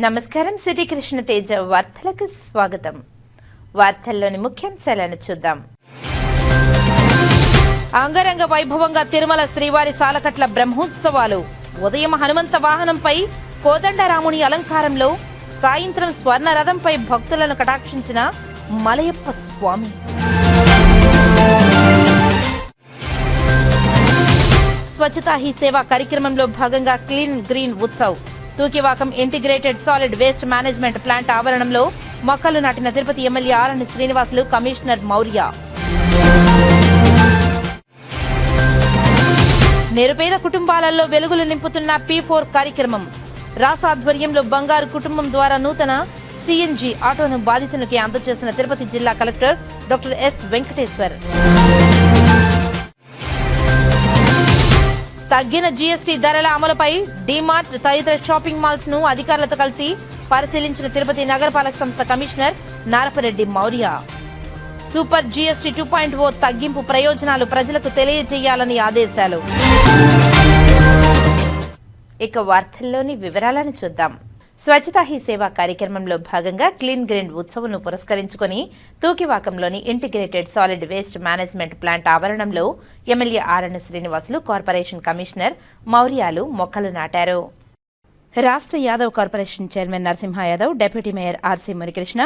నమస్కారం. సిటీ కృష్ణ తేజ వార్తలకు స్వాగతం. వార్తల్లోని ముఖ్యాంశాలను చూద్దాం. అంగరంగ వైభవంగా తిరుమల శ్రీవారి సాలకట్ల బ్రహ్మోత్సవాలు. ఉదయం హనుమంత వాహనంపై కోదండరాముని అలంకారంలో, సాయంత్రం స్వర్ణ రథంపై భక్తులను కటాక్షించిన మలయప్ప స్వామి. స్వచ్ఛతా హీ సేవా కార్యక్రమంలో భాగంగా clean green Utsav. Thukivakam integrated solid waste management plant ఆవరణంలో మొక్కలు నాటిన తిరుపతి ఎమ్మెల్యే ఆరణి శ్రీనివాసులు, కమిషనర్ మౌర్య. నిరుపేద కుటుంబాలలో వెలుగులు నింపుతున్న P4 కార్యక్రమం. రాస ఆధ్వర్యంలో బంగారు కుటుంబం ద్వారా నూతన CNG ఆటోను బాధితునికి అందజేసిన తిరుపతి జిల్లా కలెక్టర్ డాక్టర్ S. వెంకటేశ్వర్. తగ్గిన GST ధరల అమలుపై డీమార్ట్ తదితర షాపింగ్ మాల్స్ ను అధికారులతో కలిసి పరిశీలించిన తిరుపతి నగరపాలక సంస్థ commissioner Narapa Reddy Maurya. Super GST 2.0 తగ్గింపు ప్రయోజనాలు ప్రజలకు తెలియజేయాలని ఆదేశాలు. ఇక వార్తల్లోని వివరాలను చూద్దాం. స్వచ్ఛతా హీ సేవా కార్యక్రమంలో భాగంగా క్లీన్ గ్రీన్ ఉత్సవం పురస్కరించుకుని తూకివాకంలోని integrated solid waste management plant ఆవరణంలో MLA Arani Srinivasulu, corporation commissioner మౌర్యాలు మొక్కలు నాటారు. రాష్ట్ర Yadav corporation chairman Narasimha Yadav, deputy mayor RC Munikrishna,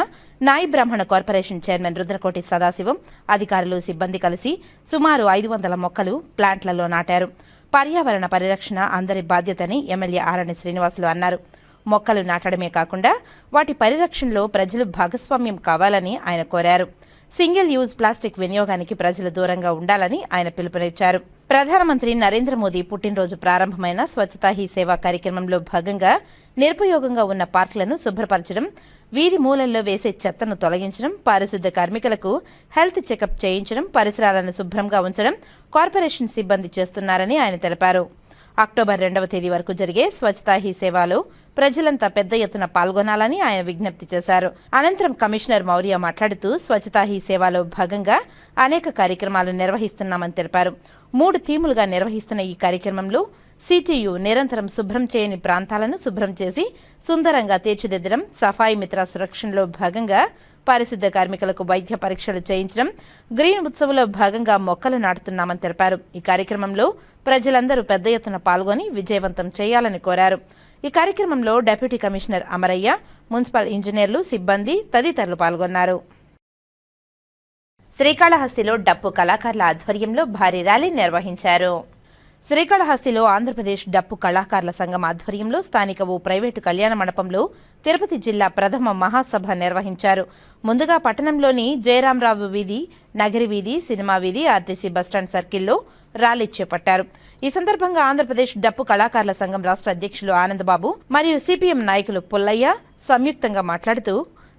Nayi Brahmana corporation chairman Rudrakoti Sadasivam, అధికారులు, సిబ్బంది కలిసి సుమారు 500 మొక్కలు ప్లాంట్లలో నాటారు. పర్యావరణ పరిరక్షణ అందరి బాధ్యతని ఎమ్మెల్యే ఆరణి శ్రీనివాసులు అన్నారు. మొక్కలు నాటడమే కాకుండా వాటి పరిరక్షణలో ప్రజలు భాగస్వామ్యం కావాలని ఆయన కోరారు. సింగిల్ యూజ్ ప్లాస్టిక్ వినియోగానికి ప్రజలు దూరంగా ఉండాలని ఆయన పిలుపునిచ్చారు. ప్రధానమంత్రి నరేంద్ర మోదీ పుట్టినరోజు ప్రారంభమైన స్వచ్ఛతా హీ సేవా కార్యక్రమంలో భాగంగా నిరుపయోగంగా ఉన్న పార్కులను శుభ్రపరచడం, వీధి మూలల్లో వేసే చెత్తను తొలగించడం, పారిశుద్ధ్య కార్మికులకు హెల్త్ చెకప్ చేయించడం, పరిసరాలను శుభ్రంగా ఉంచడం కార్పొరేషన్ సిబ్బంది చేస్తున్నారని ఆయన తెలిపారు. అక్టోబర్ 2వ తేదీ వరకు జరిగే స్వచ్ఛతా హీ సేవాలో ప్రజలంతా పెద్ద ఎత్తున పాల్గొనాలని ఆయన విజ్ఞప్తి చేశారు. అనంతరం కమిషనర్ మౌర్య మాట్లాడుతూ స్వచ్ఛతా హీ సేవాలో భాగంగా అనేక కార్యక్రమాలు నిర్వహిస్తున్నామని తెలిపారు. 3 థీములుగా నిర్వహిస్తున్న ఈ కార్యక్రమంలో CTU నిరంతరం శుభ్రం చేయని ప్రాంతాలను శుభ్రం చేసి సుందరంగా తీర్చిదిద్దడం, సఫాయి మిత్ర సురక్షణలో భాగంగా పారిశుద్ధ్య కార్మికులకు వైద్య పరీక్షలు చేయించడం, గ్రీన్ ఉత్సవంలో భాగంగా మొక్కలు నాటుతున్నామని తెలిపారు. ఈ కార్యక్రమంలో ప్రజలందరూ పెద్ద ఎత్తున పాల్గొని విజయవంతం చేయాలని కోరారు. ఈ కార్యక్రమంలో డిప్యూటీ కమిషనర్ అమరయ్య, మున్సిపల్ ఇంజనీర్లు, సిబ్బంది తదితరులు పాల్గొన్నారు. శ్రీకాళహస్తిలో డప్పు కళాకారుల ఆధ్వర్యంలో భారీ ర్యాలీ నిర్వహించారు. శ్రీకాళహస్తిలో ఆంధ్రప్రదేశ్ డప్పు కళాకారుల సంఘం ఆధ్వర్యంలో స్థానిక ఓ ప్రైవేటు కళ్యాణ మండపంలో తిరుపతి జిల్లా ప్రథమ మహాసభ నిర్వహించారు. ముందుగా పట్టణంలోని జయరామరావు వీధి, నగరి వీధి, సినిమా వీధి, ఆర్టీసీ బస్టాండ్ సర్కిల్లో ర్యాలీ చేపట్టారు. ఈ సందర్భంగా ఆంధ్రప్రదేశ్ డప్పు కళాకారుల సంఘం రాష్ట్ర అధ్యక్షులు ఆనందబాబు మరియు CPM నాయకులు పుల్లయ్య సంయుక్తంగా మాట్లాడుతూ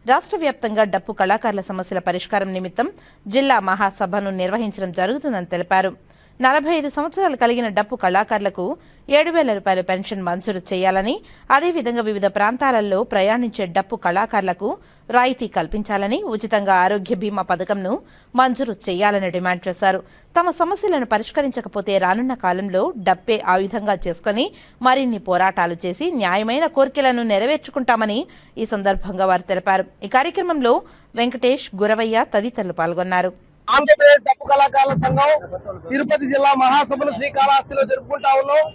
రాష్ట్ర వ్యాప్తంగా డప్పు కళాకారుల సమస్యల పరిష్కారం నిమిత్తం జిల్లా మహాసభను నిర్వహించడం జరుగుతుందని తెలిపారు. 45 సంవత్సరాలు కలిగిన డప్పు కళాకారులకు 7,000 రూపాయల పెన్షన్ మంజూరు చేయాలని, అదేవిధంగా వివిధ ప్రాంతాలలో ప్రయాణించే డప్పు కళాకారులకు రాయితీ కల్పించాలని, ఉచితంగా ఆరోగ్య బీమా పథకంను మంజూరు చేయాలని డిమాండ్ చేశారు. తమ సమస్యలను పరిష్కరించకపోతే రానున్న కాలంలో డప్పే ఆయుధంగా చేసుకుని మరిన్ని పోరాటాలు చేసి న్యాయమైన కోరికలను నెరవేర్చుకుంటామని ఈ సందర్భంగా వారు తెలిపారు. ఈ కార్యక్రమంలో వెంకటేష్, గురవయ్య తదితరులు పాల్గొన్నారు. ఆంధ్రప్రదేశ్ డప్పు కళాకారుల సంఘం తిరుపతి జిల్లా మహాసభను శ్రీకాళహస్తిలో జరుపుకుంటా ఉన్నాం.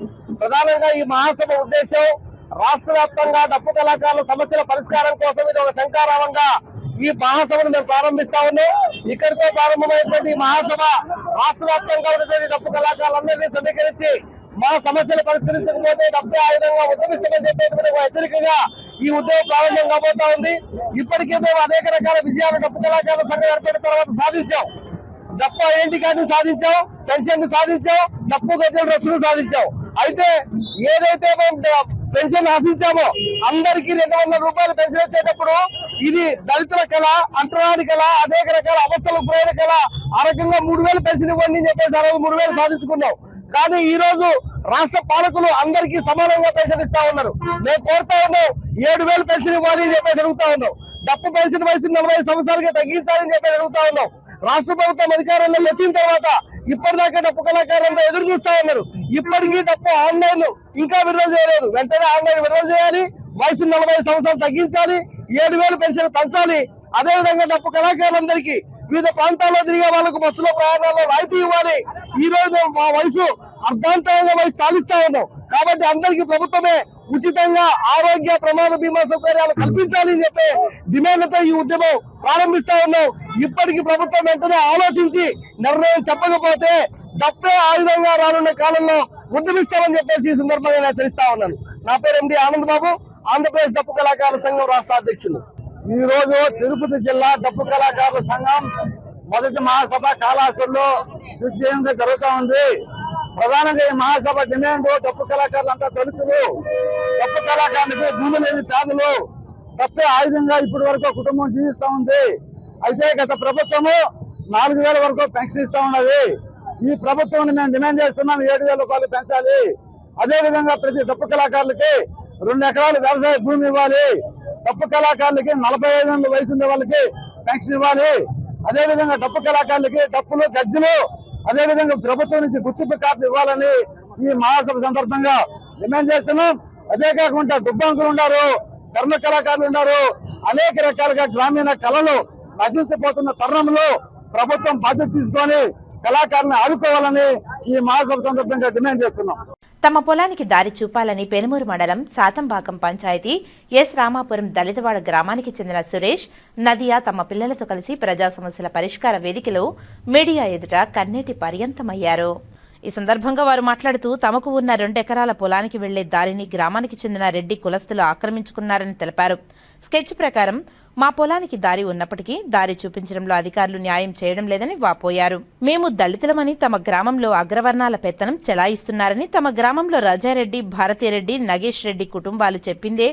ప్రధానంగా ఈ మహాసభ ఉద్దేశం రాష్ట్ర వ్యాప్తంగా డప్పు కళాకారుల సమస్యల పరిష్కారం కోసం ఇది ఒక శంఖారావంగా ఈ మహాసభను మేము ప్రారంభిస్తా ఉన్నాం. ఇక్కడితో ప్రారంభమైనటువంటి ఈ మహాసభ రాష్ట్ర వ్యాప్తంగా ఉన్నటువంటి డప్పు కళాకారులందరినీ సమీకరించి మా సమస్యలు పరిష్కరించకపోతే డబ్బే ఆయుధంగా ఉద్యమిస్తామని చెప్పేటువంటి హెచ్చరికగా ఈ ఉద్యమం ప్రారంభం కాబోతా ఉంది. ఇప్పటికే మేము అనేక రకాల విజయాలు డప్పు కళాకారుల సంఘం ఏర్పడిన తర్వాత సాధించాం. డప్పు ఐడెంటిటీ కార్డును సాధించాం, పెన్షన్ సాధించాం, డప్పు గజ్జల డ్రెస్సులు సాధించాం. అయితే ఏదైతే మేము పెన్షన్ ఆశించామో అందరికీ 200 రూపాయలు పెన్షన్ వచ్చేటప్పుడు ఇది దళితుల కళ, అంటరాని కళ, అనేక రకాల అవస్థలకు గురైన కళ. ఆ రకంగా 3,000 పెన్షన్ ఇవ్వండి అని చెప్పేసి 3,000 సాధించుకున్నాం. కానీ ఈ రోజు రాష్ట్ర పాలకులు అందరికీ సమానంగా పెన్షన్ ఇస్తా ఉన్నారు. మేము కోరుతా ఉన్నాం 7,000 పెన్షన్ ఇవ్వాలి అని చెప్పేసి అడుగుతా ఉన్నాం. డప్పు పెన్షన్ వయసు 45 సంవత్సరాలుగా తగ్గించాలని చెప్పి అడుగుతా ఉన్నాం. రాష్ట్ర ప్రభుత్వం అధికారంలో వచ్చిన తర్వాత ఇప్పటిదాకా డప్పు కళాకారులంతా ఎదురు చూస్తా ఉన్నారు. ఇప్పటికీ డప్పు ఆన్లైన్ ఇంకా విడుదల చేయలేదు. వెంటనే ఆన్లైన్ విడుదల చేయాలి. వయసు 40 సంవత్సరాలు తగ్గించాలి, 7,000 పెన్షన్ పెంచాలి. అదేవిధంగా డప్పు కళాకారులందరికీ వివిధ ప్రాంతాల్లో తిరిగే వాళ్ళకు బస్సులో ప్రయాణాల్లో రాయితీ ఇవ్వాలి. ఈ రోజు మా వయసు అర్ధాంతరంగా వయసు సాధిస్తా ఉన్నాం కాబట్టి అందరికీ ప్రభుత్వమే ఉచితంగా ఆరోగ్య ప్రమాద బీమా సౌకర్యాలు కల్పించాలి అని చెప్పి డిమాండ్లతో ఈ ఉద్యమం ప్రారంభిస్తా ఉన్నాం. ఇప్పటికీ ప్రభుత్వం వెంటనే ఆలోచించి నిర్ణయం చెప్పకపోతే డప్పే ఆయుధంగా రానున్న కాలంలో ఉద్యమిస్తామని చెప్పేసి ఈ సందర్భంగా నేను తెలుస్తా ఉన్నాను. నా పేరు ఎండి ఆనంద్ బాబు, ఆంధ్రప్రదేశ్ డప్పు కళాకారుల సంఘం రాష్ట్ర అధ్యక్షులు. ఈ రోజు తిరుపతి జిల్లా డప్పు కళాకారుల సంఘం మొదటి మహాసభ కాళహస్తిలో దిగ్విజయంగా జరుగుతూ ఉంది. ప్రధానంగా ఈ మహాసభ డిమాండ్ డప్పు కళాకారులంతా దళితులు, డప్పు కళాకారులకు భూమి లేని పేదలు, డప్పే ఆయుధంగా ఇప్పటి వరకు కుటుంబం జీవిస్తా ఉంది. అయితే గత ప్రభుత్వము 4,000 వరకు పెన్షన్ ఇస్తా ఉన్నది. ఈ ప్రభుత్వం మేము డిమాండ్ చేస్తున్నాం 7,000 రూపాయలు పెంచాలి. అదే విధంగా ప్రతి డప్పు కళాకారులకి 2 ఎకరాలు వ్యవసాయ భూమి ఇవ్వాలి. డప్పు కళాకారులకి 45 ఏళ్ళ వయసు ఉండే వాళ్ళకి పెన్షన్ ఇవ్వాలి. అదే విధంగా డప్పు కళాకారులకి డప్పులు, గజ్జలు, అదే విధంగా ప్రభుత్వం నుంచి గుర్తింపు కార్డు ఇవ్వాలని ఈ మహాసభ సందర్భంగా డిమాండ్ చేస్తున్నాం. అదే కాకుండా దుబ్బంకులు ఉన్నారు, చర్మ కళాకారులు ఉన్నారు, అనేక రకాలుగా గ్రామీణ కళలు నశించిపోతున్న తరుణంలో ప్రభుత్వం బాధ్యత తీసుకొని కళాకారులను ఆదుకోవాలని ఈ మహాసభ సందర్భంగా డిమాండ్ చేస్తున్నాం. తమ పొలానికి దారి చూపాలని పెనుమూరు మండలం సాతంబాకం పంచాయతీ ఎస్ రామాపురం దళితవాడ గ్రామానికి చెందిన సురేష్, నదియా తమ పిల్లలతో కలిసి ప్రజా సమస్యల పరిష్కార వేదికలో మీడియా ఎదుట కన్నీటి పర్యంతమయ్యారు. ఈ సందర్భంగా వారు మాట్లాడుతూ తమకు ఉన్న 2 ఎకరాల పొలానికి వెళ్లే దారిని గ్రామానికి చెందిన రెడ్డి కులస్తులు ఆక్రమించుకున్నారని తెలిపారు. స్కెచ్ ప్రకారం మా పొలానికి దారి ఉన్నప్పటికీ దారి చూపించడంలో అధికారులు న్యాయం చేయడం లేదని వాపోయారు. మేము దళితులమని తమ గ్రామంలో అగ్రవర్ణాల పెత్తనం చెలాయిస్తున్నారని, తమ గ్రామంలో రాజారెడ్డి, భారతీరెడ్డి, నగేష్ రెడ్డి కుటుంబాలు చెప్పిందే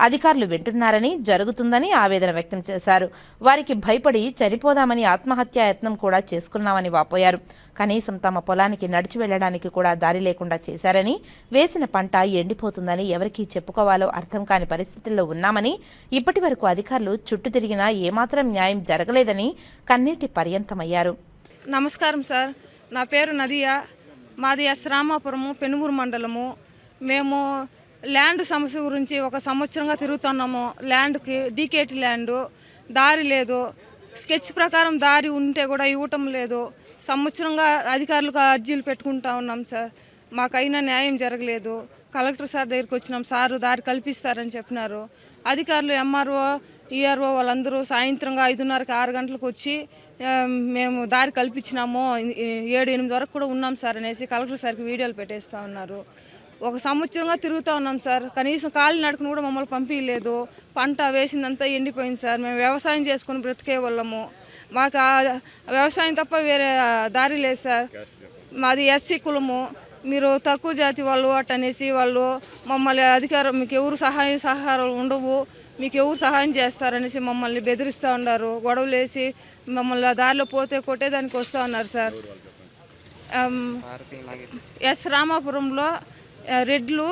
అధికారులు వింటున్నారని, జరుగుతుందని ఆవేదన వ్యక్తం చేశారు. వారికి భయపడి చనిపోదామని ఆత్మహత్యాయత్నం కూడా చేసుకున్నామని వాపోయారు. కనీసం తమ పొలానికి నడిచి వెళ్లడానికి కూడా దారి లేకుండా చేశారని, వేసిన పంట ఎండిపోతుందని ఎవరికీ చెప్పుకోవాలో అర్థం కాని పరిస్థితుల్లో ఉన్నామని, ఇప్పటి వరకు అధికారులు చుట్టూ తిరిగినా ఏమాత్రం న్యాయం జరగలేదని కన్నీటి పర్యంతమయ్యారు. నమస్కారం సార్, నా పేరు నదియా, మాది ఎస్ రామాపురము, పెనుమూరు మండలము. మేము ల్యాండ్ సమస్య గురించి 1 సంవత్సరంగా తిరుగుతున్నాము. ల్యాండ్కి డీకేటీ ల్యాండు, దారి లేదు. స్కెచ్ ప్రకారం దారి ఉంటే కూడా ఇవ్వటం లేదు. సంవత్సరంగా అధికారులకు అర్జీలు పెట్టుకుంటా ఉన్నాం సార్, మాకైనా న్యాయం జరగలేదు. కలెక్టర్ సార్ దగ్గరికి వచ్చినాం, సారు దారి కల్పిస్తారని చెప్పినారు. అధికారులు ఎంఆర్ఓ, ఈఆర్ఓ వాళ్ళందరూ సాయంత్రంగా 5:30కి 6 గంటలకు వచ్చి మేము దారి కల్పించినాము, 7-8 వరకు కూడా ఉన్నాం సార్ అనేసి కలెక్టర్ సార్కి వీడియోలు పెట్టేస్తూ ఉన్నారు. 1 సంవత్సరంగా తిరుగుతూ ఉన్నాం సార్, కనీసం కాళ్ళు నడుకుని కూడా మమ్మల్ని పంపించలేదు. పంట వేసిందంతా ఎండిపోయింది సార్. మేము వ్యవసాయం చేసుకుని బ్రతికే వాళ్ళము, మాకు ఆ వ్యవసాయం తప్ప వేరే దారి లేదు సార్. మాది ఎస్సీ కులము, మీరు తక్కువ జాతి వాళ్ళు అట్టనేసి వాళ్ళు మమ్మల్ని అధికారం, మీకు ఎవరు సహాయాలు ఉండవు, మీకు ఎవరు సహాయం చేస్తారనేసి మమ్మల్ని బెదిరిస్తూ ఉన్నారు. గొడవలు వేసి మమ్మల్ని దారిలో పోతే కొట్టేదానికి వస్తూ ఉన్నారు సార్. ఎస్ రామాపురంలో రెడ్లు,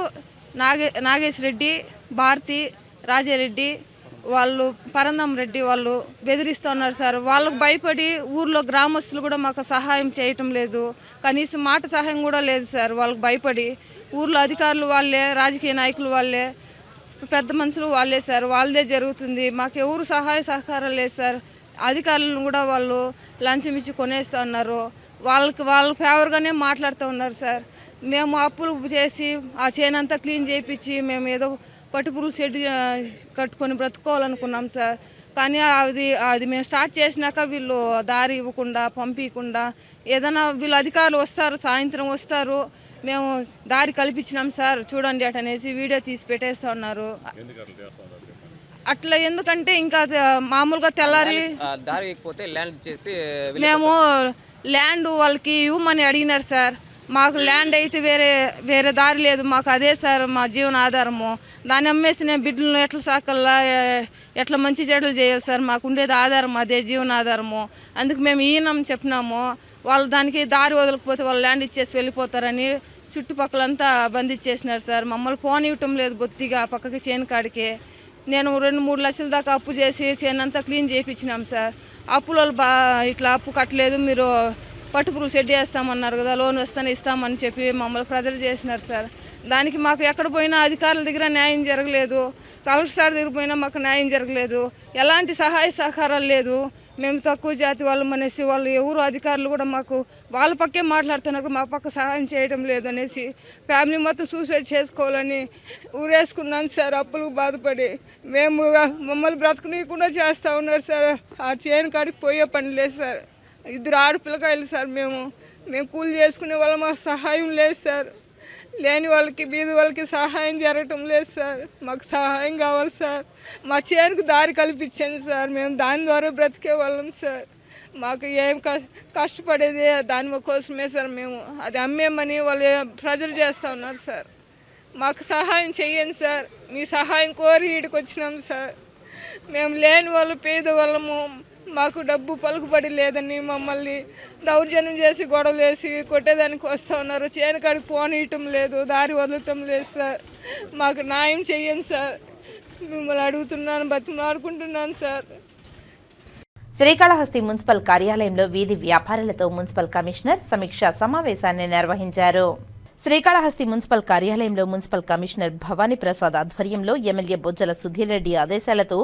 నాగేష్ రెడ్డి, భారతి, రాజారెడ్డి వాళ్ళు, పరందం రెడ్డి వాళ్ళు బెదిరిస్తూ ఉన్నారు సార్. వాళ్ళకు భయపడి ఊర్లో గ్రామస్తులు కూడా మాకు సహాయం చేయటం లేదు, కనీసం మాట సహాయం కూడా లేదు సార్. వాళ్ళకు భయపడి ఊర్లో అధికారులు వాళ్ళే, రాజకీయ నాయకులు వాళ్ళే, పెద్ద మనుషులు వాళ్ళే సార్, వాళ్ళదే జరుగుతుంది. మాకు ఎవరు సహాయ సహకారాలు లేదు సార్. అధికారులను కూడా వాళ్ళు లంచం ఇచ్చి కొనేస్తూ ఉన్నారు. వాళ్ళ ఫేవర్గానే మాట్లాడుతూ ఉన్నారు సార్. మేము అప్పులు చేసి ఆ చేనంతా క్లీన్ చేయించి మేము ఏదో పట్టుపురుగు షెడ్ కట్టుకొని బ్రతుకోవాలనుకున్నాం సార్. కానీ అది మేము స్టార్ట్ చేసినాక వీళ్ళు దారి ఇవ్వకుండా, పంపించకుండా, ఏదైనా వీళ్ళు అధికారులు వస్తారు, సాయంత్రం వస్తారు, మేము దారి కల్పించినాం సార్ చూడండి అటనేసి వీడియో తీసి పెట్టేస్తూ ఉన్నారు. అట్లా ఎందుకంటే ఇంకా మామూలుగా తెల్లారి మేము ల్యాండ్ వాళ్ళకి ఇవ్వమని అడిగినారు సార్. మాకు ల్యాండ్ అయితే వేరే దారి లేదు, మాకు అదే సార్ మా జీవన ఆధారము. దాన్ని అమ్మేసి నేను బిడ్డలను ఎట్లా సాకల్లా, ఎట్లా మంచి చెడులు చేయాలి సార్, మాకు ఉండేది ఆధారం, అదే జీవన ఆధారము. అందుకు మేము ఈయనం చెప్పినాము. వాళ్ళు దానికి దారి వదలకపోతే వాళ్ళు ల్యాండ్ ఇచ్చేసి వెళ్ళిపోతారని చుట్టుపక్కలంతా బంధించేసినారు సార్. మమ్మల్ని పోనివ్వటం లేదు బొత్తిగా పక్కకి చేను కాడికి. నేను 2-3 లక్షల దాకా అప్పు చేసి చేనంతా క్లీన్ చేయించినాం సార్. అప్పులో ఇట్లా అప్పు కట్టలేదు, మీరు పట్టుపురుగు షెడ్ వేస్తామన్నారు కదా, లోన్ వస్తానే ఇస్తామని చెప్పి మమ్మల్ని ప్రెజర్ చేసినారు సార్. దానికి మాకు ఎక్కడ పోయినా అధికారుల దగ్గర న్యాయం జరగలేదు, కలెక్టర్ సార్ దగ్గర పోయినా మాకు న్యాయం జరగలేదు, ఎలాంటి సహాయ సహకారాలు లేదు. మేము తక్కువ జాతి వాళ్ళం అనేసి వాళ్ళు ఎవరు అధికారులు కూడా మాకు వాళ్ళ పక్కే మాట్లాడుతున్నారు, మా పక్క సహాయం చేయడం లేదనేసి ఫ్యామిలీ మొత్తం సూసైడ్ చేసుకోవాలని ఊరేసుకున్నాను సార్. అప్పులకు బాధపడి మేము మమ్మల్ని బ్రతకనీయకుండా చేస్తూ ఉన్నారు సార్. ఆ చేను కాడికి పోయే పని లేదు సార్. 2 ఆడపిల్లకాయలు సార్. మేము కూలి చేసుకునే వాళ్ళు, మాకు సహాయం లేదు సార్. లేని వాళ్ళకి బీద వాళ్ళకి సహాయం జరగటం లేదు సార్. మాకు సహాయం కావాలి సార్. మా చేనుకు దారి కల్పించండి సార్. మేము దాని ద్వారా బ్రతికే వాళ్ళం సార్. మాకు ఏం కష్టపడేది దాని కోసమే సార్. మేము అది అమ్మేమని వాళ్ళు ప్రెజర్ చేస్తూ ఉన్నారు సార్. మాకు సహాయం చేయండి సార్. మీ సహాయం కోరి ఈడికి వచ్చినాం సార్. మేము లేని వాళ్ళు, పేద వాళ్ళము, మాకు డబ్బు పలుకుబడి లేదని మమ్మల్ని దౌర్జన్యం చేసి గొడవలు వేసి కొట్టేదానికి వస్తూ ఉన్నారు. చేను కాడికి పోనీయటం లేదు, దారి వదలటం లేదు సార్. మాకు న్యాయం చెయ్యండి సార్. మిమ్మల్ని అడుగుతున్నాను, బతిమాలుకుంటున్నాను సార్. శ్రీకాళహస్తి మున్సిపల్ కార్యాలయంలో వీధి వ్యాపారులతో మున్సిపల్ కమిషనర్ సమీక్షా సమావేశాన్ని నిర్వహించారు. శ్రీకాళహస్తి మున్సిపల్ కార్యాలయంలో మున్సిపల్ కమిషనర్ భవానీ ప్రసాద్ ఆధ్వర్యంలో ఎమ్మెల్యే బొజ్జల సుధీర్ రెడ్డి ఆదేశాలతో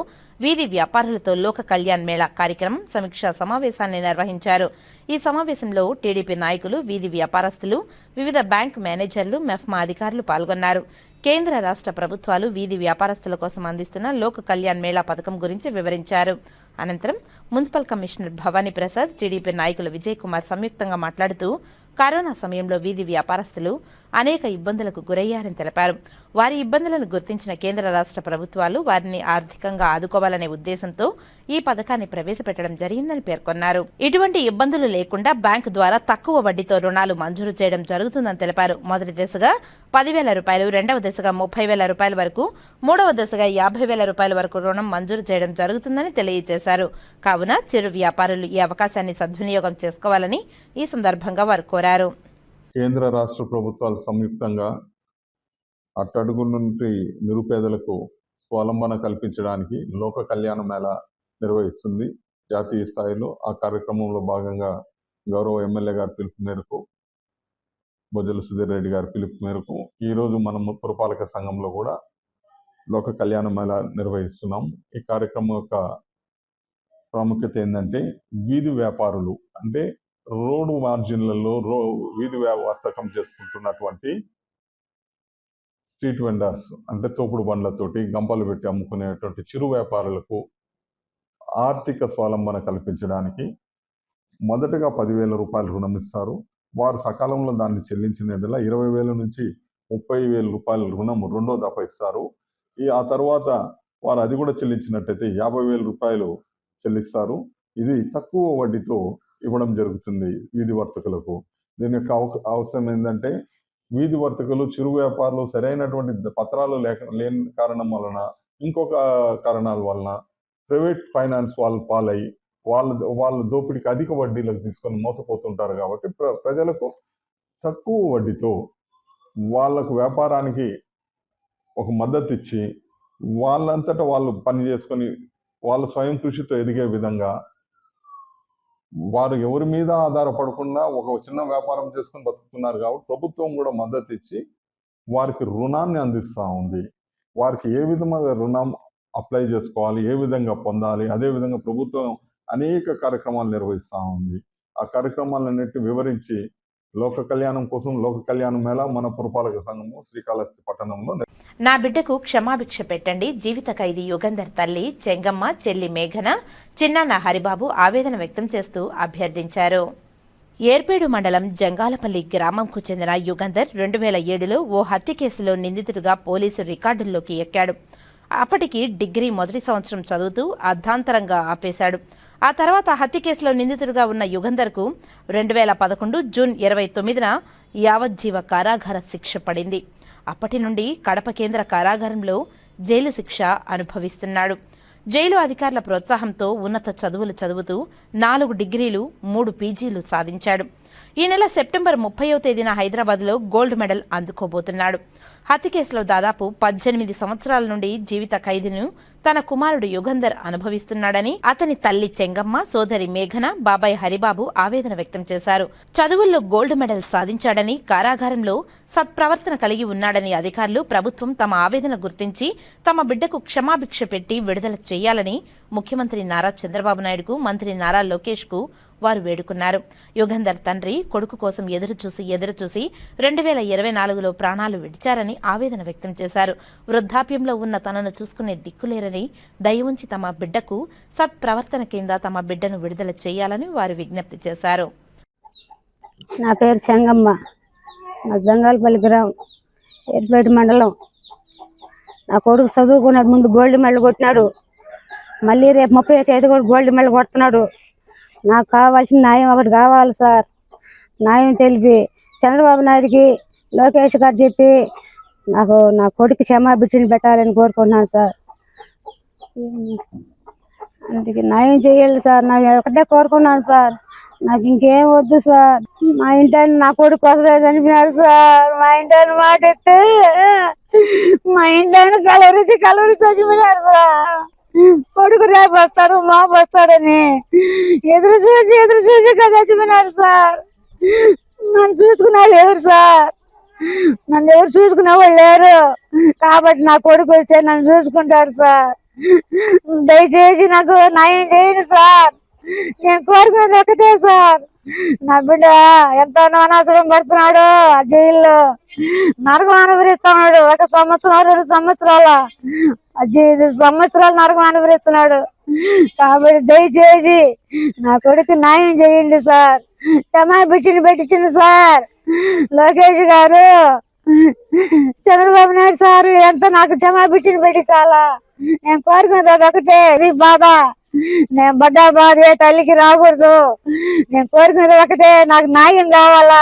వీధి వ్యాపారులతో లోక కళ్యాణ్ మేళా కార్యక్రమం సమీక్షా సమావేశాన్ని నిర్వహించారు. ఈ సమావేశంలో టీడీపీ నాయకులు, వీధి వ్యాపారస్తులు, వివిధ బ్యాంకు మేనేజర్లు, మెఫ్మా అధికారులు పాల్గొన్నారు. కేంద్ర రాష్ట్ర ప్రభుత్వాలు వీధి వ్యాపారస్తుల కోసం అందిస్తున్న లోక కళ్యాణ్ మేళా పథకం గురించి వివరించారు. అనంతరం municipal commissioner Bhavani Prasad, TDP నాయకులు విజయ్ కుమార్ సంయుక్తంగా మాట్లాడుతూ కరోనా సమయంలో వీధి వ్యాపారస్తులు అనేక ఇబ్బందులకు గురయ్యారని తెలిపారు. వారి ఇబ్బందులను గుర్తించిన కేంద్ర రాష్ట్ర ప్రభుత్వాలు వారిని ఆర్థికంగా ఆదుకోవాలనే ఉద్దేశంతో ఈ పథకాన్ని ప్రవేశపెట్టడం జరిగిందని పేర్కొన్నారు. ఇటువంటి ఇబ్బందులు లేకుండా బ్యాంకు ద్వారా తక్కువ వడ్డీతో రుణాలు మంజూరు చేయడం జరుగుతుందని తెలిపారు. మొదటి దశగా 10,000 రూపాయలు, రెండవ దశగా 30,000 రూపాయల వరకు, మూడవ దశగా 50,000 రూపాయల వరకు రుణం మంజూరు చేయడం జరుగుతుందని తెలియజేశారు. కావున చిరు వ్యాపారులు ఈ అవకాశాన్ని సద్వినియోగం చేసుకోవాలని ఈ సందర్భంగా వారు కోరారు. కేంద్ర రాష్ట్ర ప్రభుత్వాలు సంయుక్తంగా అట్టడుగు నుండి నిరుపేదలకు స్వావలంబన కల్పించడానికి లోక కళ్యాణ మేళ నిర్వహిస్తుంది జాతీయ స్థాయిలో. ఆ కార్యక్రమంలో భాగంగా గౌరవ ఎమ్మెల్యే గారి పిలుపు మేరకు, బొజ్జల సుధీర్ రెడ్డి గారి పిలుపు మేరకు ఈరోజు మనం పురపాలక సంఘంలో కూడా లోక కళ్యాణ మేళ నిర్వహిస్తున్నాం. ఈ కార్యక్రమం యొక్క ప్రాముఖ్యత ఏంటంటే వీధి వ్యాపారులు అంటే రోడ్డు మార్జిన్లలో వీధి వర్తకం చేసుకుంటున్నటువంటి స్ట్రీట్ వెండర్స్ అంటే తోపుడు బండ్లతోటి గంపలు పెట్టి అమ్ముకునేటువంటి చిరు వ్యాపారులకు ఆర్థిక స్వావలంబన కల్పించడానికి మొదటగా 10,000 రూపాయలు రుణం ఇస్తారు. వారు సకాలంలో దాన్ని చెల్లించిన 20,000 నుంచి 30,000 రూపాయల రుణం రెండో దఫా ఇస్తారు. ఆ తర్వాత వారు అది కూడా చెల్లించినట్టయితే 50,000 రూపాయలు చెల్లిస్తారు. ఇది తక్కువ వడ్డీతో ఇవ్వడం జరుగుతుంది వీధి వర్తకులకు. దీని యొక్క అవసరం ఏంటంటే వీధి వర్తకులు, చిరు వ్యాపారులు సరైనటువంటి పత్రాలు లేని కారణం వలన, ఇంకొక కారణాల వలన ప్రైవేట్ ఫైనాన్స్ వాళ్ళు పాలై వాళ్ళ దోపిడీకి అధిక వడ్డీలకు తీసుకొని మోసపోతుంటారు. కాబట్టి ప్రజలకు తక్కువ వడ్డీతో వాళ్ళకు వ్యాపారానికి ఒక మద్దతు ఇచ్చి వాళ్ళంతటా వాళ్ళు పని చేసుకొని వాళ్ళ స్వయం కృషితో ఎదిగే విధంగా, వారు ఎవరి మీద ఆధారపడకుండా ఒక చిన్న వ్యాపారం చేసుకుని బతుకుతున్నారు. కాబట్టి ప్రభుత్వం కూడా మద్దతు ఇచ్చి వారికి రుణాన్ని అందిస్తూ ఉంది. వారికి ఏ విధంగా రుణం అప్లై చేసుకోవాలి, ఏ విధంగా పొందాలి, అదేవిధంగా ప్రభుత్వం అనేక కార్యక్రమాలు నిర్వహిస్తూ ఉంది. ఆ కార్యక్రమాలన్నింటినీ వివరించి లోక కళ్యాణం కోసం లోక కళ్యాణ మేళ మన పురపాలక సంఘము శ్రీకాళహస్తి పట్టణంలో నా బిడ్డకు క్షమాభిక్ష పెట్టండి. జీవిత ఖైదీ యుగంధర్ తల్లి చెంగమ్మ, చెల్లి మేఘన, చిన్నాన్న హరిబాబు ఆవేదన వ్యక్తం చేస్తూ అభ్యర్థించారు. ఏర్పేడు మండలం జంగాలపల్లి గ్రామంకు చెందిన యుగంధర్ 2007లో ఓ హత్య కేసులో నిందితుడిగా పోలీసు రికార్డుల్లోకి ఎక్కాడు. అప్పటికి డిగ్రీ మొదటి సంవత్సరం చదువుతూ అర్ధాంతరంగా ఆపేశాడు. ఆ తర్వాత హత్య కేసులో నిందితుడిగా ఉన్న యుగంధర్కు 2011 జూన్ 29న యావజ్జీవ కారాగార శిక్ష పడింది. అప్పటి నుండి కడప కేంద్ర కారాగారంలో జైలు శిక్ష అనుభవిస్తున్నాడు. జైలు అధికారుల ప్రోత్సాహంతో ఉన్నత చదువులు చదువుతూ 4 డిగ్రీలు 3 పీజీలు సాధించాడు. ఈ నెల సెప్టెంబర్ 30వ తేదీన హైదరాబాద్లో గోల్డ్ మెడల్ అందుకోబోతున్నాడు. హత్య కేసులో దాదాపు 18 సంవత్సరాల నుండి జీవిత ఖైదును తన కుమారుడు యుగంధర్ అనుభవిస్తున్నాడని అతని తల్లి చెంగమ్మ, సోదరి మేఘన, బాబాయ్ హరిబాబు ఆవేదన వ్యక్తం చేశారు. చదువుల్లో గోల్డ్ మెడల్ సాధించాడని, కారాగారంలో సత్ప్రవర్తన కలిగి ఉన్నాడని అధికారులు, ప్రభుత్వం తమ ఆవేదన గుర్తించి తమ బిడ్డకు క్షమాభిక్ష పెట్టి విడుదల చేయాలని ముఖ్యమంత్రి నారా చంద్రబాబు నాయుడుకు, మంత్రి నారా లోకేష్ కు వారు వేడుకున్నారు. యుగంధర్ తండ్రి కొడుకు కోసం ఎదురుచూసి 2024లో ప్రాణాలు విడిచారని ఆవేదన వ్యక్తం చేశారు. వృద్ధాప్యంలో ఉన్న తనను చూసుకునే దిక్కులేరని, దయ ఉంచి తమ బిడ్డకు సత్ప్రవర్తన కింద తమ బిడ్డను విడుదల చేయాలని వారు విజ్ఞప్తి చేశారు. నా పేరు చెంగమ్మ, నా జంగాలపల్లి గ్రామం, ఎర్రపేట మండలం. నా కొడుకు చదువుకున్నాడు, ముందు గోల్డ్ మెడల్ కొట్టినాడు, మళ్ళీ రేపు 35 కూడా గోల్డ్ మెడల్ కొడుతున్నాడు. నాకు కావాల్సిన న్యాయం ఒకటి కావాలి సార్. న్యాయం తెలిపి చంద్రబాబు నాయుడికి, లోకేష్ గారు చెప్పి నాకు నా కొడుకు క్షమాభిక్షని పెట్టాలని కోరుకుంటున్నాను సార్. అందుకే న్యాయం చేయాలి సార్. నాకు ఒకటే కోరుకున్నాను సార్, నాకు ఇంకేం వద్దు సార్. మా ఇంటాన్ని నా కొడుకు కోసమే చనిపోయినాడు సార్. మా ఇంటాన్ని మాట ఎత్తే మా ఇంటాన్ని కలవరించి చచ్చిపోయినాడు సార్. కొడుకు రేపు వస్తాడు, మాపు వస్తాడని ఎదురు చూసి చచ్చిపోయినాడు సార్. నన్ను చూసుకున్నారు ఎవరు సార్? నన్ను ఎవరు చూసుకునే వాళ్ళు లేరు. కాబట్టి నా కొడుకు వస్తే నన్ను చూసుకుంటాడు సార్. దయచేసి నాకు న్యాయం చేయండి సార్. నేను కోరుకునేది ఒకటే సార్, నా బిడ్డ ఎంతో అనాశనం పడుతున్నాడు, ఆ జైల్లో నరకం అనుభవిస్తున్నాడు. 1 సంవత్సరం 2 సంవత్సరాల 5 సంవత్సరాలు నరకం అనుభవిస్తున్నాడు. కాబట్టి దయచేసి నా కొడుకు న్యాయం చేయండి సార్. క్షమాభిక్షని పెట్టించింది సార్ లోకేష్ గారు, చంద్రబాబు నాయుడు సార్ ఎంత నాకు క్షమాభిక్షని పెట్టించాలా. నేను కోరుకునేది అది ఒకటే, ఇది బాధ. నేను పడ్డ బాధ ఏ తల్లికి రాకూడదు. నేను కోరుకునేది ఒకటే, నాకు న్యాయం కావాలా.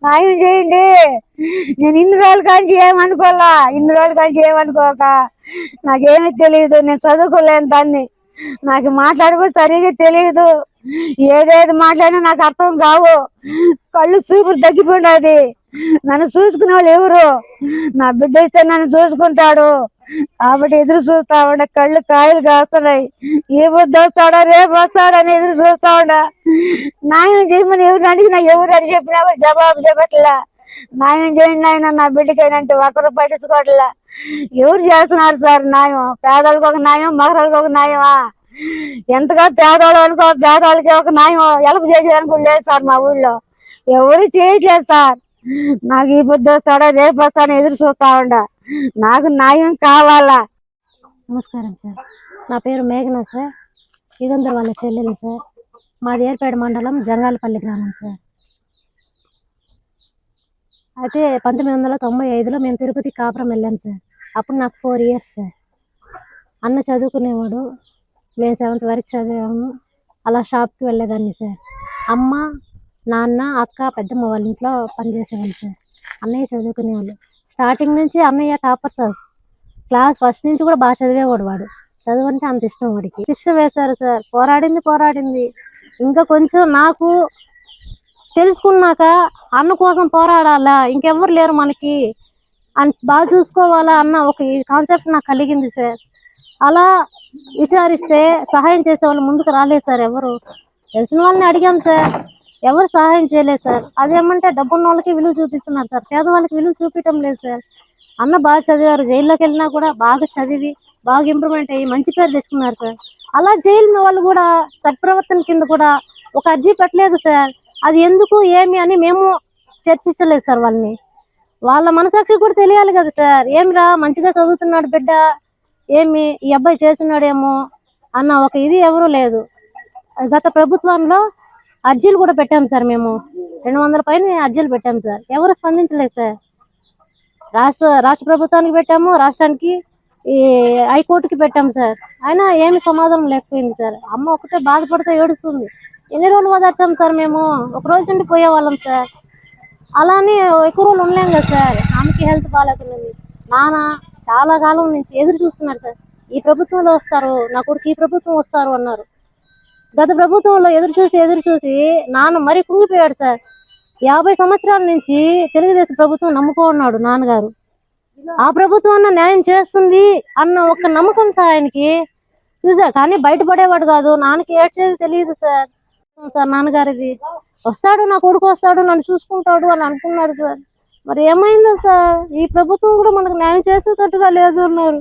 న్యాయం చేయండి. నేను ఇన్ని రోజుల కాంచి ఏమనుకోక నాకేమీ తెలియదు. నేను చదువుకోలేను దాన్ని, నాకు మాట్లాడుకో సరిగ్గా తెలియదు. ఏదేది మాట్లాడినా నాకు అర్థం కావు. కళ్ళు చూపులు తగ్గిపోయినది. నన్ను చూసుకునే వాళ్ళు ఎవరు? నా బిడ్డ ఇస్తే నన్ను చూసుకుంటాడు. కాబట్టి ఎదురు చూస్తా ఉండ, కళ్ళు కాయలు కాస్తున్నాయి. ఏ బుద్ధి వస్తాడో రేపు వస్తాడని ఎదురు చూస్తా ఉండ. న్యాయం చేయమని ఎవరు అడిగినా, ఎవరు అని చెప్పినా జవాబు చెప్పట్లా. న్యాయం చేయండి ఆయన, నా బిడ్డకైనంటే ఒకరు పట్టించుకోవట్లా. ఎవరు చేస్తున్నారు సార్ న్యాయం? పేదలకు ఒక న్యాయం, మగవాళ్ళకి ఒక న్యాయమా? ఎంతగా పేదవాళ్ళు అనుకో, పేదవాళ్ళకి ఒక న్యాయం హెల్ప్ చేసేదానికి లేదు సార్. మా ఊళ్ళో ఎవరు చేయట్లేదు సార్. నాకు ఈ బుద్ధి వస్తాడో రేపు వస్తాడో ఎదురు చూస్తా ఉండ. నాకు న్యాయం కావాలా. నమస్కారం సార్, నా పేరు మేఘన సార్, యుగంధర్ వాళ్ళ చెల్లెలు సార్. మాది ఏర్పేట మండలం, జంగాలపల్లి గ్రామం సార్. అయితే 1995లో మేము తిరుపతి కాపురం వెళ్ళాం సార్. అప్పుడు నాకు 4 ఇయర్స్ సార్. అన్న చదువుకునేవాడు, మేము 7th వరకు చదివాము. అలా షాప్కి వెళ్ళేదాన్ని సార్. అమ్మ, నాన్న, అక్క, పెద్దమ్మ వాళ్ళ ఇంట్లో పనిచేసేవాళ్ళు సార్. అన్నయ్య చదువుకునేవాళ్ళు. స్టార్టింగ్ నుంచి అన్నయ్య టాపర్ సార్. క్లాస్ ఫస్ట్ నుంచి కూడా బాగా చదివేవాడు. వాడు చదువు అంటే అంత ఇష్టం వాడికి. శిక్ష వేశారు సార్. పోరాడింది. ఇంకా కొంచెం నాకు తెలుసుకున్నాక అన్న కోసం పోరాడాలా, ఇంకెవ్వరు లేరు మనకి అని, బాగా చూసుకోవాలా అన్న ఒక కాన్సెప్ట్ నాకు కలిగింది సార్. అలా విచారిస్తే సహాయం చేసేవాళ్ళు ముందుకు రాలేదు సార్. ఎవరు తెలిసిన వాళ్ళని అడిగాం సార్, ఎవరు సహాయం చేయలేదు సార్. అదేమంటే డబ్బున్న వాళ్ళకి విలువ చూపిస్తున్నారు సార్, పేదవాళ్ళకి విలువ చూపించడం లేదు సార్. అన్న బాగా చదివారు, జైల్లోకి వెళ్ళినా కూడా బాగా చదివి బాగా ఇంప్రూవ్మెంట్ అయ్యి మంచి పేరు తెచ్చుకున్నారు సార్. అలా జైలు వాళ్ళు కూడా సత్ప్రవర్తన కింద కూడా ఒక అర్జీ పెట్టలేదు సార్. అది ఎందుకు ఏమి అని మేము చర్చించలేదు సార్ వాళ్ళని. వాళ్ళ మనసాక్షి కూడా తెలియాలి కదా సార్. ఏమిరా మంచిగా చదువుతున్నాడు బిడ్డ, ఏమి ఈ అబ్బాయి చేస్తున్నాడేమో అన్న ఒక ఇది ఎవరూ లేదు. గత ప్రభుత్వంలో అర్జీలు కూడా పెట్టాం సార్. మేము 200 పైన అర్జీలు పెట్టాం సార్. ఎవరు స్పందించలేదు సార్. రాష్ట్ర ప్రభుత్వానికి పెట్టాము, రాష్ట్రానికి, ఈ హైకోర్టుకి పెట్టాము సార్. అయినా ఏమి సమాధానం లేకపోయింది సార్. అమ్మ ఒకటే బాధపడితే ఏడుస్తుంది. ఎన్ని రోజులు వదర్చాం సార్. మేము ఒక రోజు నుండి పోయేవాళ్ళం సార్. అలానే ఎక్కువ రోజులు ఉండలేం కదా సార్. ఆమెకి హెల్త్ బాగాలేకున్నది. నాన్న చాలా కాలం నుంచి ఎదురు చూస్తున్నారు సార్. ఈ ప్రభుత్వంలో వస్తారు, నా కొడుకు ఈ ప్రభుత్వం వస్తారు అన్నారు. గత ప్రభుత్వంలో ఎదురు చూసి నాన్న మరీ కుంగిపోయాడు సార్. 50 సంవత్సరాల నుంచి తెలుగుదేశం ప్రభుత్వం నమ్ముకున్నాడు నాన్నగారు. ఆ ప్రభుత్వం అన్న న్యాయం చేస్తుంది అన్న ఒక నమ్మకం సార్ ఆయనకి. చూసా కానీ బయటపడేవాడు కాదు. నాన్నకి ఏడ్చేది తెలియదు సార్. సార్ నాన్నగారిది వస్తాడు, నా కొడుకు వస్తాడు, నన్ను చూసుకుంటాడు అని అనుకున్నాడు సార్. మరి ఏమైందో సార్, ఈ ప్రభుత్వం కూడా మనకు న్యాయం చేసేటట్టుగా లేదు అన్నారు.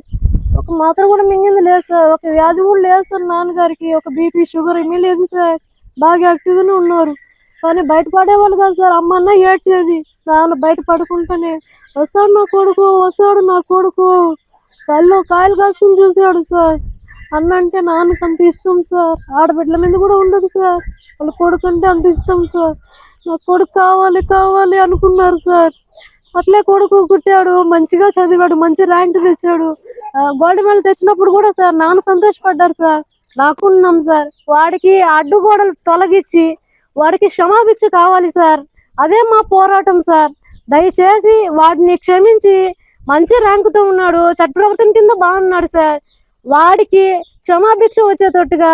ఒక మాత్ర కూడా మింగింది లేదు సార్, ఒక వ్యాధి కూడా లేదు సార్ నాన్నగారికి. ఒక బీపీ షుగర్ ఏమీ లేదు సార్, బాగా యాక్టివ్గానే ఉన్నారు. కానీ బయటపడేవాళ్ళు కాదు సార్. అమ్మ అన్న ఏడ్చేది, నాన్న బయట పడుకుంటానే వస్తాడు నా కొడుకు, వస్తాడు నా కొడుకు. కళ్ళు కాయలు కాసుకుని చూసాడు సార్. అన్న అంటే నాన్నకు అంత ఇష్టం సార్. ఆడబిడ్డల మీద కూడా ఉండదు సార్, వాళ్ళ కొడుకు అంటే అంత ఇష్టం సార్. నా కొడుకు కావాలి కావాలి అనుకున్నారు సార్. అట్లే కొడుకు పుట్టాడు, మంచిగా చదివాడు, మంచి ర్యాంక్ తెచ్చాడు. గోల్డ్ మెడల్ తెచ్చినప్పుడు కూడా సార్ నాన్న సంతోషపడ్డారు సార్. నాకున్నాం సార్. వాడికి అడ్డుగోడలు తొలగించి వాడికి క్షమాభిక్ష కావాలి సార్. అదే మా పోరాటం సార్. దయచేసి వాడిని క్షమించి మంచి ర్యాంకుతో ఉన్నాడు, చట్టప్రవర్తన కింద బాగున్నాడు సార్. వాడికి క్షమాభిక్ష వచ్చేటట్టుగా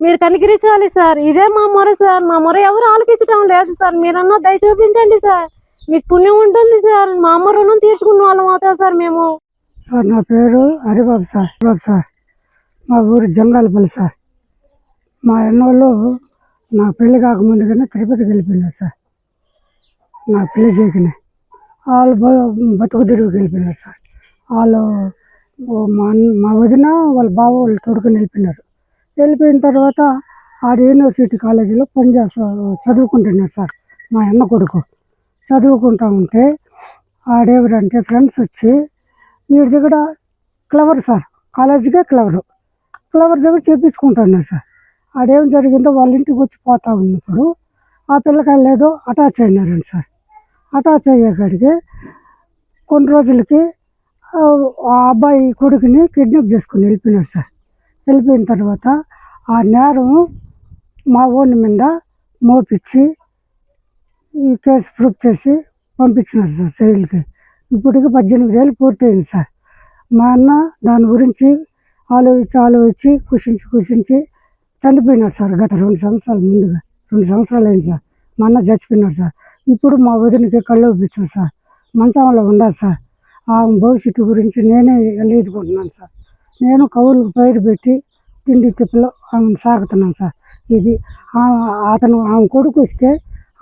మీరు కనికరించాలి సార్. ఇదే మా మొర సార్. మా మొర ఎవరు ఆలకించడం లేదు సార్. మీరన్నా దయ చూపించండి సార్, మీకు పుణ్యం ఉంటుంది సార్. మా అమ్మ రుణం తీర్చుకున్న వాళ్ళం అవుతాం సార్ మేము. సార్ నా పేరు హరిబాబు సార్. మా ఊరు జంగాలపల్లి సార్. మా అన్నోళ్ళు నా పెళ్లి కాకముందుగానే తిరుపతికి వెళ్ళిపోయినారు సార్. నా పెళ్లి చేయకనే వాళ్ళు బతుకు తిరుగుకి వెళ్ళిపోయినారు సార్. వాళ్ళు మా వదిన వాళ్ళ బావ వాళ్ళు తోడుకొని వెళ్ళిపోయినారు. వెళ్ళిపోయిన తర్వాత ఆడ యూనివర్సిటీ కాలేజీలో చదువుకుంటున్నారు సార్. మా అన్న కొడుకు చదువుకుంటా ఉంటే ఆడెవరంటే ఫ్రెండ్స్ వచ్చి వీడి దగ్గర క్లవర్ సార్, కాలేజీకే క్లవర్ దగ్గర చేయించుకుంటున్నారు సార్. ఆడేం జరిగిందో వాళ్ళ ఇంటికి వచ్చి పోతా ఉన్నప్పుడు ఆ పిల్లకాయలు ఏదో అటాచ్ అయినారండి సార్. అటాచ్ అయ్యేకాడికి కొన్ని రోజులకి ఆ అబ్బాయి కొడుకుని కిడ్నాప్ చేసుకుని వెళ్ళిపోయినారు సార్. వెళ్ళిపోయిన తర్వాత ఆ నేరం మా ఓన్ మీద మోపించి ఈ కేసు ప్రూఫ్ చేసి పంపించినారు సార్ జైలుకి. ఇప్పటికి 18 ఏళ్ళు పూర్తయింది సార్. మా అన్న దాని గురించి ఆలోచించి కుషించి చనిపోయినాడు సార్. గత 2 సంవత్సరాల ముందుగా 2 సంవత్సరాలు అయింది సార్. మా అన్న చచ్చిపోయినాడు సార్. ఇప్పుడు మా వదినకి కళ్ళు ఒప్పించారు సార్. మంచంలో ఉండాలి సార్. ఆ భవిష్యత్తు గురించి నేనే ఎదుర్కొంటున్నాను సార్. నేను కవులకు పైరు పెట్టి తిండి తిప్పులో ఆమెను సాగుతున్నాను సార్. ఇది ఆమె కొడుకు వస్తే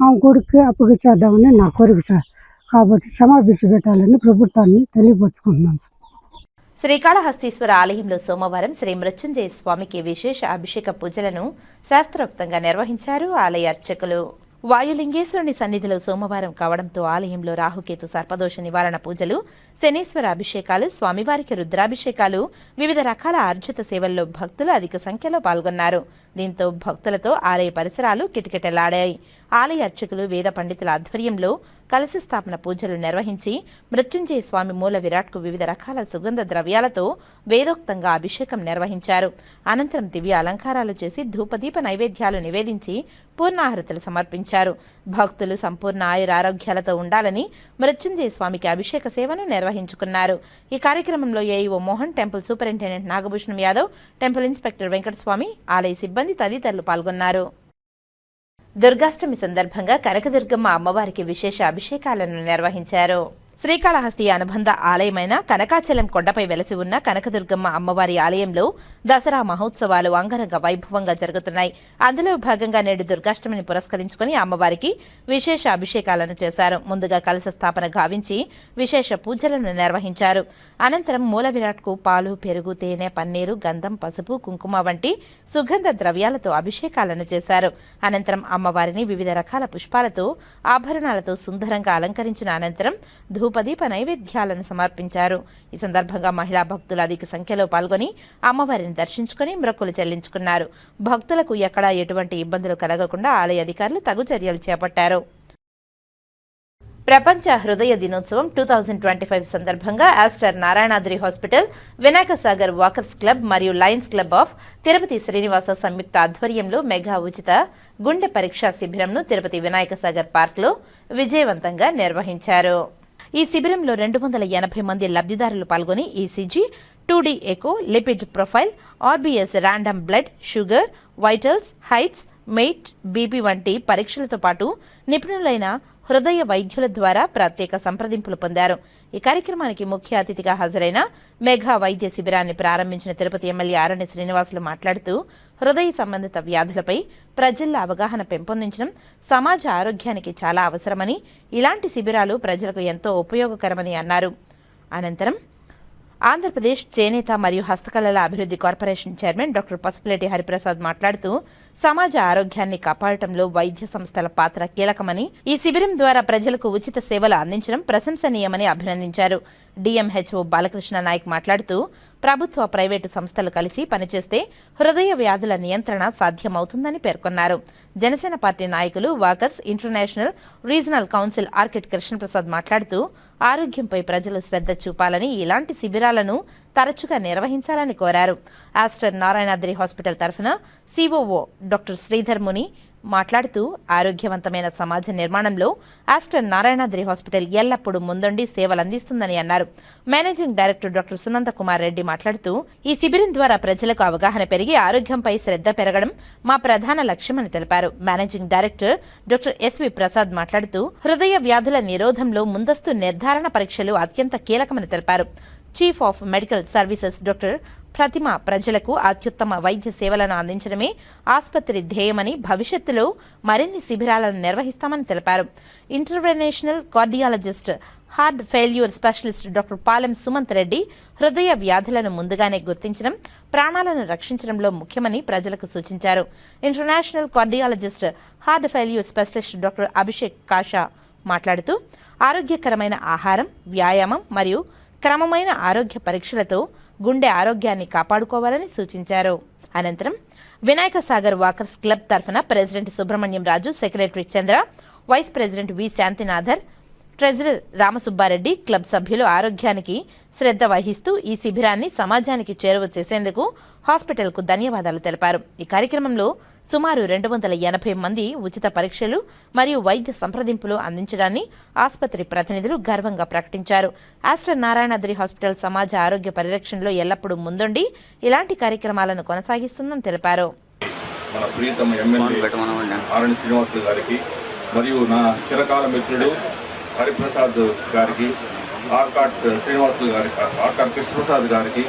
ఆమె కొడుకుకి అప్పగిచ్చేద్దామని నా కోరిక సార్. కాబట్టి క్షమాభిక్ష పెట్టాలని ప్రభుత్వాన్ని తెలియపరుచుకుంటున్నాను సార్. శ్రీకాళహస్తీశ్వర ఆలయంలో సోమవారం శ్రీ మృత్యుంజయ స్వామికి విశేష అభిషేక పూజలను శాస్త్రోక్తంగా నిర్వహించారు ఆలయ అర్చకులు. వాయులింగేశ్వరుని సన్నిధిలో సోమవారం కావడంతో ఆలయంలో రాహుకేతు సర్పదోష నివారణ పూజలు, శనీశ్వర అభిషేకాలు, స్వామివారికి రుద్రాభిషేకాలు, వివిధ రకాల ఆర్జిత సేవల్లో భక్తులు అధిక సంఖ్యలో పాల్గొన్నారు. దీంతో భక్తులతో ఆలయ పరిసరాలు కిటకిటలాడాయి. ఆలయ అర్చకులు వేద పండితుల ఆధ్వర్యంలో కలశ స్థాపన పూజలు నిర్వహించి మృత్యుంజయ స్వామి మూల విరాట్కు వివిధ రకాల సుగంధ ద్రవ్యాలతో వేదోక్తంగా అభిషేకం నిర్వహించారు. అనంతరం దివ్య అలంకారాలు చేసి ధూపదీప నైవేద్యాలు నివేదించి పూర్ణాహృతులు సమర్పించారు. భక్తులు సంపూర్ణ ఆయురారోగ్యాలతో ఉండాలని మృత్యుంజయ స్వామికి అభిషేక సేవను నిర్వహించుకున్నారు. ఈ కార్యక్రమంలో AEO Mohan, temple superintendent Nagabhushanam Yadav, temple inspector Venkataswamy, ఆలయ సిబ్బంది తదితరులు పాల్గొన్నారు. దుర్గాష్టమి సందర్భంగా కనకదుర్గమ్మ అమ్మవారికి విశేష అభిషేకాలను నిర్వహించారు. శ్రీకాళహస్తి అనుబంధ ఆలయమైన కనకాచలం కొండపై వెలసి ఉన్న కనకదుర్గమ్మ అమ్మవారి ఆలయంలో దసరా మహోత్సవాలు అంగరంగ వైభవంగా జరుగుతున్నాయి. అందులో భాగంగా నేడు దుర్గాష్టమిని పురస్కరించుకుని అమ్మవారికి విశేష అభిషేకాలను చేశారు. ముందుగా కలశ స్థాపన గావించి విశేష పూజలను నిర్వహించారు. అనంతరం మూల విరాట్కు పాలు, పెరుగు, తేనె, పన్నీరు, గంధం, పసుపు, కుంకుమ వంటి సుగంధ ద్రవ్యాలతో అభిషేకాలను చేశారు. అనంతరం అమ్మవారిని వివిధ రకాల పుష్పాలతో, ఆభరణాలతో సుందరంగా అలంకరించిన అనంతరం ధూపదీప నైవేద్యాలను సమర్పించారు. ఈ సందర్భంగా మహిళా భక్తులు అధిక సంఖ్యలో పాల్గొని అమ్మవారిని దర్శించుకుని మొక్కులు చెల్లించుకున్నారు. భక్తులకు ఎక్కడా ఎటువంటి ఇబ్బందులు కలగకుండా ఆలయ అధికారులు తగు చర్యలు చేపట్టారు. ప్రపంచ హృదయ దినోత్సవం 2025 సందర్భంగా Aster Narayanadri hospital, Vinayaka Sagar walkers club మరియు lions club of Tirupati Srinivasa సంయుక్త ఆధ్వర్యంలో మెగా ఉచిత గుండె పరీక్షా శిబిరంను తిరుపతి వినాయక సాగర్ పార్క్లో విజయవంతంగా నిర్వహించారు. ఈ శిబిరంలో 280 మంది లబ్ధిదారులు పాల్గొని ECG, 2D echo, lipid profile, RBS random blood sugar, vitals, heights, weight, BP వంటి పరీక్షలతో పాటు నిపుణులైన హృదయ వైద్యుల ద్వారా ప్రత్యేక సంప్రదింపులు పొందారు. ఈ కార్యక్రమానికి ముఖ్య అతిథిగా హాజరైన మెగా వైద్య శిబిరాన్ని ప్రారంభించిన తిరుపతి ఎమ్మెల్యే ఆరణి శ్రీనివాసులు మాట్లాడుతూ హృదయ సంబంధిత వ్యాధులపై ప్రజల్లో అవగాహన పెంపొందించడం సమాజ ఆరోగ్యానికి చాలా అవసరమని, ఇలాంటి శిబిరాలు ప్రజలకు ఎంతో ఉపయోగకరమని అన్నారు. అనంతరం ఆంధ్రప్రదేశ్ చేనేత మరియు హస్తకళల అభివృద్ధి corporation chairman doctor Pasupuleti Hariprasad మాట్లాడుతూ సమాజ ఆరోగ్యాన్ని కాపాడటంలో వైద్య సంస్థల పాత్ర కీలకమని, ఈ శిబిరం ద్వారా ప్రజలకు ఉచిత సేవలు అందించడం ప్రశంసనీయమని అభినందించారు. డిఎంహెచ్ఓ బాలకృష్ణ నాయక్ మాట్లాడుతూ ప్రభుత్వ, ప్రైవేటు సంస్థలు కలిసి పనిచేస్తే హృదయ వ్యాధుల నియంత్రణ సాధ్యమవుతుందని పేర్కొన్నారు. జనసేన పార్టీ నాయకులు, వాకర్స్ ఇంటర్నేషనల్ రీజనల్ కౌన్సిల్ ఆర్కిట్ కృష్ణప్రసాద్ మాట్లాడుతూ ఆరోగ్యంపై ప్రజలు శ్రద్ధ చూపాలని, ఇలాంటి శిబిరాలను తరచుగా నిర్వహించాలని కోరారు. ఆస్టర్ నారాయణాద్రి హాస్పిటల్ తరఫున సిఓఓ డాక్టర్ శ్రీధర్ ముని మాట్లాడుతూ ఆరోగ్యవంతమైన సమాజ నిర్మాణంలో ఆస్టర్ నారాయణాద్రి హాస్పిటల్ ఎల్లప్పుడూ ముందుండి సేవలందిస్తుందని అన్నారు. Managing director doctor Sunanda Kumar Reddy మాట్లాడుతూ ఈ శిబిరం ద్వారా ప్రజలకు అవగాహన పెరిగి ఆరోగ్యంపై శ్రద్ధ పెరగడం మా ప్రధాన లక్ష్యమని తెలిపారు. Managing director doctor S V Prasad మాట్లాడుతూ హృదయ వ్యాధుల నిరోధంలో ముందస్తు నిర్ధారణ పరీక్షలు అత్యంత కీలకమని తెలిపారు. Chief of medical services doctor Pratima ప్రజలకు అత్యుత్తమ వైద్య సేవలను అందించడమే ఆసుపత్రి ధ్యేయమని, భవిష్యత్తులో మరిన్ని శిబిరాలను నిర్వహిస్తామని తెలిపారు. Interventional cardiologist, heart failure specialist doctor Palem Sumanth Reddy హృదయ వ్యాధులను ముందుగానే గుర్తించడం ప్రాణాలను రక్షించడంలో ముఖ్యమని ప్రజలకు సూచించారు. International cardiologist, heart failure specialist doctor Abhishek Kasha మాట్లాడుతూ ఆరోగ్యకరమైన ఆహారం, వ్యాయామం మరియు క్రమమైన ఆరోగ్య పరీక్షలతో గుండె ఆరోగ్యాన్ని కాపాడుకోవాలని సూచించారు. అనంతరం వినాయక సాగర్ వాకర్స్ క్లబ్ తరఫున president Subrahmanyam Raju, secretary Chandra, vice president V Shantinathar, treasurer Ramasubbareddy, club సభ్యులు ఆరోగ్యానికి శ్రద్ధ వహిస్తూ ఈ శిబిరాన్ని సమాజానికి చేరువ చేసేందుకు హాస్పిటల్కు ధన్యవాదాలు తెలిపారు. ఈ కార్యక్రమంలో సుమారు 280 మంది ఉచిత పరీక్షలు మరియు వైద్య సంప్రదింపులు అందించడాన్ని ఆసుపత్రి ప్రతినిధులు గర్వంగా ప్రకటించారు. ఆస్టర్ నారాయణాద్రి హాస్పిటల్ సమాజ ఆరోగ్య పరిరక్షణలో ఎల్లప్పుడూ ముందుండి ఇలాంటి కార్యక్రమాలను కొనసాగిస్తుందని తెలిపారు. మన ప్రియతమ ఎమ్మెల్యే ఆరణి శ్రీనివాసులు గారికి మరియు నా చిరకాల మిత్రుడు హరిప్రసాద్ గారికి, ఆర్కాట్ శ్రీనివాసులు గారికి, ఆర్కాట్ కృష్ణప్రసాద్ గారికి,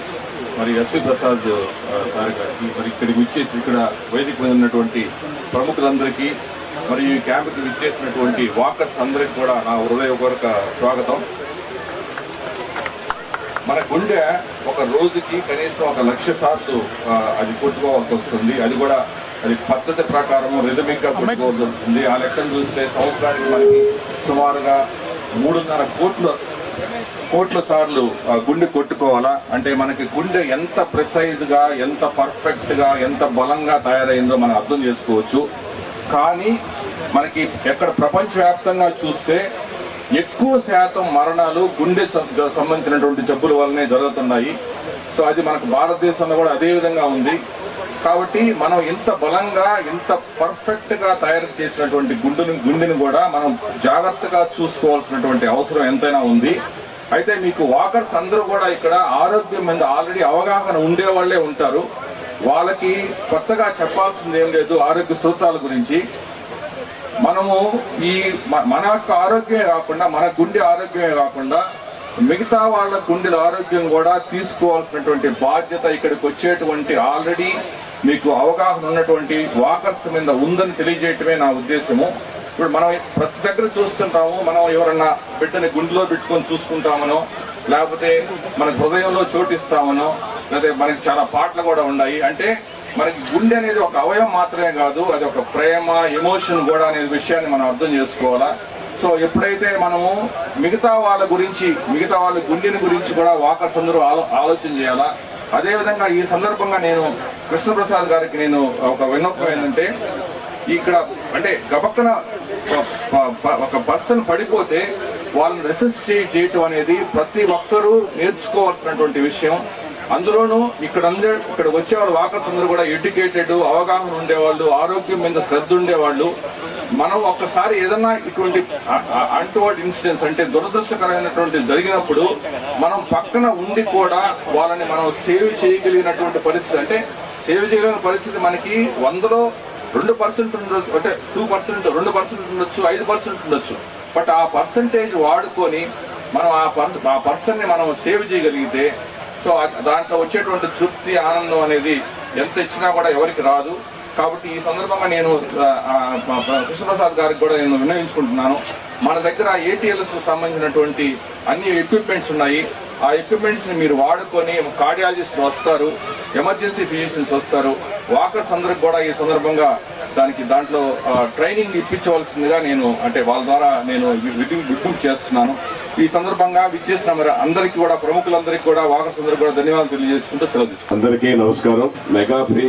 మరి ఎస్వి ప్రసాద్ గారికి, మరి ఇక్కడికి విచ్చేసి ఇక్కడ వేదిక మీద ఉన్నటువంటి ప్రముఖులందరికీ మరియు ఈ క్యాంపుకి విచ్చేసినటువంటి వాకర్స్ అందరికీ కూడా నా హృదయపూర్వక స్వాగతం. మన గుండె ఒక రోజుకి కనీసం 1,00,000 సార్లు అది కొట్టుకోవాల్సి వస్తుంది. అది కూడా అది పద్ధతి ప్రకారం రిథమిక్గా కొట్టుకోవాల్సి వస్తుంది. ఆ లెక్కను చూస్తే సంవత్సరానికి మనకి సుమారుగా 3.5 కోట్ల సార్లు గుండె కొట్టుకోవాలా. అంటే మనకి గుండె ఎంత ప్రిసైజ్గా, ఎంత పర్ఫెక్ట్గా, ఎంత బలంగా తయారైందో మనం అర్థం చేసుకోవచ్చు. కానీ మనకి ఎక్కడ ప్రపంచవ్యాప్తంగా చూస్తే ఎక్కువ శాతం మరణాలు గుండె సంబంధించినటువంటి జబ్బుల వల్లనే జరుగుతున్నాయి. సో అది మనకు భారతదేశంలో కూడా అదే విధంగా ఉంది. కాబట్టి మనం ఇంత బలంగా, ఇంత పర్ఫెక్ట్గా తయారు చేసినటువంటి గుండెని కూడా మనం జాగ్రత్తగా చూసుకోవాల్సినటువంటి అవసరం ఎంతైనా ఉంది. అయితే మీకు వాకర్స్ అందరూ కూడా ఇక్కడ ఆరోగ్యం మీద ఆల్రెడీ అవగాహన ఉండేవాళ్లే ఉంటారు. వాళ్ళకి కొత్తగా చెప్పాల్సింది ఏం లేదు. ఆరోగ్య సూత్రాల గురించి మనము మన యొక్క ఆరోగ్యమే కాకుండా, మన గుండె ఆరోగ్యమే కాకుండా మిగతా వాళ్ళ గుండెల ఆరోగ్యం కూడా తీసుకోవాల్సినటువంటి బాధ్యత ఇక్కడికి వచ్చేటువంటి ఆల్రెడీ మీకు అవగాహన ఉన్నటువంటి వాకర్స్ మీద ఉందని తెలియజేయటమే నా ఉద్దేశము. ఇప్పుడు మనం ప్రతి దగ్గర చూస్తుంటాము, మనం ఎవరన్నా బిడ్డని గుండెలో పెట్టుకొని చూసుకుంటామనో, లేకపోతే మన హృదయంలో చోటిస్తామనో, లేకపోతే మనకి చాలా పాటలు కూడా ఉన్నాయి. అంటే మనకి గుండె అనేది ఒక అవయవం మాత్రమే కాదు, అది ఒక ప్రేమ, ఎమోషన్ కూడా అనే విషయాన్ని మనం అర్థం చేసుకోవాలా. సో ఎప్పుడైతే మనము మిగతా వాళ్ళ గురించి, మిగతా వాళ్ళ గుండెని గురించి కూడా వాకర్స్ అందరూ ఆలోచన చేయాలా. అదేవిధంగా ఈ సందర్భంగా నేను కృష్ణప్రసాద్ గారికి నేను ఒక విన్నపం ఏంటంటే, ఇక్కడ అంటే గబక్కన ఒక పర్సన్ పడిపోతే వాళ్ళని రెసిస్ట్ చేయటం అనేది ప్రతి ఒక్కరూ నేర్చుకోవాల్సినటువంటి విషయం. అందులోనూ ఇక్కడ వచ్చేవాళ్ళు వాకర్స్ అందరూ కూడా ఎడ్యుకేటెడ్, అవగాహన ఉండేవాళ్ళు, ఆరోగ్యం మీద శ్రద్ధ ఉండేవాళ్ళు. మనం ఒక్కసారి ఏదన్నా ఇటువంటి అన్టువర్డ్ ఇన్సిడెంట్స్ అంటే దురదృష్టకరమైనటువంటి జరిగినప్పుడు మనం పక్కన ఉండి కూడా వాళ్ళని మనం సేవ్ చేయగలిగినటువంటి పరిస్థితి, అంటే సేవ్ చేయగలిగిన పరిస్థితి మనకి 100లో 2% ఉండొచ్చు, అంటే 2%, 2% ఉండొచ్చు, 5% ఉండొచ్చు. బట్ ఆ పర్సంటేజ్ వాడుకొని మనం ఆ పర్సన్ని మనం సేవ్ చేయగలిగితే సో దాంట్లో వచ్చేటువంటి తృప్తి ఆనందం అనేది ఎంత ఇచ్చినా కూడా ఎవరికి రాదు. కాబట్టి ఈ సందర్భంగా నేను కృష్ణప్రసాద్ గారికి కూడా నేను విన్నవించుకుంటున్నాను, మన దగ్గర ATLSకు సంబంధించినటువంటి అన్ని ఎక్విప్మెంట్స్ ఉన్నాయి. ఆ ఎక్విప్మెంట్స్ని మీరు వాడుకొని కార్డియాలజిస్ట్ వస్తారు, ఎమర్జెన్సీ ఫిజిషియన్స్ వస్తారు, వాకర్స్ అందరికి కూడా ఈ సందర్భంగా దాంట్లో ట్రైనింగ్ ఇప్పించవలసిందిగా నేను వాళ్ళ ద్వారా నేను విజ్ఞప్తి చేస్తున్నాను. ఈ సందర్భంగా విచ్చేసిన మరి అందరికీ కూడా ప్రముఖులందరికీ కూడా వాకర్స్ అందరికీ కూడా ధన్యవాదాలు తెలియజేసుకుంటూ సెలవు తీసుకుంటాను. అందరికీ నమస్కారం. Mega free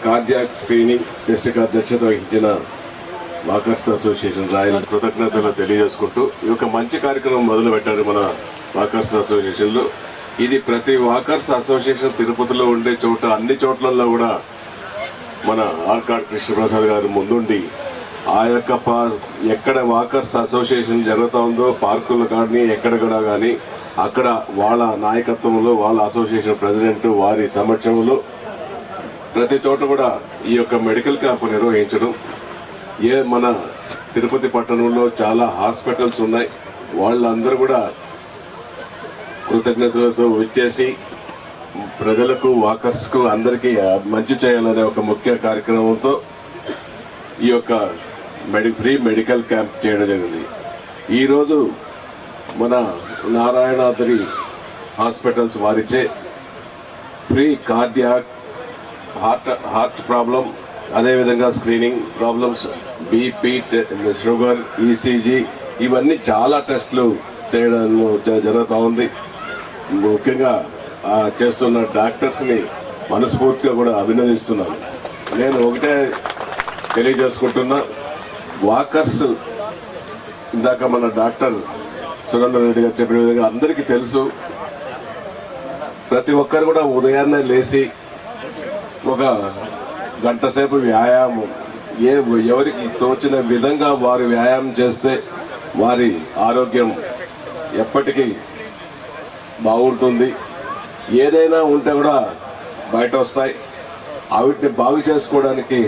cardiac screening test కి అధ్యక్షత వహించిన వాకర్స్ అసోసియేషన్ రాయల్ కృతజ్ఞతలు తెలియజేసుకుంటూ ఈ యొక్క మంచి కార్యక్రమం మొదలు పెట్టారు మన వాకర్స్ అసోసియేషన్ లో. ఇది ప్రతి వాకర్స్ అసోసియేషన్ తిరుపతిలో ఉండే చోట అన్ని చోట్లలో కూడా మన ఆర్కాడ్ కృష్ణప్రసాద్ గారు ముందుండి ఆ యొక్క ఎక్కడ వాకర్స్ అసోసియేషన్ జరుగుతూ ఉందో పార్కులు కానీ ఎక్కడ కూడా కానీ అక్కడ వాళ్ళ నాయకత్వంలో వాళ్ళ అసోసియేషన్ ప్రెసిడెంట్ వారి సమక్షంలో ప్రతి చోట కూడా ఈ యొక్క మెడికల్ క్యాంప్ నిర్వహించడం. మన తిరుపతి పట్టణంలో చాలా హాస్పిటల్స్ ఉన్నాయి, వాళ్ళందరూ కూడా కృతజ్ఞతలతో వచ్చేసి ప్రజలకు వాకర్స్కు అందరికీ మంచి చేయాలనే ఒక ముఖ్య కార్యక్రమంతో ఈ యొక్క ఫ్రీ మెడికల్ క్యాంప్ చేయడం జరిగింది. ఈరోజు మన నారాయణాద్రి హాస్పిటల్స్ వారిచే ఫ్రీ కార్డియాక్ హార్ట్ ప్రాబ్లం, అదేవిధంగా screening problems, BP, sugar, ECG ఇవన్నీ చాలా టెస్టులు చేయడం జరుగుతూ ఉంది. ముఖ్యంగా చేస్తున్న డాక్టర్స్ని మనస్ఫూర్తిగా కూడా అభినందిస్తున్నాను. నేను ఒకటే తెలియజేసుకుంటున్నా, వాకర్స్ ఇందాక మన డాక్టర్ సురేందర్ రెడ్డి గారు చెప్పిన విధంగా అందరికీ తెలుసు, ప్రతి ఒక్కరు కూడా ఉదయాన్నే లేచి ఒక గంట సేపు వ్యాయామం ఎవరికి తోచిన విధంగా వారు వ్యాయామం చేస్తే వారి ఆరోగ్యం ఎప్పటికీ బాగుంటుంది. ఏదైనా ఉంటే కూడా బయట వస్తాయి. వాటిని బాగు చేసుకోవడానికి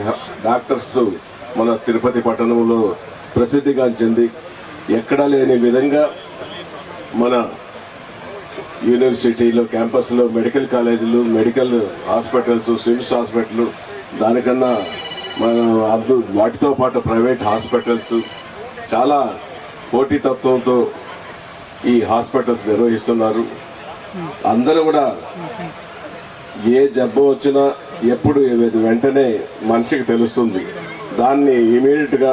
డాక్టర్స్ మన తిరుపతి పట్టణంలో ప్రసిద్ధిగాంచింది. ఎక్కడా లేని విధంగా మన యూనివర్సిటీలో క్యాంపస్లో మెడికల్ కాలేజీలు, మెడికల్ హాస్పిటల్స్, స్విమ్స్ హాస్పిటల్, దానికన్నా మన వాటితో పాటు ప్రైవేట్ హాస్పిటల్స్ చాలా పోటీతత్వంతో ఈ హాస్పిటల్స్ నిర్వహిస్తున్నారు. అందరూ కూడా ఏ జబ్బు వచ్చినా ఎప్పుడు వెంటనే మనిషికి తెలుస్తుంది. దాన్ని ఇమీడియట్గా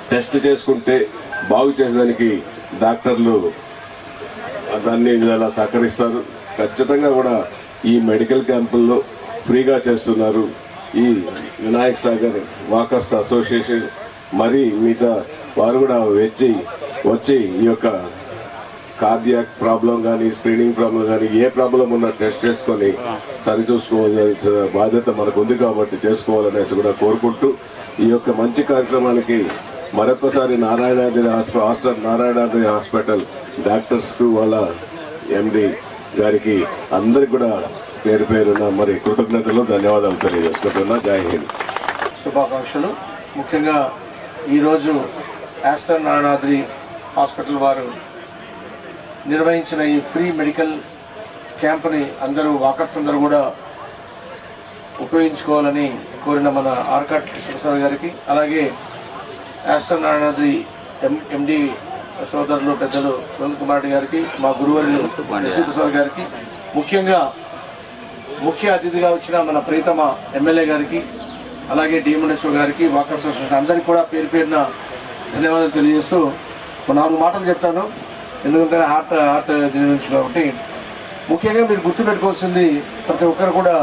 టెస్ట్ చేసుకుంటే బాగు చేసేదానికి డాక్టర్లు దాన్ని ఇలా సహకరిస్తారు. ఖచ్చితంగా కూడా ఈ మెడికల్ క్యాంపుల్లో ఫ్రీగా చేస్తున్నారు. ఈ వినాయక్ సాగర్ వాకర్స్ అసోసియేషన్ మరి మిగతా వారు కూడా వచ్చి ఈ యొక్క కార్డియాక్ ప్రాబ్లం కానీ, స్క్రీనింగ్ ప్రాబ్లం కానీ, ఏ ప్రాబ్లం ఉన్నా టెస్ట్ చేసుకొని సరిచూసుకోవాల్సిన బాధ్యత మనకు ఉంది కాబట్టి చేసుకోవాలనేసి కూడా కోరుకుంటూ ఈ యొక్క మంచి కార్యక్రమానికి మరొకసారి నారాయణాద్రి హాస్పిటల్ డాక్టర్స్కు వాళ్ళ MD గారికి అందరికి కూడా పేరు పేరున మరి కృతజ్ఞతలు, ధన్యవాదాలు తెలియజేసుకుంటున్నా. జై హింద్. శుభాకాంక్షలు. ముఖ్యంగా ఈరోజు ఆస్టర్ నారాయణాద్రి హాస్పిటల్ వారు నిర్వహించిన ఈ ఫ్రీ మెడికల్ క్యాంప్ని అందరూ వాకర్స్ అందరూ కూడా ఉపయోగించుకోవాలని కోరిన మన ఆర్కాడ్ కృష్ణప్రసాద్ గారికి, అలాగే ఆస్టర్ నారాయణాద్రి MD సోదరులు పెద్దలు సునీల్ కుమార్ రెడ్డి గారికి, మా గురువర్యులు కృష్ణప్రసాద్ గారికి, ముఖ్యంగా ముఖ్య అతిథిగా వచ్చిన మన ప్రీతమ ఎమ్మెల్యే గారికి, అలాగే DMHO గారికి, వాకర్స్ అసోసియేషన్ అందరికీ కూడా పేరు పేరున ధన్యవాదాలు తెలియజేస్తూ 4 మాటలు చెప్తాను. ఎందుకంటే హార్ట్ దీని కాబట్టి ముఖ్యంగా మీరు గుర్తుపెట్టుకోవాల్సింది, ప్రతి ఒక్కరు కూడా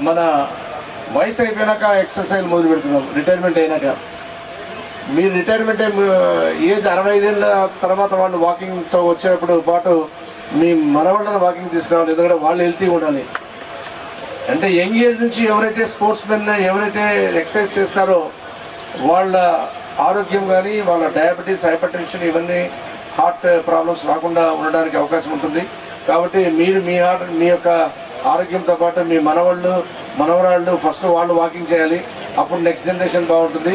మన వయసు అయిపోయినాక ఎక్సర్సైజ్ మొదలు పెడుతున్నాం. రిటైర్మెంట్ అయినాక మీరు రిటైర్మెంట్ ఏజ్ 65 ఏళ్ళ తర్వాత వాళ్ళు వాకింగ్తో వచ్చేటప్పుడు పాటు మీ మనవాళ్ళని వాకింగ్ తీసుకురావాలి. ఎందుకంటే వాళ్ళు హెల్తీగా ఉండాలి. అంటే యంగ్ ఏజ్ నుంచి ఎవరైతే స్పోర్ట్స్ మెన్ ఎవరైతే ఎక్సర్సైజ్ చేస్తారో వాళ్ళ ఆరోగ్యం కానీ, వాళ్ళ డయాబెటీస్, హైపర్ టెన్షన్ ఇవన్నీ హార్ట్ ప్రాబ్లమ్స్ రాకుండా ఉండడానికి అవకాశం ఉంటుంది. కాబట్టి మీరు మీ యొక్క ఆరోగ్యంతో పాటు మీ మనవరాళ్ళు ఫస్ట్ వాళ్ళు వాకింగ్ చేయాలి. అప్పుడు నెక్స్ట్ జనరేషన్ బాగుంటుంది.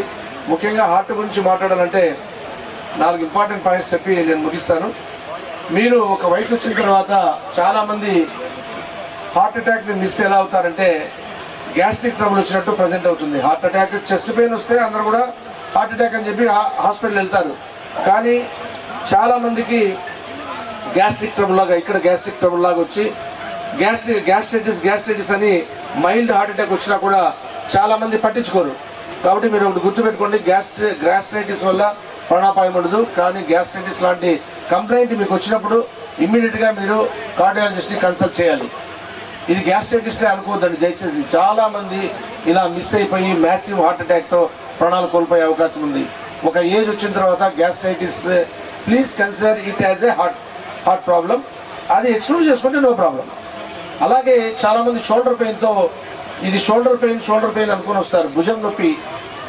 ముఖ్యంగా హార్ట్ గురించి మాట్లాడాలంటే 4 ఇంపార్టెంట్ పాయింట్స్ చెప్పి నేను ముగిస్తాను. మీరు ఒక వయసు వచ్చిన తర్వాత చాలామంది హార్ట్ అటాక్ని మిస్ ఎలా అవుతారంటే గ్యాస్ట్రిక్ ట్రబుల్ వచ్చినట్టు ప్రజెంట్ అవుతుంది. హార్ట్ అటాక్, చెస్ట్ పెయిన్ వస్తే అందరూ కూడా హార్ట్ అటాక్ అని చెప్పి హాస్పిటల్ వెళ్తారు. కానీ చాలామందికి గ్యాస్ట్రిక్ ట్రబుల్ లాగా ఇక్కడ గ్యాస్ట్రిక్ ట్రబుల్ లాగా వచ్చి గ్యాస్ట్రైటిస్ అని మైల్డ్ హార్ట్ అటాక్ వచ్చినా కూడా చాలామంది పట్టించుకోరు. కాబట్టి మీరు ఒకటి గుర్తుపెట్టుకోండి, గ్యాస్ట్రైటిస్ వల్ల ప్రాణాపాయం ఉండదు. కానీ గ్యాస్ట్రైటిస్ లాంటి కంప్లైంట్ మీకు వచ్చినప్పుడు ఇమ్మీడియట్గా మీరు కార్డియాలజిస్ట్ని కన్సల్ట్ చేయాలి. ఇది గ్యాస్ట్రైటిస్టే అనుకోవద్దండి దయచేసి. చాలామంది ఇలా మిస్ అయిపోయి మ్యాసివ్ హార్ట్ అటాక్తో ప్రాణాలు కోల్పోయే అవకాశం ఉంది. ఒక ఏజ్ వచ్చిన తర్వాత gastritis please consider it as a heart problem. అది ఎక్స్క్లూడ్ చేసుకుంటే నో ప్రాబ్లం. అలాగే చాలామంది షోల్డర్ పెయిన్తో ఇది షోల్డర్ పెయిన్ అనుకుని వస్తారు. భుజం నొప్పి,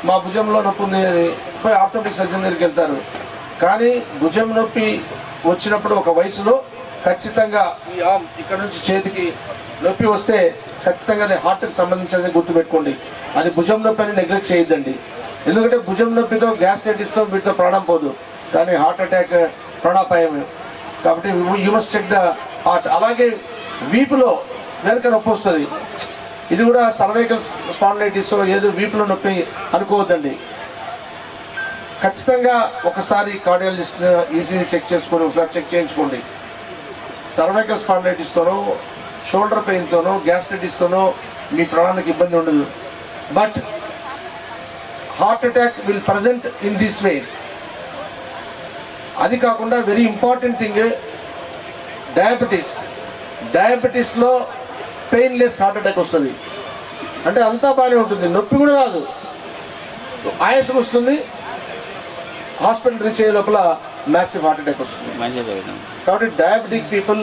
మా భుజంలో నొప్పి ఉంది అని పోయి ఆర్థోపెడిక్ సర్జన్ దగ్గరికి వెళ్తారు. కానీ భుజం నొప్పి వచ్చినప్పుడు ఒక వయసులో ఖచ్చితంగా ఈ ఆర్మ్ ఇక్కడ నుంచి చేతికి నొప్పి వస్తే ఖచ్చితంగా అది హార్ట్కి సంబంధించినది గుర్తుపెట్టుకోండి. అది భుజం నొప్పి అని నెగ్లెక్ట్ చేయొద్దండి. ఎందుకంటే భుజం నొప్పితో గ్యాస్ట్రైటిస్తో వీటితో ప్రాణం పోదు, కానీ హార్ట్ అటాక్ ప్రాణాపాయం. కాబట్టి you must check the heart. అలాగే వీపులో వెనక నొప్పి వస్తుంది. ఇది కూడా సర్వైకల్ స్పాండిలైటిస్ ఏదో వీపులో నొప్పి అనుకోవద్దండి. ఖచ్చితంగా ఒకసారి కార్డియాలజిస్ట్ ఈసీజీ చెక్ చేసుకొని ఒకసారి చెక్ చేయించుకోండి. సర్వైకల్ స్పాండిలైటిస్తోనో షోల్డర్ పెయిన్తోనో గ్యాస్ట్రైటిస్తోనో మీ ప్రాణానికి ఇబ్బంది ఉండదు. But heart attack will present in this ways. అది కాకుండా వెరీ ఇంపార్టెంట్ థింగ్ డయాబెటీస్లో పెయిన్లెస్ హార్ట్ అటాక్ వస్తుంది. అంటే అంతా బాగానే ఉంటుంది, నొప్పి కూడా రాదు, ఆయాసం వస్తుంది, హాస్పిటల్ రీచ్ అయ్యే లోపల మ్యాసివ్ హార్ట్ అటాక్ వస్తుంది. కాబట్టి diabetic people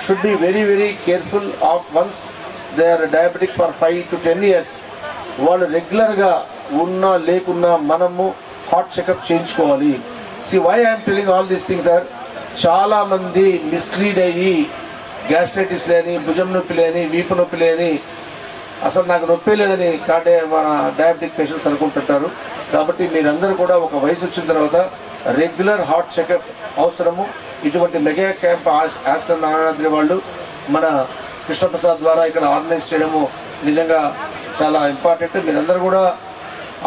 should be very very careful of once they are diabetic for 5 to 10 years. వాళ్ళు రెగ్యులర్గా ఉన్నా లేకున్నా మనము హార్ట్ చెకప్ చేయించుకోవాలి. Why I'm telling all these things are, చాలామంది మిస్లీడ్ అయ్యి గ్యాస్ట్రైటిస్ లేని, భుజం నొప్పి లేని, వీపు నొప్పి లేని, అసలు నాకు నొప్పి లేదని మన డయాబెటిక్ పేషెంట్స్ అనుకుంటుంటారు. కాబట్టి మీరందరూ కూడా ఒక వయసు వచ్చిన తర్వాత రెగ్యులర్ హార్ట్ చెకప్ అవసరము. ఇటువంటి మెగా క్యాంప్ ఆస్టర్ నారాయణాద్రి వాళ్ళు మన కృష్ణప్రసాద్ ద్వారా ఇక్కడ ఆర్గనైజ్ చేయడము నిజంగా చాలా ఇంపార్టెంట్. మీరందరూ కూడా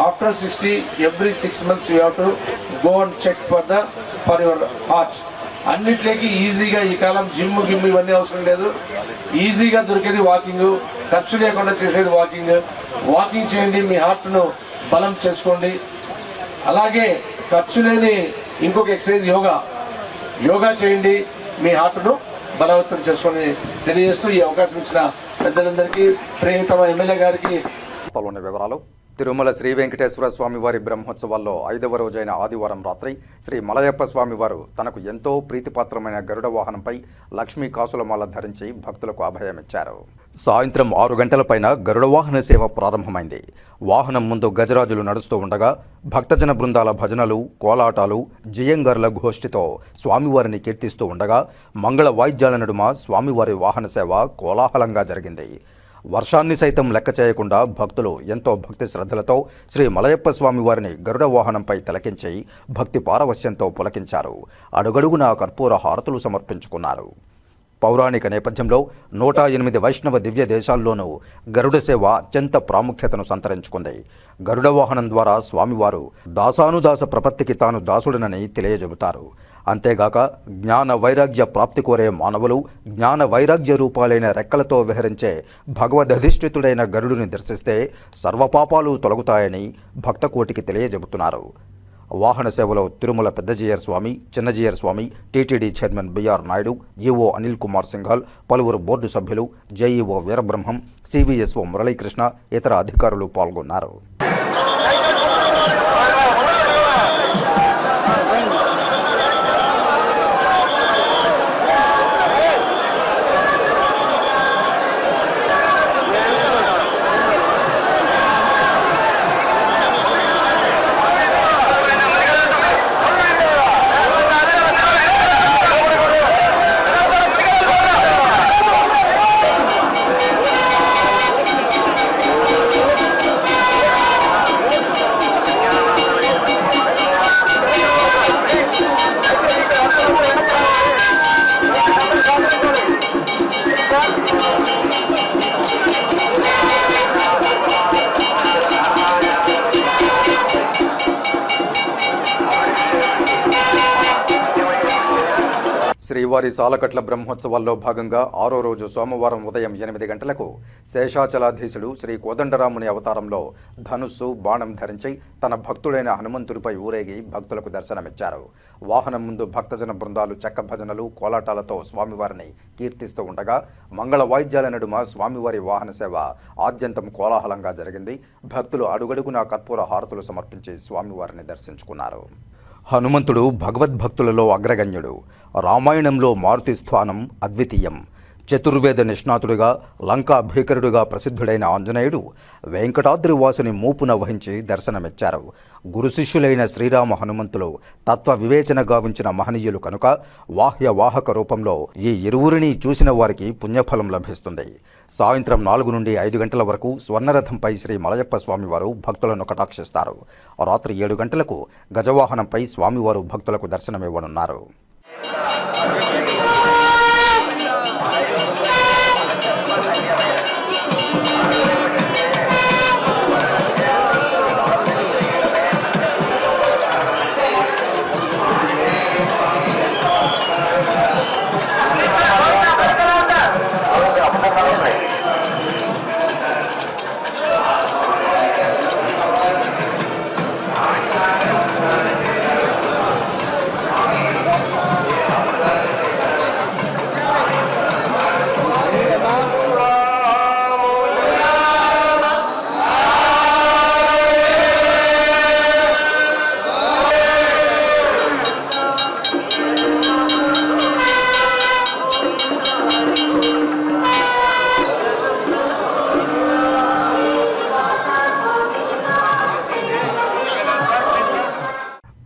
after 60 every 6 months you have to go and check for your heart. అన్నిట్లోకి ఈజీగా ఈ కాలం జిమ్ ఇవన్నీ అవసరం లేదు. ఈజీగా దొరికేది వాకింగ్, ఖర్చు లేకుండా చేసేది వాకింగ్ చేయండి, మీ హార్ట్ను బలం చేసుకోండి. అలాగే ఖర్చు లేని ఇంకొక ఎక్సర్సైజ్ యోగా చేయండి, మీ హార్ట్ను బలవంతం చేసుకొని తెలియజేస్తూ ఈ అవకాశం ఇచ్చిన పెద్దలందరికీ, ప్రియతమ ఎమ్మెల్యే గారికి వివరాలు. తిరుమల శ్రీ వెంకటేశ్వర స్వామి వారి బ్రహ్మోత్సవాల్లో 5వ రోజైన ఆదివారం రాత్రి శ్రీ మలయప్ప స్వామి వారు తనకు ఎంతో ప్రీతిపాత్రమైన గరుడ వాహనంపై లక్ష్మీ కాసులమాల ధరించి భక్తులకు అభయమిచ్చారు. సాయంత్రం 6 గంటలపైన గరుడ వాహన సేవ ప్రారంభమైంది. వాహనం ముందు గజరాజులు నడుస్తూ ఉండగా భక్తజన బృందాల భజనలు, కోలాటాలు, జియంగర్ల ఘోష్టితో స్వామివారిని కీర్తిస్తూ ఉండగా మంగళ వాయిద్యాల నడుమ స్వామివారి వాహన సేవ కోలాహలంగా జరిగింది. వర్షాన్ని సైతం లెక్క చేయకుండా భక్తులు ఎంతో భక్తి శ్రద్ధలతో శ్రీ మలయప్ప స్వామి వారిని గరుడ వాహనంపై తిలకించి భక్తి పారవశ్యంతో పులకించారు. అడుగడుగునా కర్పూర హారతులు సమర్పించుకున్నారు. పౌరాణిక నేపథ్యంలో 108 వైష్ణవ దివ్య దేశాల్లోనూ గరుడ సేవ అత్యంత ప్రాముఖ్యతను సంతరించుకుంది. గరుడ వాహనం ద్వారా స్వామివారు దాసానుదాస ప్రపత్తికి తాను దాసుడనని తెలియజెబుతారు. అంతేగాక జ్ఞాన వైరాగ్య ప్రాప్తి కోరే మానవులు జ్ఞాన వైరాగ్య రూపాలైన రెక్కలతో విహరించే భగవదధిష్ఠితుడైన గరుడుని దర్శిస్తే సర్వపాపాలు తొలగుతాయని భక్తకోటికి తెలియజెబుతున్నారు. వాహన సేవలో Tirumala Peddajeeyar Swami, Chinnajeeyar Swami, TTD chairman BR Naidu, EO Anil Kumar Singhal, పలువురు బోర్డు సభ్యులు, జేఈఓ వీరబ్రహ్మం, సివిఎస్ఓ మురళీకృష్ణ, ఇతర అధికారులు పాల్గొన్నారు. శ్రీవారి సాలకట్ల బ్రహ్మోత్సవాల్లో భాగంగా 6వ రోజు సోమవారం ఉదయం 8 గంటలకు శేషాచలాధీశుడు శ్రీ కోదండరాముని అవతారంలో ధనుస్సు బాణం ధరించి తన భక్తుడైన హనుమంతుడిపై ఊరేగి భక్తులకు దర్శనమిచ్చారు. వాహనం ముందు భక్తజన బృందాలు చెక్క భజనలు కోలాటాలతో స్వామివారిని కీర్తిస్తూ ఉండగా మంగళ వాయిద్యాల నడుమ స్వామివారి వాహన సేవ ఆద్యంతం కోలాహలంగా జరిగింది. భక్తులు అడుగడుగునా కర్పూర హారతులు సమర్పించి స్వామివారిని దర్శించుకున్నారు. హనుమంతుడు భగవద్భక్తులలో అగ్రగణ్యుడు. రామాయణంలో మారుతి స్థానం అద్వితీయం. చతుర్వేద నిష్ణాతుడిగా లంకా భీకరుడుగా ప్రసిద్ధుడైన ఆంజనేయుడు వెంకటాద్రి వాసుని మూపున వహించి దర్శనమిచ్చారు. గురు శిష్యులైన శ్రీరామ హనుమంతులు తత్వ వివేచన గావించిన మహనీయులు కనుక వాహ్య వాహక రూపంలో ఈ ఇరువురిని చూసిన వారికి పుణ్యఫలం లభిస్తుంది. సాయంత్రం 4 నుండి 5 గంటల వరకు స్వర్ణరథంపై శ్రీ మలయప్ప స్వామివారు భక్తులను కటాక్షిస్తారు. రాత్రి 7 గంటలకు గజవాహనంపై స్వామివారు భక్తులకు దర్శనమివ్వనున్నారు.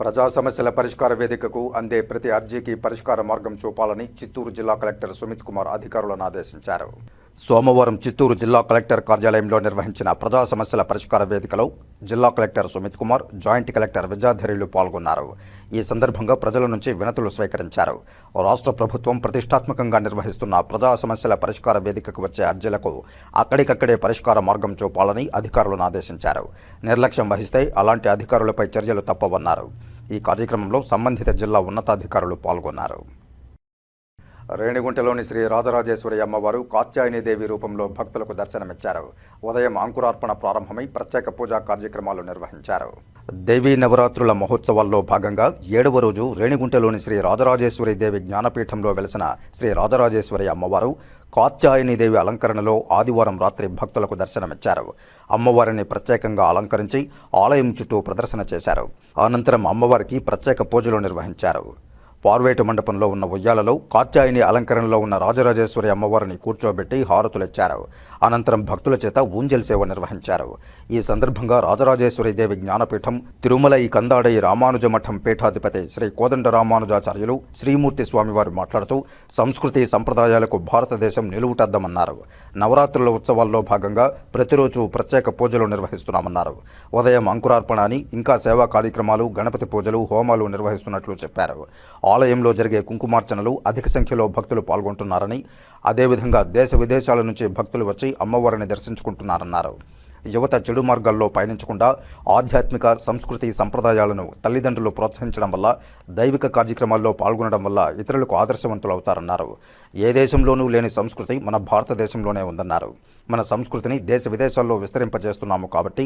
ప్రజా సమస్యల పరిష్కార వేదికకు అందే ప్రతి అర్జీకి పరిష్కార మార్గం చూపాలని చిత్తూరు జిల్లా కలెక్టర్ సుమిత్ కుమార్ అధికారులను ఆదేశించారు. సోమవారం చిత్తూరు జిల్లా కలెక్టర్ కార్యాలయంలో నిర్వహించిన ప్రజా సమస్యల పరిష్కార వేదికలో జిల్లా collector Sumit Kumar, joint collector విద్యాధరీలు పాల్గొన్నారు. ఈ సందర్భంగా ప్రజల నుంచి వినతులు స్వీకరించారు. రాష్ట్ర ప్రభుత్వం ప్రతిష్టాత్మకంగా నిర్వహిస్తున్న ప్రజా సమస్యల పరిష్కార వేదికకు వచ్చే అర్జీలకు అక్కడికక్కడే పరిష్కార మార్గం చూపాలని అధికారులను ఆదేశించారు. నిర్లక్ష్యం వహిస్తే అలాంటి అధికారులపై చర్యలు తప్పవన్నారు. ఈ కార్యక్రమంలో సంబంధిత జిల్లా ఉన్నతాధికారులు పాల్గొన్నారు. రేణిగుంటలోని శ్రీ రాజరాజేశ్వరి అమ్మవారు కాత్యాయనీదేవి రూపంలో భక్తులకు దర్శనమిచ్చారు. ఉదయం అంకురార్పణ ప్రారంభమై ప్రత్యేక పూజా కార్యక్రమాలు నిర్వహించారు. దేవీ నవరాత్రుల మహోత్సవాల్లో భాగంగా 7వ రోజు రేణిగుంటలోని శ్రీ రాజరాజేశ్వరి దేవి జ్ఞానపీఠంలో వెలిసిన శ్రీ రాజరాజేశ్వరి అమ్మవారు కాత్యాయనీదేవి అలంకరణలో ఆదివారం రాత్రి భక్తులకు దర్శనమిచ్చారు. అమ్మవారిని ప్రత్యేకంగా అలంకరించి ఆలయం చుట్టూ ప్రదర్శన చేశారు. అనంతరం అమ్మవారికి ప్రత్యేక పూజలు నిర్వహించారు. పార్వేటు మండపంలో ఉన్న ఉయ్యాలలో కాత్యాయని అలంకరణలో ఉన్న రాజరాజేశ్వరి అమ్మవారిని కూర్చోబెట్టి హారతులిచ్చారు. అనంతరం భక్తుల చేత ఊంజల్ సేవ నిర్వహించారు. ఈ సందర్భంగా రాజరాజేశ్వరి దేవి జ్ఞానపీఠం తిరుమలై కందాడై రామానుజ మఠం పీఠాధిపతి శ్రీ కోదండ రామానుజాచార్యులు శ్రీమూర్తి స్వామివారు మాట్లాడుతూ సంస్కృతి సంప్రదాయాలకు భారతదేశం నిలువుటద్దమన్నారు. నవరాత్రుల ఉత్సవాల్లో భాగంగా ప్రతిరోజు ప్రత్యేక పూజలు నిర్వహిస్తున్నామన్నారు. ఉదయం అంకురార్పణ అని ఇంకా సేవా కార్యక్రమాలు, గణపతి పూజలు, హోమాలు నిర్వహిస్తున్నట్లు చెప్పారు. ఆలయంలో జరిగే కుంకుమార్చనలు అధిక సంఖ్యలో భక్తులు పాల్గొంటున్నారని, అదేవిధంగా దేశ విదేశాల నుంచి భక్తులు వచ్చి అమ్మవారిని దర్శించుకుంటున్నారన్నారు. యువత చెడు మార్గాల్లో పయనించకుండా ఆధ్యాత్మిక సంస్కృతి సంప్రదాయాలను తల్లిదండ్రులు ప్రోత్సహించడం వల్ల, దైవిక కార్యక్రమాల్లో పాల్గొనడం వల్ల ఇతరులకు ఆదర్శవంతులవుతారన్నారు. ఏ దేశంలోనూ లేని సంస్కృతి మన భారతదేశంలోనే ఉందన్నారు. మన సంస్కృతిని దేశ విదేశాల్లో విస్తరింపజేస్తున్నాము కాబట్టి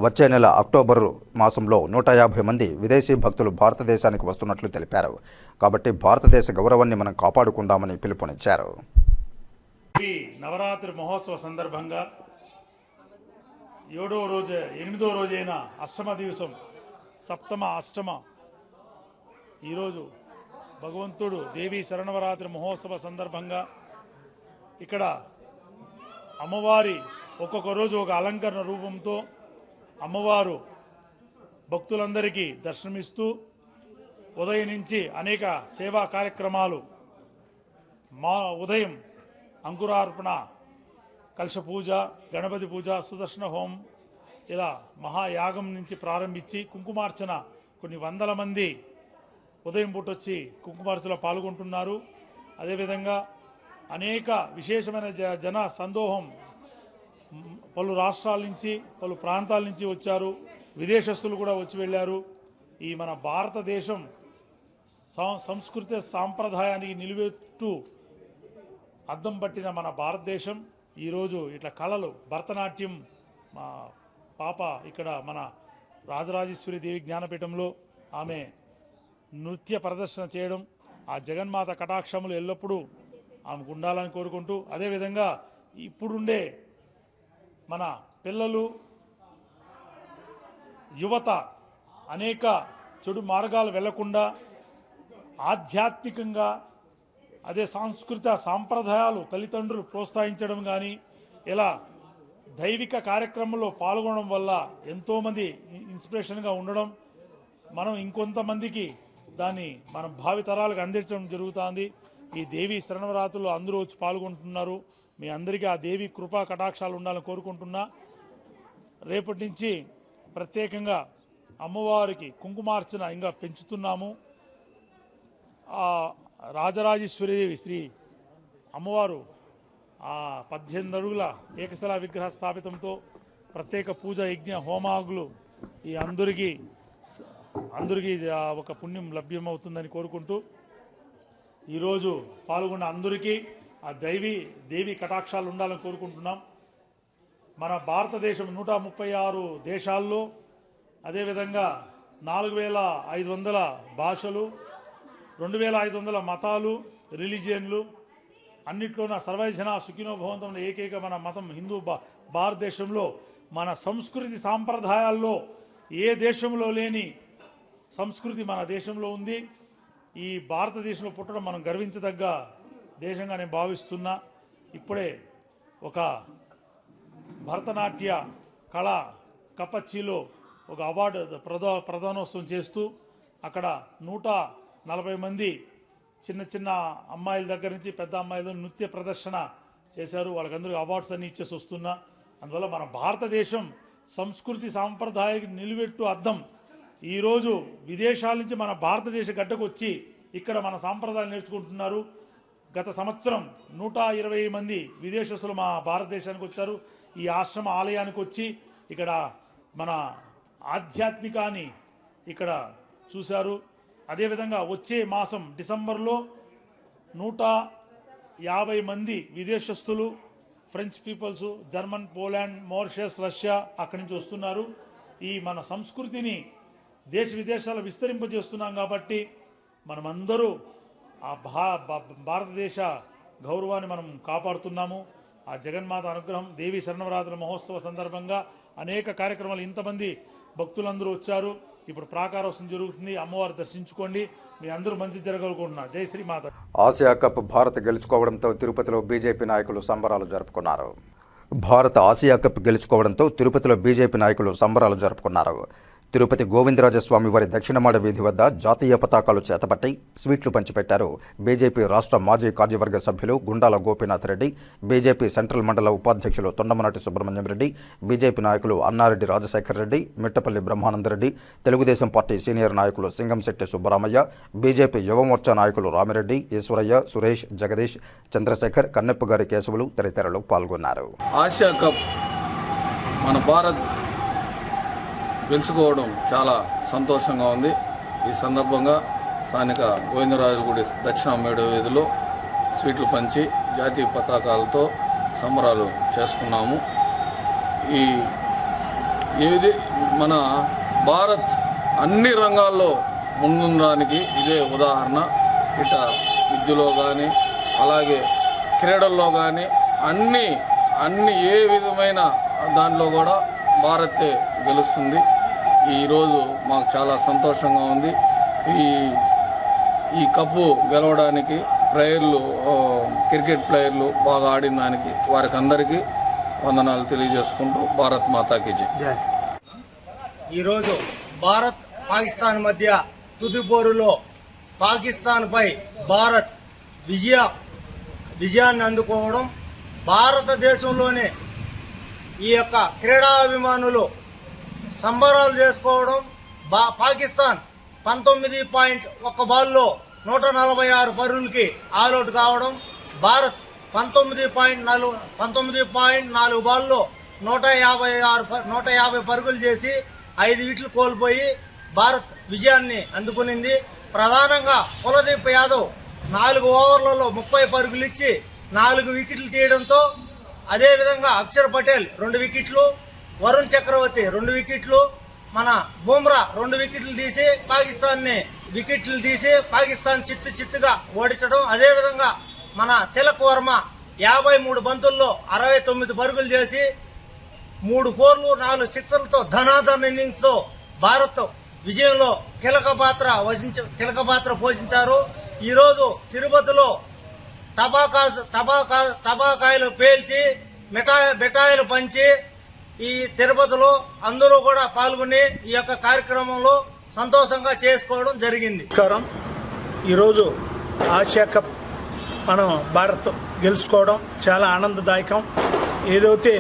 వచ్చే నెల అక్టోబర్ మాసంలో 150 మంది విదేశీ భక్తులు భారతదేశానికి వస్తున్నట్లు తెలిపారు. కాబట్టి భారతదేశ గౌరవాన్ని మనం కాపాడుకుందామని పిలుపునిచ్చారు. ఈ నవరాత్రి మహోత్సవ సందర్భంగా 8వ రోజైన అష్టమ దివసం సప్తమ అష్టమ ఈరోజు భగవంతుడు దేవీ శరణవరాత్రి మహోత్సవ సందర్భంగా ఇక్కడ అమ్మవారి ఒక్కొక్క రోజు ఒక అలంకరణ రూపంతో అమ్మవారు భక్తులందరికీ దర్శనమిస్తూ ఉదయం నుంచి అనేక సేవా కార్యక్రమాలు ఉదయం అంకురార్పణ, కలశ పూజ, గణపతి పూజ, సుదర్శన హోమం ఇలా మహాయాగం నుంచి ప్రారంభించి కుంకుమార్చన కొన్ని వందల మంది ఉదయం పూట వచ్చి కుంకుమార్చనలో పాల్గొంటున్నారు. అదేవిధంగా అనేక విశేషమైన జన సందోహం పలు రాష్ట్రాల నుంచి, పలు ప్రాంతాల నుంచి వచ్చారు. విదేశస్తులు కూడా వచ్చి వెళ్ళారు. ఈ మన భారతదేశం సంస్కృతి సాంప్రదాయానికి నిలువెత్తు అద్దం పట్టిన మన భారతదేశం ఈరోజు ఇట్లా కళలు భరతనాట్యం మా పాప ఇక్కడ మన రాజరాజేశ్వరి దేవి జ్ఞానపీఠంలో ఆమె నృత్య ప్రదర్శన చేయడం, ఆ జగన్మాత కటాక్షములు ఎల్లప్పుడూ ఆమెకు ఉండాలని కోరుకుంటూ, అదేవిధంగా ఇప్పుడుండే మన పిల్లలు యువత అనేక చెడు మార్గాలు వెళ్లకుండా ఆధ్యాత్మికంగా అదే సాంస్కృతిక సాంప్రదాయాలు తల్లిదండ్రులు ప్రోత్సహించడం కానీ ఇలా దైవిక కార్యక్రమంలో పాల్గొనడం వల్ల ఎంతోమంది ఇన్స్పిరేషన్గా ఉండడం, మనం ఇంకొంతమందికి దాన్ని మనం భావితరాలకు అందించడం జరుగుతుంది. ఈ దేవి శరణవరాత్రులు అందరూ వచ్చి పాల్గొంటున్నారు. మీ అందరికీ ఆ దేవి కృపా కటాక్షాలు ఉండాలని కోరుకుంటున్నా. రేపటి నుంచి ప్రత్యేకంగా అమ్మవారికి కుంకుమార్చన ఇంకా పెంచుతున్నాము. రాజరాజేశ్వరి శ్రీ అమ్మవారు 18 అడుగుల ఏకశిలా విగ్రహ స్థాపితంతో ప్రత్యేక పూజ యజ్ఞ హోమాగులు ఈ అందరికీ ఒక పుణ్యం లభ్యమవుతుందని కోరుకుంటూ, ఈరోజు పాల్గొన్న అందరికీ ఆ దేవి కటాక్షాలు ఉండాలని కోరుకుంటున్నాం. మన భారతదేశం 136 దేశాల్లో, అదేవిధంగా 4500 భాషలు, 2500 మతాలు, రిలీజియన్లు, అన్నిట్లోన సర్వజన సుఖినో భవంతం ఏకైక మన మతం హిందూ భారతదేశంలో మన సంస్కృతి సాంప్రదాయాల్లో ఏ దేశంలో లేని సంస్కృతి మన దేశంలో ఉంది. ఈ భారతదేశంలో పుట్టడం మనం గర్వించదగ్గ దేశంగా నేను భావిస్తున్నా. ఇప్పుడే ఒక భరతనాట్య కళ కపచ్చిలో ఒక అవార్డు ప్రదానోత్సవం చేస్తూ అక్కడ 140 మంది చిన్న అమ్మాయిల దగ్గర నుంచి పెద్ద అమ్మాయిల నృత్య ప్రదర్శన చేశారు. వాళ్ళకందరూ అవార్డ్స్ అన్ని ఇచ్చేసి వస్తున్నా. అందువల్ల మన భారతదేశం సంస్కృతి సాంప్రదాయానికి నిలువెట్టు అద్దం. ఈరోజు విదేశాల నుంచి మన భారతదేశ గడ్డకు వచ్చి ఇక్కడ మన సాంప్రదాయాలు నేర్చుకుంటున్నారు. గత సంవత్సరం 120 మంది విదేశస్తులు మా భారతదేశానికి వచ్చారు. ఈ ఆశ్రమ ఆలయానికి వచ్చి ఇక్కడ మన ఆధ్యాత్మికాన్ని ఇక్కడ చూశారు. అదేవిధంగా వచ్చే మాసం డిసెంబర్లో 150 మంది విదేశస్తులు, French peoples, German, Poland, Mauritius, Russia అక్కడి నుంచి వస్తున్నారు. ఈ మన సంస్కృతిని దేశ విదేశాలు విస్తరింపజేస్తున్నాం కాబట్టి మనమందరూ ఆ భారతదేశ గౌరవాన్ని మనం కాపాడుతున్నాము. ఆ జగన్మాత అనుగ్రహం, దేవి శరణవరాత్రుల మహోత్సవ సందర్భంగా అనేక కార్యక్రమాలు, ఇంతమంది భక్తులందరూ వచ్చారు. ఇప్పుడు ప్రాకారోత్సవం జరుగుతుంది. అమ్మవారు దర్శించుకోండి. మీ అందరూ మంచి జరగలుకుంటున్నారు. జై శ్రీమాత. ఆసియా కప్ భారత్ గెలుచుకోవడంతో తిరుపతిలో బీజేపీ నాయకులు సంబరాలు జరుపుకున్నారు. భారత్ ఆసియా కప్ గెలుచుకోవడంతో తిరుపతిలో బీజేపీ నాయకులు సంబరాలు జరుపుకున్నారు. తిరుపతి గోవిందరాజస్వామి వారి దక్షిణమాడ వీధి వద్ద జాతీయ పతాకాలు చేతపట్టి స్వీట్లు పంచిపెట్టారు బీజేపీ రాష్ట్ర మాజీ కార్యవర్గ సభ్యులు గుండాల గోపీనాథ్ రెడ్డి, బీజేపీ సెంట్రల్ మండల ఉపాధ్యక్షులు తొండమనాటి సుబ్రహ్మణ్యం రెడ్డి, బీజేపీ నాయకులు అన్నారెడ్డి రాజశేఖర్ రెడ్డి, మిట్టపల్లి బ్రహ్మానందరెడ్డి, తెలుగుదేశం పార్టీ సీనియర్ నాయకులు సింగంశెట్టి సుబ్బరామయ్య, బీజేపీ యువమోర్చా నాయకులు రామిరెడ్డి, ఈశ్వరయ్య, సురేష్, జగదీష్, చంద్రశేఖర్, కన్నెప్పగారి కేశవులు తదితరులు పాల్గొన్నారు. ఆసియా కప్ మన భారత్ గెలుచుకోవడం చాలా సంతోషంగా ఉంది. ఈ సందర్భంగా స్థానిక గోవిందరాజుగుడి దక్షిణ మేడ వీధిలో స్వీట్లు పంచి జాతీయ పతాకాలతో సంబరాలు చేసుకున్నాము. ఇది మన భారత్ అన్ని రంగాల్లో ముందుండడానికి ఇదే ఉదాహరణ. ఇట విద్యలో కానీ, అలాగే క్రీడల్లో కానీ అన్ని ఏ విధమైన దాంట్లో కూడా భారతే గెలుస్తుంది. ఈరోజు మాకు చాలా సంతోషంగా ఉంది. ఈ కప్పు గెలవడానికి క్రికెట్ ప్లేయర్లు బాగా ఆడిన దానికి వారికి అందరికీ వందనాలు తెలియజేసుకుంటూ భారత్ మాతాకి జై. ఈరోజు భారత్ పాకిస్తాన్ మధ్య తుది పోరులో పాకిస్తాన్పై భారత్ విజయాన్ని అందుకోవడం, భారతదేశంలోనే ఈ యొక్క క్రీడాభిమానులు సంబరాలు చేసుకోవడం, పాకిస్తాన్ 19.1 బాల్లో 146 పరుగులకి ఆల్అౌట్ కావడం, భారత్ 19.4 బాల్లో 150 పరుగులు చేసి 5 వికెట్లు కోల్పోయి భారత్ విజయాన్ని అందుకునింది. ప్రధానంగా కులదీప్ యాదవ్ 4 ఓవర్లలో 30 పరుగులు ఇచ్చి 4 వికెట్లు తీయడంతో, అదేవిధంగా అక్షర్ పటేల్ 2 వికెట్లు, వరుణ్ చక్రవర్తి 2 వికెట్లు, మన బుమ్రా 2 వికెట్లు తీసి పాకిస్తాన్ చిత్తుగా ఓడించడం. అదేవిధంగా మన తిలక్ వర్మ 53 బంతుల్లో 69 పరుగులు చేసి 3 ఫోర్లు 4 సిక్సర్లతో ధనాధన ఇన్నింగ్స్తో భారత్ విజయంలో కీలక పాత్ర పోషించారు. ఈరోజు తిరుపతిలో టపాకాయలు పేల్చి మిఠాయిలు పంచి ఈ తిరుపతిలో అందరూ కూడా పాల్గొని ఈ యొక్క కార్యక్రమంలో సంతోషంగా చేసుకోవడం జరిగింది. ఈరోజు ఆసియా కప్ మనం భారత్ గెలుచుకోవడం చాలా ఆనందదాయకం. ఏదైతే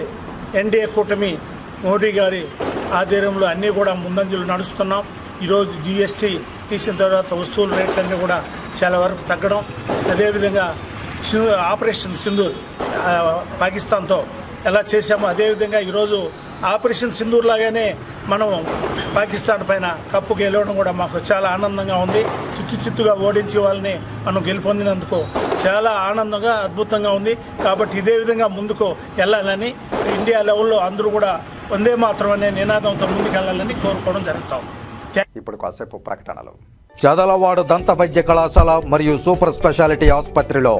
ఎన్డీఏ కూటమి మోడీ గారి ఆధ్వర్యంలో అన్నీ కూడా ముందంజలు నడుస్తున్నాం. ఈరోజు జీఎస్టీ తీసిన తర్వాత వస్తువుల రేట్లన్నీ కూడా చాలా వరకు తగ్గడం, అదేవిధంగా ఆపరేషన్ సింధూర్ పాకిస్తాన్తో ఎలా చేశామో అదేవిధంగా ఈరోజు ఆపరేషన్ సింధూర్ లాగానే మనం పాకిస్తాన్ పైన కప్పు గెలవడం కూడా మాకు చాలా ఆనందంగా ఉంది. చిత్తుగా ఓడించి వాళ్ళని మనం గెలుపొందినందుకు చాలా ఆనందంగా అద్భుతంగా ఉంది. కాబట్టి ఇదే విధంగా ముందుకు వెళ్ళాలని ఇండియా లెవెల్లో అందరూ కూడా వందే మాత్రం అనే నినాదంతో ముందుకెళ్లాలని కోరుకోవడం జరుగుతాం. ఇప్పుడు కాసేపు ప్రకటనలు. చదలవాడ దంత వైద్య కళాశాల మరియు సూపర్ స్పెషాలిటీ ఆసుపత్రిలో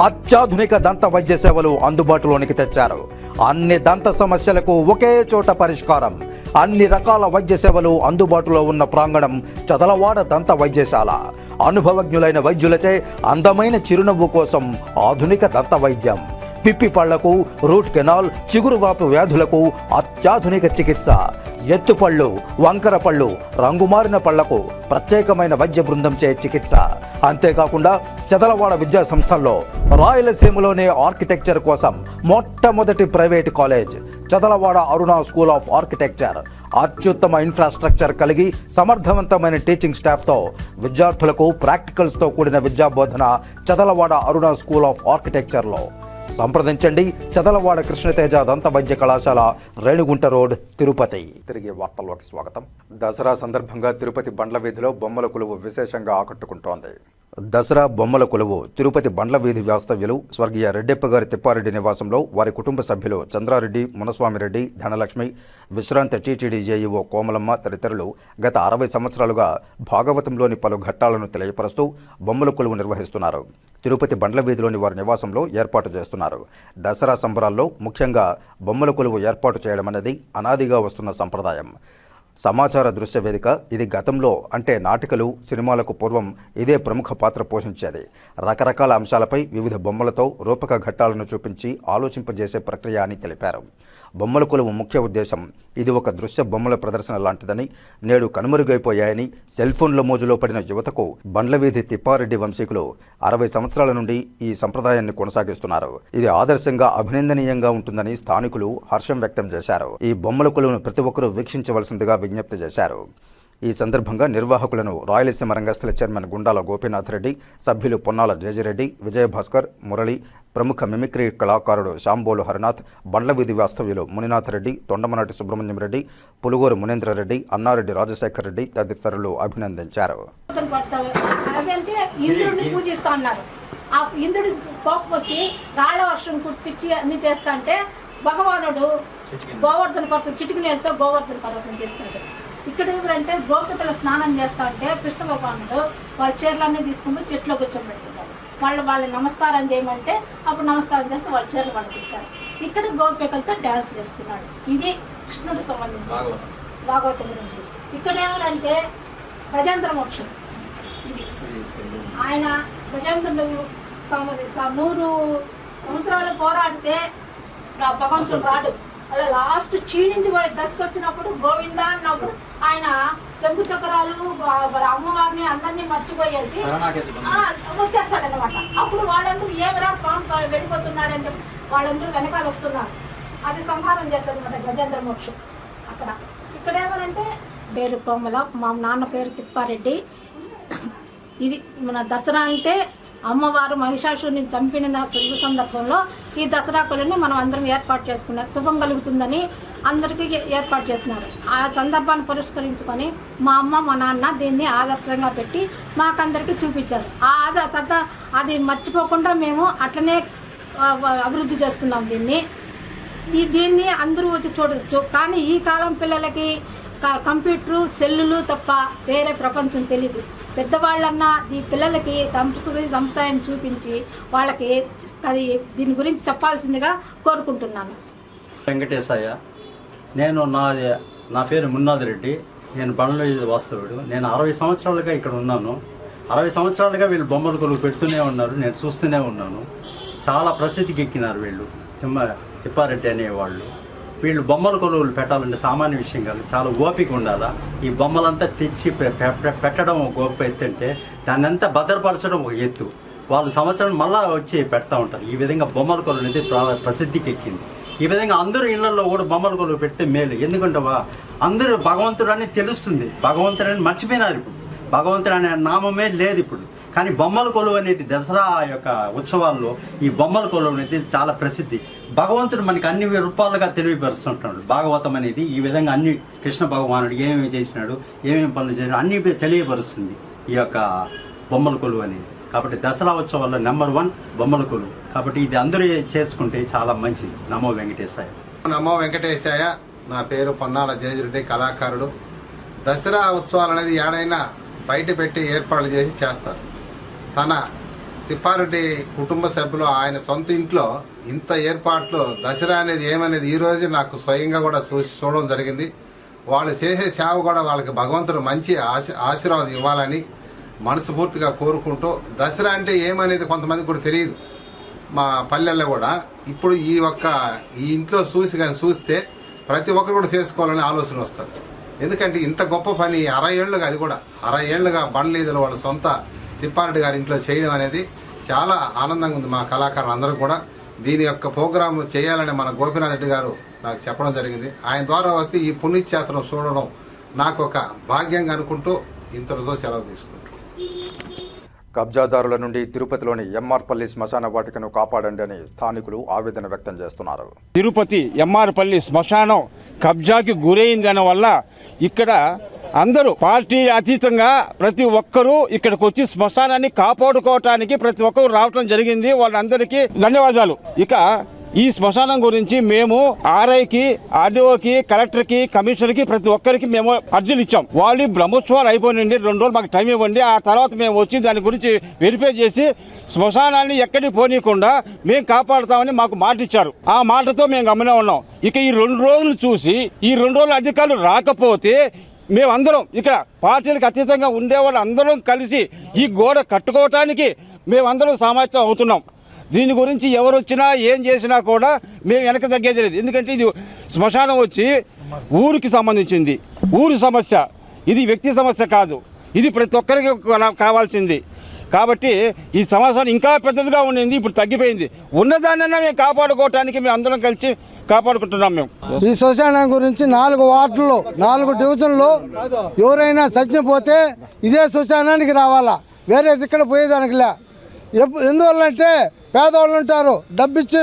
అత్యాధునిక దంత వైద్య సేవలు అందుబాటులోనికి తెచ్చారు. అన్ని దంత సమస్యలకు ఒకే చోట పరిష్కారం. అన్ని రకాల వైద్య సేవలు అందుబాటులో ఉన్న ప్రాంగణం చదలవాడ దంత వైద్యశాల. అనుభవజ్ఞులైన వైద్యులచే అందమైన చిరునవ్వు కోసం ఆధునిక దంత వైద్యం. పిప్పి పళ్లకు, రూట్ కెనాల్, చిగురువాపు వ్యాధులకు అత్యాధునిక చికిత్స. ఎత్తుపళ్ళు, వంకర పళ్ళు, రంగుమారిన పళ్లకు ప్రత్యేకమైన వైద్య బృందంచే చికిత్స. అంతేకాకుండా చదలవాడ విద్యా సంస్థల్లో రాయలసీమలోనే ఆర్కిటెక్చర్ కోసం మొట్టమొదటి private college Chadalavada Aruna school of architecture. అత్యుత్తమ ఇన్ఫ్రాస్ట్రక్చర్ కలిగి సమర్థవంతమైన టీచింగ్ స్టాఫ్తో విద్యార్థులకు ప్రాక్టికల్స్తో కూడిన విద్యాబోధన చదలవాడ అరుణ స్కూల్ ఆఫ్ ఆర్కిటెక్చర్లో. సంప్రదించండి. చదలవాడ కృష్ణతేజ దంత వైద్య కళాశాల, రేణిగుంట రోడ్, తిరుపతి. తిరిగి వార్తల్లోకి స్వాగతం. దసరా సందర్భంగా తిరుపతి బండ్ల వీధిలో బొమ్మల కొలువు విశేషంగా ఆకట్టుకుంటోంది. దసరా బొమ్మల కొలువు తిరుపతి బండ్ల వీధి వాస్తవ్యులు స్వర్గీయ రెడ్డెప్ప గారి తిప్పారెడ్డి నివాసంలో వారి కుటుంబ సభ్యులు చంద్రారెడ్డి, మునస్వామిరెడ్డి, ధనలక్ష్మి, విశ్రాంత టీటీడీ జేఈఓ కోమలమ్మ తదితరులు గత 60 సంవత్సరాలుగా భాగవతంలోని పలు ఘట్టాలను తెలియపరుస్తూ బొమ్మల కొలువు నిర్వహిస్తున్నారు. తిరుపతి బండ్ల వీధిలోని వారి నివాసంలో ఏర్పాటు చేస్తున్నారు. దసరా సంబరాల్లో ముఖ్యంగా బొమ్మల కొలువు ఏర్పాటు చేయడం అనేది అనాదిగా వస్తున్న సంప్రదాయం. సమాచార దృశ్య వేదిక ఇది. గతంలో అంటే నాటికలు, సినిమాలకు పూర్వం ఇదే ప్రముఖ పాత్ర పోషించేది. రకరకాల అంశాలపై వివిధ బొమ్మలతో రూపక ఘట్టాలను చూపించి ఆలోచింపజేసే ప్రక్రియ అని తెలిపారు. బొమ్మల కొలువు ముఖ్య ఉద్దేశం ఇది ఒక దృశ్య బొమ్మల ప్రదర్శన లాంటిదని, నేడు కనుమరుగైపోయాయని సెల్ ఫోన్ల మోజులో పడిన యువతకు బండ్లవీధి తిప్పారెడ్డి వంశీకులు 60 సంవత్సరాల నుండి ఈ సంప్రదాయాన్ని కొనసాగిస్తున్నారు. ఇది ఆదర్శంగా, అభినందనీయంగా ఉంటుందని స్థానికులు హర్షం వ్యక్తం చేశారు. ఈ బొమ్మల కొలువును ప్రతి ఒక్కరూ వీక్షించవలసిందిగా విజ్ఞప్తి చేశారు. ఈ సందర్భంగా నిర్వాహకులను రాయలసీమ రంగస్థల చైర్మన్ గుండాల గోపీనాథ్ రెడ్డి, సభ్యులు పొన్నాల జయజిరెడ్డి, విజయభాస్కర్, మురళి, ప్రముఖ మిమిక్రీ కళాకారుడు శాంబోలు హరినాథ్, బండ్లవీధి వాస్తవ్యులు మునినాథ్ రెడ్డి, తొండమనాటి సుబ్రహ్మణ్యం రెడ్డి, పులుగూరు మునేంద్రరెడ్డి, అన్నారెడ్డి రాజశేఖర్ రెడ్డి తదితరులు అభినందించారు. ఇంద్రుడి కోపం వచ్చి రాళ్ల వర్షం కుట్టించి అన్ని చేస్తా అంటే భగవానుడు గోవర్ధన పర్వతం చిటికినేలతో గోవర్ధన పర్వతం చేస్తాడు. ఇక్కడ ఎవరంటే గోపికలు స్నానం చేస్తా ఉంటే కృష్ణ భగవానుడు వాళ్ళ చీరలన్నీ తీసుకుని చెట్లో కూర్చోబెట్టుకుంటారు. వాళ్ళు నమస్కారం చేయమంటే అప్పుడు నమస్కారం చేస్తే వాళ్ళ చీరలు పంపిస్తారు. ఇక్కడ గోపికలతో డ్యాన్స్ చేస్తున్నాడు. ఇది కృష్ణుడికి సంబంధించి భాగవతం గురించి. ఇక్కడ ఎవరంటే గజేంద్ర మోక్షం. ఇది ఆయన గజేంద్రుడు 100 సంవత్సరాలు పోరాడితే భగవంతుడు రాడు. అలా లాస్ట్ క్షీణించి దశకు వచ్చినప్పుడు గోవింద అన్నప్పుడు ఆయన శంకు చక్రాలు అమ్మవారిని అందరినీ మర్చిపోయేసి వచ్చేస్తాడనమాట. అప్పుడు వాళ్ళందరూ ఏమరా స్వామి వెళ్ళిపోతున్నాడని చెప్పి వాళ్ళందరూ వెనకాల వస్తున్నారు. అది సంహారం చేస్తారు అనమాట గజేంద్ర మోక్షం. అక్కడ ఇక్కడ ఏమనంటే పేరు కోమల, మా నాన్న పేరు తిప్పారెడ్డి. ఇది మన దసరా అంటే అమ్మవారు మహిషాసురుని చంపిన శుభ సందర్భంలో ఈ దసరా కొలువుని మనం అందరం ఏర్పాటు చేసుకున్నాం. శుభం కలుగుతుందని అందరికీ ఏర్పాటు చేసినారు. ఆ సందర్భాన్ని పురస్కరించుకొని మా అమ్మ మా నాన్న దీన్ని ఆదర్శంగా పెట్టి మాకందరికీ చూపించారు. అది మర్చిపోకుండా మేము అట్లనే అభివృద్ధి చేస్తున్నాం. దీన్ని అందరూ వచ్చి చూడవచ్చు. కానీ ఈ కాలం పిల్లలకి కంప్యూటరు సెల్లులు తప్ప వేరే ప్రపంచం తెలియదు. పెద్దవాళ్ళన్నా ఈ పిల్లలకి సంప్రదాయాన్ని చూపించి వాళ్ళకి దీని గురించి చెప్పాల్సిందిగా కోరుకుంటున్నాను. వెంకటేశయ్య, నేను నా పేరు మున్నాదిరెడ్డి. నేను బండ్ల వాస్తవుడు. నేను 60 సంవత్సరాలుగా ఇక్కడ ఉన్నాను. 60 సంవత్సరాలుగా వీళ్ళు బొమ్మల కొలువు పెడుతూనే ఉన్నారు, నేను చూస్తూనే ఉన్నాను. చాలా ప్రసిద్ధికి ఎక్కినారు వీళ్ళు, తిప్పారెడ్డి అనేవాళ్ళు. వీళ్ళు బొమ్మల కొలువులు పెట్టాలంటే సామాన్య విషయం కాదు, చాలా ఓపిక ఉండాలా. ఈ బొమ్మలంతా తెచ్చి పెట్టడం ఒక గొప్ప ఎత్తు అంటే దాన్ని అంతా భద్రపరచడం ఒక ఎత్తు. వాళ్ళు సంవత్సరం మళ్ళా వచ్చి పెడతా ఉంటారు. ఈ విధంగా బొమ్మల కొలువు అనేది ప్రసిద్ధికి ఎక్కింది. ఈ విధంగా అందరూ ఇళ్లలో కూడా బొమ్మల కొలువు పెడితే మేలు. ఎందుకంటే అందరూ భగవంతుడు అని తెలుస్తుంది, భగవంతుడు అని మర్చిపోయినారు. ఇప్పుడు భగవంతుడు అనే నామమే లేదు ఇప్పుడు. కానీ బొమ్మల కొలువు అనేది దసరా యొక్క ఉత్సవాల్లో ఈ బొమ్మల కొలువు అనేది చాలా ప్రసిద్ధి. భగవంతుడు మనకి అన్ని రూపాలుగా తెలియపరుస్తుంటాడు. భాగవతం అనేది ఈ విధంగా అన్ని కృష్ణ భగవానుడు ఏమేమి చేసినాడు, ఏమేమి పనులు చేసినాడు అన్ని తెలియపరుస్తుంది ఈ యొక్క బొమ్మల కొలువు అనేది. కాబట్టి దసరా ఉత్సవాల్లో నెంబర్ 1 బొమ్మల కొలువు. కాబట్టి ఇది అందరూ చేసుకుంటే చాలా మంచిది. నమో వెంకటేశాయ. నమో వెంకటేశాయ. నా పేరు పొన్నాల జయరెడ్డి, కళాకారుడు. దసరా ఉత్సవాలు అనేది ఏడైనా బయట పెట్టి ఏర్పాట్లు చేసి చేస్తారు. తన తిప్పారెడ్డి కుటుంబ సభ్యులు ఆయన సొంత ఇంట్లో ఇంత ఏర్పాట్లు దసరా అనేది ఏమనేది ఈరోజు నాకు స్వయంగా కూడా చూడడం జరిగింది. వాళ్ళు చేసే సేవ కూడా వాళ్ళకి భగవంతుడు మంచి ఆశీర్వాదం ఇవ్వాలని మనస్ఫూర్తిగా కోరుకుంటూ, దసరా అంటే ఏమనేది కొంతమందికి కూడా తెలియదు మా పల్లెల్లో కూడా. ఇప్పుడు ఈ ఇంట్లో చూస్తే ప్రతి ఒక్కరు కూడా చేసుకోవాలని ఆలోచన వస్తారు. ఎందుకంటే ఇంత గొప్ప పని 60 ఏళ్ళుగా, అది కూడా 60 ఏళ్ళుగా బండ్లీదులు వాళ్ళ సొంత తిప్పారెడ్డి గారి ఇంట్లో చేయడం అనేది చాలా ఆనందంగా ఉంది. మా కళాకారులు అందరూ కూడా దీని యొక్క ప్రోగ్రాం చేయాలని మన గోపీనాథ్ రెడ్డి గారు నాకు చెప్పడం జరిగింది. ఆయన ద్వారా వస్తే ఈ పుణ్యక్షేత్రం చూడడం నాకు ఒక భాగ్యంగా అనుకుంటూ ఇంతటితో సెలవు తీసుకుంటాను. కబ్జాదారుల నుండి తిరుపతిలోని ఎంఆర్పల్లి శ్మశాన వాటికను కాపాడండి అని స్థానికులు ఆవేదన వ్యక్తం చేస్తున్నారు. తిరుపతి ఎంఆర్పల్లి శ్మశానం కబ్జాకి గురైందన వల్ల ఇక్కడ అందరూ పార్టీ అతీతంగా ప్రతి ఒక్కరూ ఇక్కడికి వచ్చి శ్మశానాన్ని కాపాడుకోవటానికి ప్రతి ఒక్కరూ రావటం జరిగింది. వాళ్ళందరికీ ధన్యవాదాలు. ఇక ఈ శ్మశానం గురించి మేము ఆర్ఐకి, ఆర్డీఓకి, కలెక్టర్కి, కమిషనర్కి ప్రతి ఒక్కరికి మేము అర్జీలు ఇచ్చాం. వాళ్ళు బ్రహ్మోత్సవాలు అయిపోయినండి, 2 రోజులు మాకు టైం ఇవ్వండి, ఆ తర్వాత మేము వచ్చి దాని గురించి వెరిఫై చేసి శ్మశానాన్ని ఎక్కడికి పోనీయకుండా మేము కాపాడుతామని మాకు మాట ఇచ్చారు. ఆ మాటతో మేము గమనే ఉన్నాం. ఇక ఈ 2 రోజులు చూసి ఈ 2 రోజులు అధికారులు రాకపోతే మేమందరం ఇక్కడ పార్టీలకు అతీతంగా ఉండేవాళ్ళు అందరం కలిసి ఈ గోడ కట్టుకోవటానికి మేమందరం సమాయత్తం అవుతున్నాం. దీని గురించి ఎవరు వచ్చినా ఏం చేసినా కూడా మేము వెనక తగ్గేది లేదు. ఎందుకంటే ఇది శ్మశానం వచ్చి ఊరికి సంబంధించింది, ఊరి సమస్య. ఇది వ్యక్తి సమస్య కాదు, ఇది ప్రతి ఒక్కరికి కావాల్సింది. కాబట్టి ఈ సమాచారం ఇంకా పెద్దదిగా ఉండింది, ఇప్పుడు తగ్గిపోయింది. ఉన్నదాన్నైనా మేము కాపాడుకోవటానికి మేము అందరం కలిసి కాపాడుకుంటున్నాం. మేము ఈ శ్మశానం గురించి 4 వార్డుల్లో 4 డివిజన్లో ఎవరైనా చచ్చిపోతే ఇదే శ్మశానానికి రావాలా, వేరే ఇక్కడ పోయేదానికి లే. ఎందువల్లంటే పేదవాళ్ళు ఉంటారు, డబ్బిచ్చి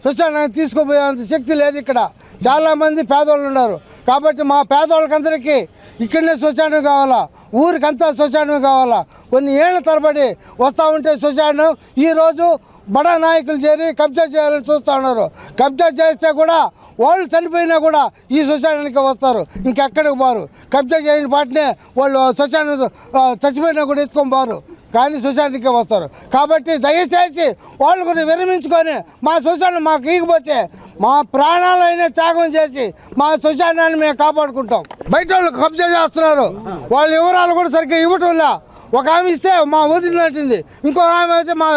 శ్మశానాన్ని తీసుకుపోయేంత శక్తి లేదు. ఇక్కడ చాలామంది పేదవాళ్ళు ఉన్నారు. కాబట్టి మా పేదవాళ్ళకందరికీ ఇక్కడనే శ్మశానం కావాలా, ఊరికంతా శ్మశానం కావాలా. కొన్ని ఏళ్ల తరబడి వస్తూ ఉంటే శ్మశానం ఈరోజు బడా నాయకులు చేరి కబ్జా చేయాలని చూస్తూ ఉన్నారు. కబ్జా చేస్తే కూడా వాళ్ళు చనిపోయినా కూడా ఈ శ్మశానానికి వస్తారు, ఇంకెక్కడికి పోరు. కబ్జా చేయని పాటనే వాళ్ళు శ్మశానం చచ్చిపోయినా కూడా ఎత్తుకొని పోరు, కానీ శ్మశానానికే వస్తారు. కాబట్టి దయచేసి వాళ్ళు కూడా విరమించుకొని మా శ్మశానం మాకు ఈగిపోతే మా ప్రాణాలైనా త్యాగం చేసి మా శ్మశానాన్ని మేము కాపాడుకుంటాం. బయట వాళ్ళు కబ్జా చేస్తున్నారు, వాళ్ళ వివరాలు కూడా సరిగ్గా ఇవ్వటంలా. ఒక ఆమె ఇస్తే మా వదిలి తట్టింది, ఇంకొక ఆమె అయితే మా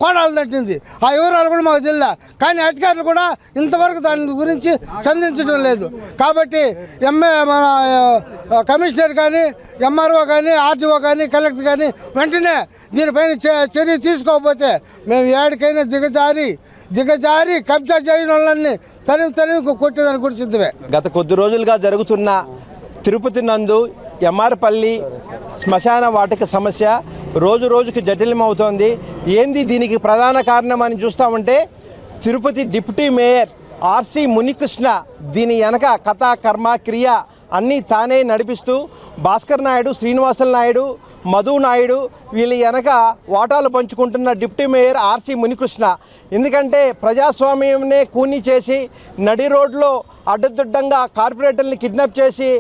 కోడలు తట్టింది. ఆ వివరాలు కూడా మాకు తెలియదు. కానీ అధికారులు కూడా ఇంతవరకు దాని గురించి సంధించడం లేదు. కాబట్టి మన కమిషనర్ కానీ, ఎంఆర్ఓ కానీ, ఆర్డీఓ కానీ, కలెక్టర్ కానీ వెంటనే దీనిపైన చర్య తీసుకోకపోతే మేము ఏడికైనా దిగజారి కబ్జా చేయని వాళ్ళని తరిమి కొట్టేదానికి కూడా సిద్ధమే. గత కొద్ది రోజులుగా జరుగుతున్న తిరుపతి నందు ఎంఆర్పల్లి శ్మశాన వాటిక సమస్య రోజు రోజుకి జటిలమవుతోంది. ఏంది దీనికి ప్రధాన కారణం అని చూస్తామంటే Tirupati deputy mayor RC Munikrishna దీని వెనక కథ కర్మ క్రియ అన్నీ తానే నడిపిస్తూ భాస్కర్ నాయుడు, శ్రీనివాసుల నాయుడు, మధు నాయుడు వీళ్ళ వెనక వాటాలు పంచుకుంటున్న డిప్యూటీ మేయర్ ఆర్సి మునికృష్ణ. ఎందుకంటే ప్రజాస్వామ్యంనే కూని చేసి నడి రోడ్లో అడ్డదిడ్డంగా కార్పొరేటర్ని కిడ్నాప్ చేసి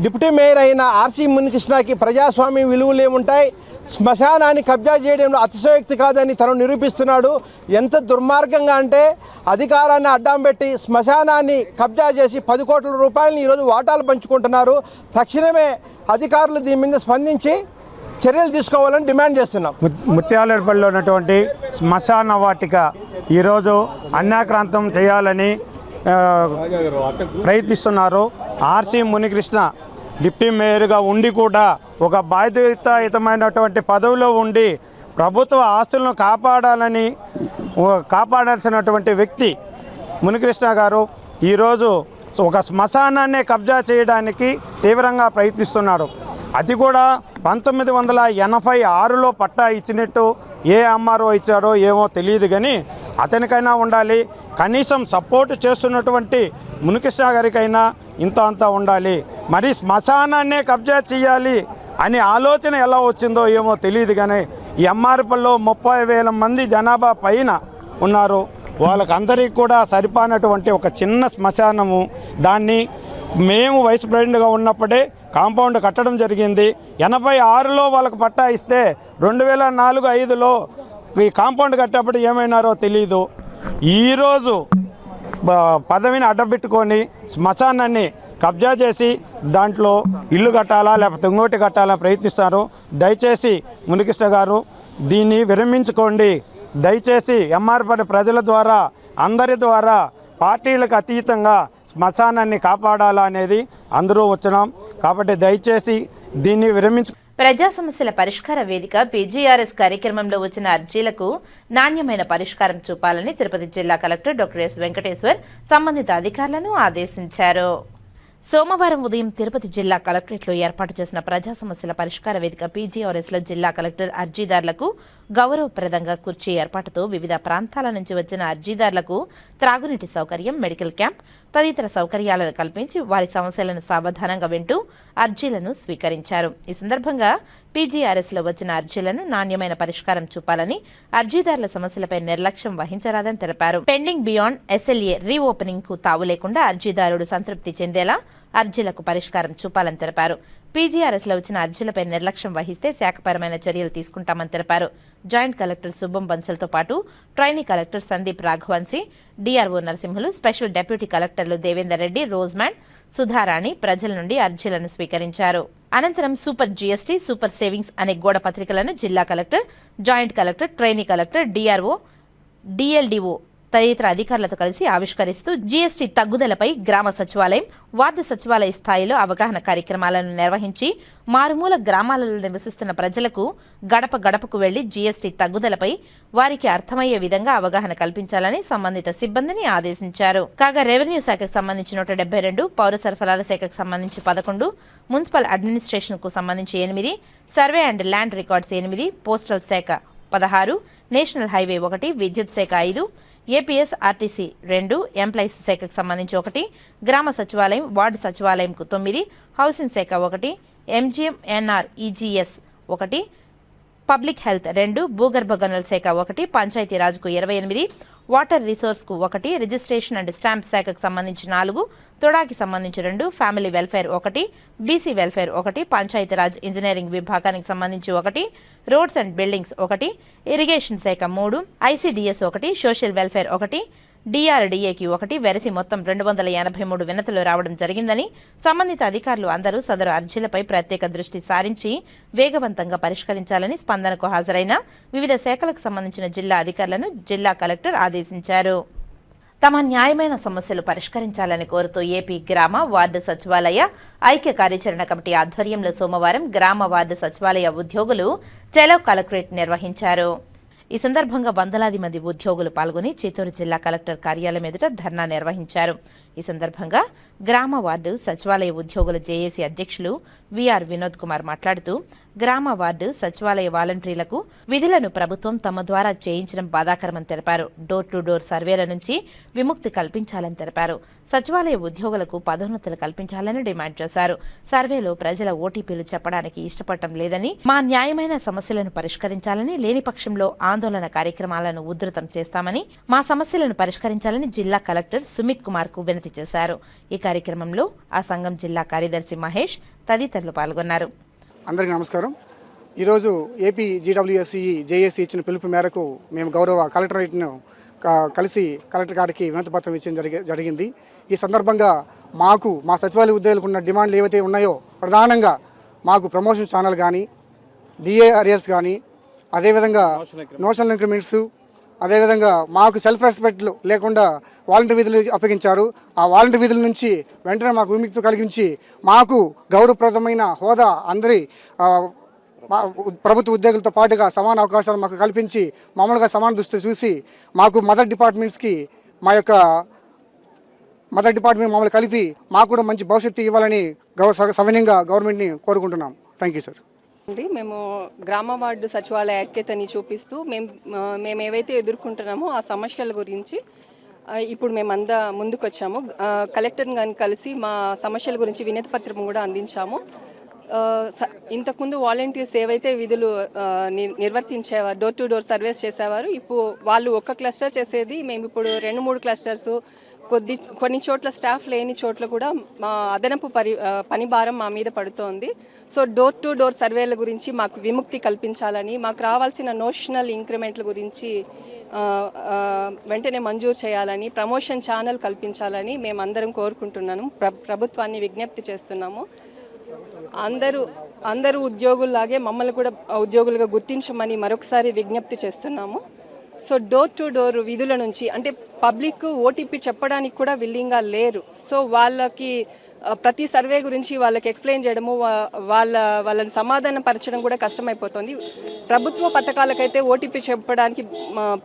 డిప్యూటీ మేయర్ అయిన ఆర్సి మునికృష్ణకి ప్రజాస్వామ్య విలువలు ఏముంటాయి, శ్మశానాన్ని కబ్జా చేయడంలో అతిశయోక్తి కాదని తను నిరూపిస్తున్నాడు. ఎంత దుర్మార్గంగా అంటే అధికారాన్ని అడ్డం పెట్టి శ్మశానాన్ని కబ్జా చేసి 10 కోట్ల రూపాయలని ఈరోజు వాటాలు పంచుకుంటున్నారు. తక్షణమే అధికారులు దీని మీద స్పందించి చర్యలు తీసుకోవాలని డిమాండ్ చేస్తున్నాం. ముత్యాలపల్లిలో ఉన్నటువంటి శ్మశాన వాటిక ఈరోజు అన్యాక్రాంతం చేయాలని ప్రయత్నిస్తున్నారు. ఆర్సి మునికృష్ణ డిప్యూటీ మేయర్గా ఉండి కూడా ఒక బాధ్యతాయుతమైనటువంటి పదవిలో ఉండి ప్రభుత్వ ఆస్తులను కాపాడాల్సినటువంటి వ్యక్తి మునికృష్ణ గారు ఈరోజు ఒక శ్మశానాన్నే కబ్జా చేయడానికి తీవ్రంగా ప్రయత్నిస్తున్నారు. అది కూడా 1986లో పట్టా ఇచ్చినట్టు ఏ ఎంఆర్ఓ ఇచ్చారో ఏమో తెలియదు, కానీ అతనికైనా ఉండాలి. కనీసం సపోర్ట్ చేస్తున్నటువంటి మునికృష్ణ గారికైనా ఇంత అంతా ఉండాలి. మరి శ్మశానాన్నే కబ్జా చేయాలి అనే ఆలోచన ఎలా వచ్చిందో ఏమో తెలియదు, కానీ ఈ ఎంఆర్పల్లో 30,000 మంది జనాభా పైన ఉన్నారు. వాళ్ళకందరికీ కూడా సరిపోయినటువంటి ఒక చిన్న శ్మశానము, దాన్ని మేము వైస్ ప్రెసిడెంట్గా ఉన్నప్పుడే కాంపౌండ్ కట్టడం జరిగింది. 86లో వాళ్ళకు పట్టా ఇస్తే 2004-05లో ఈ కాంపౌండ్ కట్టేప్పుడు ఏమైనారో తెలీదు. ఈరోజు పదవిని అడ్డబెట్టుకొని శ్మశానాన్ని కబ్జా చేసి దాంట్లో ఇల్లు కట్టాలా లేకపోతే ఇంకోటి కట్టాలా ప్రయత్నిస్తారు. దయచేసి మునికృష్ణ గారు దీన్ని విరమించుకోండి. దయచేసి ఎంఆర్పల్లి ప్రజల ద్వారా, అందరి ద్వారా, పార్టీలకు అతీతంగా శ్మశానాన్ని కాపాడాలా అనేది అందరూ వచ్చినాం. కాబట్టి దయచేసి దీన్ని విరమించు. ప్రజా సమస్యల పరిష్కార వేదిక పీజీఆర్ఎస్ కార్యక్రమంలో వచ్చిన అర్జీలకు నాణ్యమైన పరిష్కారం చూపాలని తిరుపతి జిల్లా కలెక్టర్ డాక్టర్ ఎస్ వెంకటేశ్వర్ సంబంధిత అధికారులను ఆదేశించారు. సోమవారం ఉదయం తిరుపతి జిల్లా కలెక్టరేట్లో ఏర్పాటు చేసిన ప్రజా సమస్యల పరిష్కార వేదిక పీజీఆర్ఎస్లో జిల్లా కలెక్టర్ అర్జీదారులకు గౌరవప్రదంగా కుర్చీ ఏర్పాటుతో వివిధ ప్రాంతాల నుంచి వచ్చిన అర్జీదారులకు త్రాగునీటి సౌకర్యం, మెడికల్ క్యాంప్ తదితర సౌకర్యాలను కల్పించి వారి సమస్యలను సావధానంగా వింటూ అర్జీలను స్వీకరించారు. ఈ సందర్భంగా పీజీఆర్ఎస్లో వచ్చిన అర్జీలను నాణ్యమైన పరిష్కారం చూపాలని, అర్జీదారుల సమస్యలపై నిర్లక్ష్యం వహించరాదని తెలిపారు. పెండింగ్ బియాండ్ ఎస్ఎల్ఏ రీఓపెనింగ్ కు తావు లేకుండా అర్జీదారుడు సంతృప్తి చెందేలా అర్జీలకు పరిష్కారం చూపాలని తెలిపారు. పీజీఆర్ఎస్లో వచ్చిన అర్జీలపై నిర్లక్ష్యం వహిస్తే శాఖపరమైన చర్యలు తీసుకుంటామని తెలిపారు. జాయింట్ కలెక్టర్ శుభం బన్సల్తో పాటు ట్రైనీ కలెక్టర్ సందీప్ రాఘవన్సీ, డీఆర్ఓ నరసింహులు, స్పెషల్ డిప్యూటీ కలెక్టర్లు దేవేందర్ రెడ్డి, రోజ్మ్యాన్, సుధారాణి ప్రజల నుండి అర్జీలను స్వీకరించారు. అనంతరం సూపర్ జీఎస్టీ, సూపర్ సేవింగ్స్ అనే గోడ పత్రికలను జిల్లా collector, joint collector, trainee collector, DRO, DLDO తదితర అధికారులతో కలిసి ఆవిష్కరిస్తూ జీఎస్టీ తగ్గుదలపై గ్రామ సచివాలయం, వార్డు సచివాలయ స్థాయిలో అవగాహన కార్యక్రమాలను నిర్వహించి మారుమూల గ్రామాలలో నివసిస్తున్న ప్రజలకు గడప గడపకు వెళ్లి జీఎస్టీ తగ్గుదలపై వారికి అర్థమయ్యే విధంగా అవగాహన కల్పించాలని సంబంధిత సిబ్బందిని ఆదేశించారు. కాగా రెవెన్యూ శాఖకు సంబంధించి 172, పౌర సరఫరాల శాఖకు సంబంధించి 11, మున్సిపల్ అడ్మినిస్ట్రేషన్ కు సంబంధించి 8, survey and land records 8, postal శాఖ 16, నేషనల్ హైవే 1, విద్యుత్ శాఖ 5, ఏపీఎస్ ఆర్టీసీ 2, ఎంప్లాయీస్ శాఖకు సంబంధించి 1, గ్రామ సచివాలయం, వార్డు సచివాలయంకు 9, హౌసింగ్ శాఖ 1, MGM NR EGS 1, public health 2, భూగర్భ గనుల శాఖ 1, పంచాయతీరాజ్కు 28, వాటర్ రిసోర్స్కు 1, రిజిస్ట్రేషన్ అండ్ స్టాంప్ శాఖకు సంబంధించి 4, తొడాకి సంబంధించి 2, family welfare 1, BC welfare 1, Panchayati Raj engineering విభాగానికి సంబంధించి 1, రోడ్స్ అండ్ బిల్డింగ్స్ 1, ఇరిగేషన్ శాఖ 3, ఐసీడీఎస్ 1, సోషల్ వెల్ఫేర్ 1, డిఆర్డీఏకి 1, వెరసి మొత్తం 283 వినతులు రావడం జరిగిందని సంబంధిత అధికారులు అందరూ సదరు అర్జీలపై ప్రత్యేక దృష్టి సారించి వేగవంతంగా పరిష్కరించాలని స్పందనకు హాజరైన వివిధ శాఖలకు సంబంధించిన జిల్లా అధికారులను జిల్లా కలెక్టర్ ఆదేశించారు. తమ న్యాయమైన సమస్యలు పరిష్కరించాలని కోరుతూ ఏపీ గ్రామ వార్డు సచివాలయ ఐక్య కార్యాచరణ కమిటీ ఆధ్వర్యంలో సోమవారం గ్రామ వార్డు సచివాలయ ఉద్యోగులు చలో కలెక్టరేట్ నిర్వహించారు. ఈ సందర్భంగా వందలాది మంది ఉద్యోగులు పాల్గొని చిత్తూరు జిల్లా కలెక్టర్ కార్యాలయం ఎదుట ధర్నా నిర్వహించారు. ఈ సందర్భంగా గ్రామ వార్డు సచివాలయ ఉద్యోగుల జేఏసీ అధ్యక్షులు విఆర్ వినోద్ కుమార్ మాట్లాడుతూ గ్రామ వార్డు సచివాలయ వాలంటీర్లకు విధులను ప్రభుత్వం తమ ద్వారా చేయించడం బాధాకరమని తెలిపారు. డోర్ టు డోర్ సర్వేల నుంచి విముక్తి కల్పించాలని తెలిపారు. సచివాలయ ఉద్యోగులకు పదోన్నతులు కల్పించాలని డిమాండ్ చేశారు. సర్వేలో ప్రజల ఓటీపీలు చెప్పడానికి ఇష్టపడటం లేదని, మా న్యాయమైన సమస్యలను పరిష్కరించాలని, లేని పక్షంలో ఆందోళన కార్యక్రమాలను ఉధృతం చేస్తామని, మా సమస్యలను పరిష్కరించాలని జిల్లా కలెక్టర్ సుమిత్ కుమార్ కు వినతి చేశారు. ఈ కార్యక్రమంలో ఆ సంఘం జిల్లా కార్యదర్శి మహేష్ తదితరులు పాల్గొన్నారు. అందరికీ నమస్కారం. ఈరోజు ఏపీ జీడబ్ల్యూఎస్ఈ జేఏసీ ఇచ్చిన పిలుపు మేరకు మేము గౌరవ కలెక్టరేట్ను కలిసి కలెక్టర్ గారికి వినతిపత్రం ఇచ్చడం జరిగింది. ఈ సందర్భంగా మా సచివాలయ ఉద్యోగులకు ఉన్న డిమాండ్లు ఏవైతే ఉన్నాయో ప్రధానంగా మాకు ప్రమోషన్ ఛానల్ కానీ, డిఏ అరియర్స్ కానీ, అదేవిధంగా నోషనల్ ఇంక్రిమెంట్స్, అదేవిధంగా మాకు సెల్ఫ్ రెస్పెక్ట్లు లేకుండా వాలంటీర్ విధులు అప్పగించారు. ఆ వాలంటీర్ విధుల నుంచి వెంటనే మాకు విముక్తి కలిగించి మాకు గౌరవప్రదమైన హోదా అందరి ప్రభుత్వ ఉద్యోగులతో పాటుగా సమాన అవకాశాలు మాకు కల్పించి మామూలుగా సమాన దృష్టి చూసి మాకు మదర్ డిపార్ట్మెంట్స్కి మదర్ డిపార్ట్మెంట్ మమ్మల్ని కలిపి మాకు కూడా మంచి భవిష్యత్తు ఇవ్వాలని సవినయంగా గవర్నమెంట్ని కోరుకుంటున్నాం. Thank you sir. మేము గ్రామ వార్డు సచివాలయ ఐక్యతని చూపిస్తూ మేము ఏవైతే ఎదుర్కొంటున్నామో ఆ సమస్యల గురించి ఇప్పుడు మేమంతా ముందుకు వచ్చాము. కలెక్టర్ గారిని కలిసి మా సమస్యల గురించి వినతి పత్రం కూడా అందించాము. ఇంతకుముందు వాలంటీర్స్ ఏవైతే విధులు నిర్వర్తించేవారు, డోర్ టు డోర్ సర్వీస్ చేసేవారు, ఇప్పుడు వాళ్ళు ఒక్క క్లస్టర్ చేసేది మేము ఇప్పుడు 2-3 క్లస్టర్స్, కొన్ని చోట్ల స్టాఫ్ లేని చోట్ల కూడా మా అదనపు పని భారం మా మీద పడుతోంది. సో డోర్ టు డోర్ సర్వేల గురించి మాకు విముక్తి కల్పించాలని, మాకు రావాల్సిన నోషనల్ ఇంక్రిమెంట్ల గురించి వెంటనే మంజూరు చేయాలని, ప్రమోషన్ ఛానల్ కల్పించాలని మేమందరం కోరుకుంటున్నాము. ప్రభుత్వాన్ని విజ్ఞప్తి చేస్తున్నాము. అందరూ ఉద్యోగుల్లాగే మమ్మల్ని కూడా ఉద్యోగులుగా గుర్తించమని మరొకసారి విజ్ఞప్తి చేస్తున్నాము. సో డోర్ టు డోర్ విధుల నుంచి అంటే పబ్లిక్ ఓటీపీ చెప్పడానికి కూడా విల్లింగ్గా లేరు. సో వాళ్ళకి ప్రతి సర్వే గురించి వాళ్ళకి ఎక్స్ప్లెయిన్ చేయడము, వాళ్ళని సమాధానపరచడం కూడా కష్టమైపోతుంది. ప్రభుత్వ పథకాలకైతే ఓటీపీ చెప్పడానికి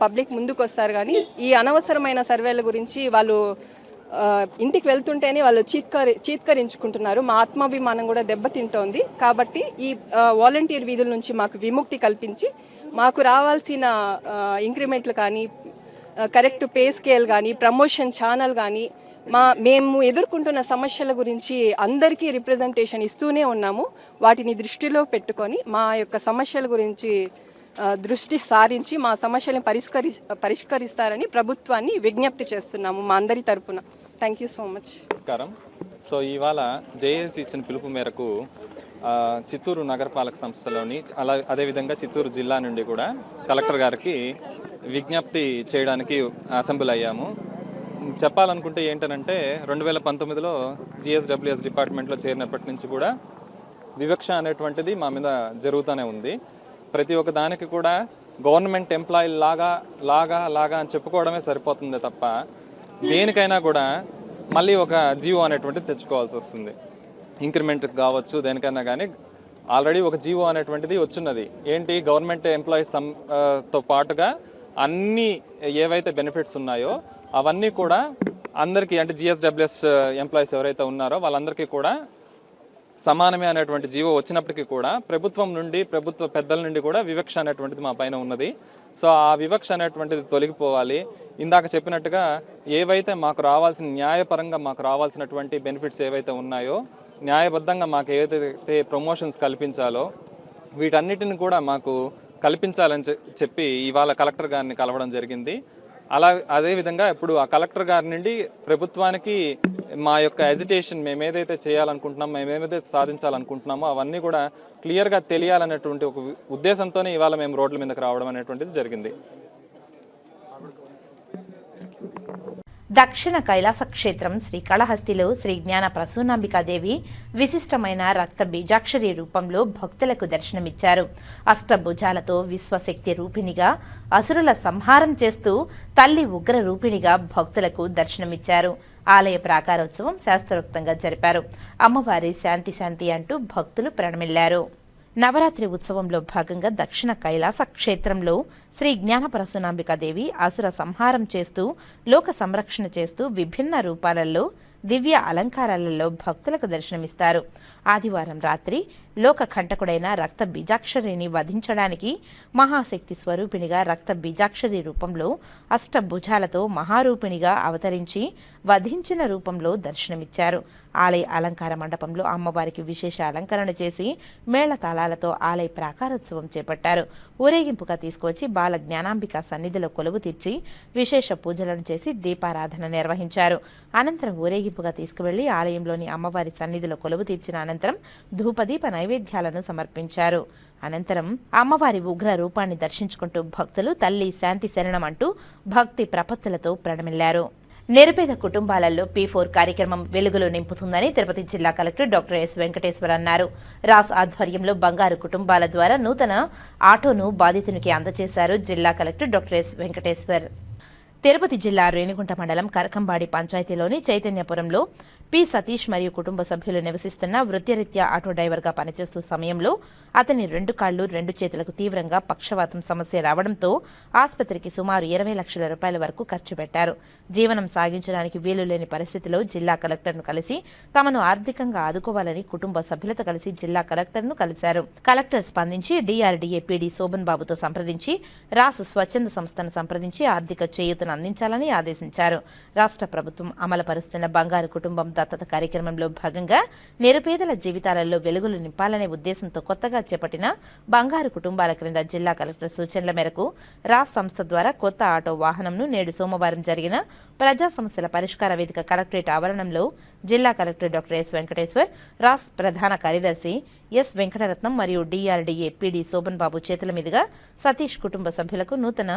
పబ్లిక్ ముందుకు వస్తారు, కానీ ఈ అనవసరమైన సర్వేల గురించి వాళ్ళు ఇంటికి వెళ్తుంటేనే వాళ్ళు చీత్కరించుకుంటున్నారు. మా ఆత్మాభిమానం కూడా దెబ్బతింటోంది. కాబట్టి ఈ వాలంటీర్ విధుల నుంచి మాకు విముక్తి కల్పించి మాకు రావాల్సిన ఇంక్రిమెంట్లు కానీ, కరెక్ట్ పే స్కేల్ కానీ, ప్రమోషన్ ఛానల్ కానీ, మేము ఎదుర్కొంటున్న సమస్యల గురించి అందరికీ రిప్రజెంటేషన్ ఇస్తూనే ఉన్నాము. వాటిని దృష్టిలో పెట్టుకొని మా యొక్క సమస్యల గురించి దృష్టి సారించి మా సమస్యలను పరిష్కరిస్తారని ప్రభుత్వాన్ని విజ్ఞప్తి చేస్తున్నాము మా అందరి తరపున. Thank you so much. So ఇవాళ జేఏసీ ఇచ్చిన పిలుపు మేరకు చిత్తూరు నగరపాలక సంస్థలోని అదేవిధంగా చిత్తూరు జిల్లా నుండి కూడా కలెక్టర్ గారికి విజ్ఞప్తి చేయడానికి అసెంబ్లీ అయ్యాము. చెప్పాలనుకుంటే ఏంటనంటే 2019లో జిఎస్డబ్ల్యూఎస్ డిపార్ట్మెంట్లో చేరినప్పటి నుంచి కూడా వివక్ష అనేటువంటిది మా మీద జరుగుతూనే ఉంది. ప్రతి ఒక్క దానికి కూడా గవర్నమెంట్ ఎంప్లాయీ లాగా అని చెప్పుకోవడమే సరిపోతుంది తప్ప దేనికైనా కూడా మళ్ళీ ఒక జీవో అనేటువంటిది తెచ్చుకోవాల్సి వస్తుంది. ఇంక్రిమెంట్కి కావచ్చు, దేనికైనా కానీ ఆల్రెడీ ఒక జీవో అనేటువంటిది వచ్చున్నది. ఏంటి, గవర్నమెంట్ ఎంప్లాయీస్ తో పాటుగా అన్ని ఏవైతే బెనిఫిట్స్ ఉన్నాయో అవన్నీ కూడా అందరికీ, అంటే జిఎస్డబ్ల్యూఎస్ ఎంప్లాయీస్ ఎవరైతే ఉన్నారో వాళ్ళందరికీ కూడా సమానమే అనేటువంటి జీవో వచ్చినప్పటికీ కూడా ప్రభుత్వం నుండి, ప్రభుత్వ పెద్దల నుండి కూడా వివక్ష అనేటువంటిది మా పైన ఉన్నది. సో ఆ వివక్ష అనేటువంటిది తొలగిపోవాలి. ఇందాక చెప్పినట్టుగా ఏవైతే మాకు రావాల్సిన న్యాయపరంగా మాకు రావాల్సినటువంటి బెనిఫిట్స్ ఏవైతే ఉన్నాయో, న్యాయబద్ధంగా మాకు ఏదైతే ప్రమోషన్స్ కల్పించాలో వీటన్నిటిని కూడా మాకు కల్పించాలని చెప్పి ఇవాళ కలెక్టర్ గారిని కలవడం జరిగింది. అదేవిధంగా ఇప్పుడు ఆ కలెక్టర్ గారి నుండి ప్రభుత్వానికి మా యొక్క ఎజిటేషన్, మేము ఏదైతే చేయాలనుకుంటున్నామో, మేము ఏదైతే సాధించాలనుకుంటున్నామో అవన్నీ కూడా క్లియర్గా తెలియాలనేటువంటి ఒక ఉద్దేశంతోనే ఇవాళ మేము రోడ్ల మీదకి రావడం అనేటువంటిది జరిగింది. దక్షిణ కైలాస క్షేత్రం శ్రీకాళహస్తిలో శ్రీ జ్ఞాన ప్రసూనాంబికాదేవి విశిష్టమైన రక్త బీజాక్షరి రూపంలో భక్తులకు దర్శనమిచ్చారు. అష్టభుజాలతో విశ్వశక్తి రూపిణిగా అసురుల సంహారం చేస్తూ తల్లి ఉగ్ర రూపిణిగా భక్తులకు దర్శనమిచ్చారు. ఆలయ ప్రాకారోత్సవం శాస్త్రోక్తంగా జరిపారు. అమ్మవారి శాంతి శాంతి అంటూ భక్తులు ప్రణమిల్లారు. నవరాత్రి ఉత్సవంలో భాగంగా దక్షిణ కైలాస క్షేత్రంలో శ్రీ జ్ఞానపరశునాంబికాదేవి అసుర సంహారం చేస్తూ లోక సంరక్షణ చేస్తూ విభిన్న రూపాలలో దివ్య అలంకారాలలో భక్తులకు దర్శనమిస్తారు. ఆదివారం రాత్రి లోక కంటకుడైన రక్త బీజాక్షరిని వధించడానికి మహాశక్తి స్వరూపిణిగా రక్త బీజాక్షరి రూపంలో అష్టభుజాలతో మహారూపిణిగా అవతరించి వధించిన రూపంలో దర్శనమిచ్చారు. ఆలయ అలంకార మండపంలో అమ్మవారికి విశేష అలంకరణ చేసి మేళతాళాలతో ఆలయ ప్రాకారోత్సవం చేపట్టారు. ఊరేగింపుగా తీసుకువచ్చి బాల జ్ఞానాంబిక సన్నిధిలో కొలువు తీర్చి విశేష పూజలను చేసి దీపారాధన నిర్వహించారు. అనంతరం ఊరేగింపుగా తీసుకువెళ్లి ఆలయంలోని అమ్మవారి సన్నిధిలో కొలువు తీర్చిన అనంతరం ధూపదీప నైవేద్యాలను సమర్పించారు. అనంతరం అమ్మవారి ఉగ్ర రూపాన్ని దర్శించుకుంటూ భక్తులు తల్లి శాంతి శరణం అంటూ భక్తి ప్రపత్తులతో ప్రణమిల్లారు. నిరుపేద కుటుంబాలలో P4 కార్యక్రమం వెలుగులో నింపుతుందని తిరుపతి జిల్లా కలెక్టర్ డాక్టర్ ఎస్ వెంకటేశ్వర్ అన్నారు. రాస్ ఆధ్వర్యంలో బంగారు కుటుంబాల ద్వారా నూతన ఆటోను బాధితునికి అందజేశారు జిల్లా collector doctor S Venkateshwar. Tirupati జిల్లా రేణిగుంట మండలం కరకంబాడి పంచాయతీలోని చైతన్యపురంలో పి సతీష్ మరియు కుటుంబ సభ్యులు నివసిస్తున్న వృత్తిరీత్యా ఆటో డ్రైవర్గా పనిచేస్తూ సమయంలో అతని 2 కాళ్లు 2 చేతులకు తీవ్రంగా పక్షవాతం సమస్య రావడంతో ఆసుపత్రికి సుమారు 20 లక్షల రూపాయల వరకు ఖర్చు పెట్టారు. జీవనం సాగించడానికి వీలు లేని పరిస్థితిలో జిల్లా కలెక్టర్ను కలిసి తమను ఆర్థికంగా ఆదుకోవాలని కుటుంబ సభ్యులతో కలిసి జిల్లా కలెక్టర్ను కలిశారు. కలెక్టర్ స్పందించి DRDA PD శోభన్ బాబుతో సంప్రదించి రాస్ స్వచ్ఛంద సంస్థను సంప్రదించి ఆర్థిక చేయూతను అందించాలని ఆదేశించారు. రాష్ట్ర ప్రభుత్వం అమలుపరుస్తున్న బంగారు కుటుంబం దత్తత కార్యక్రమంలో భాగంగా నిరుపేదల జీవితాలలో వెలుగులు నింపాలనే ఉద్దేశంతో కొత్తగా చేపట్టిన బంగారు కుటుంబాల క్రింద జిల్లా కలెక్టర్ సూచనల మేరకు రాస్ సంస్థ ద్వారా కొత్త ఆటో వాహనంను నేడు సోమవారం జరిగిన ప్రజా సమస్యల పరిష్కార వేదిక కలెక్టరేట్ ఆవరణంలో జిల్లా కలెక్టర్ డాక్టర్ ఎస్ వెంకటేశ్వర్, రాస్ ప్రధాన కార్యదర్శి ఎస్ వెంకటరత్నం మరియు DRDA PD శోభన్ బాబు చేతుల మీదుగా సతీష్ కుటుంబ సభ్యులకు నూతన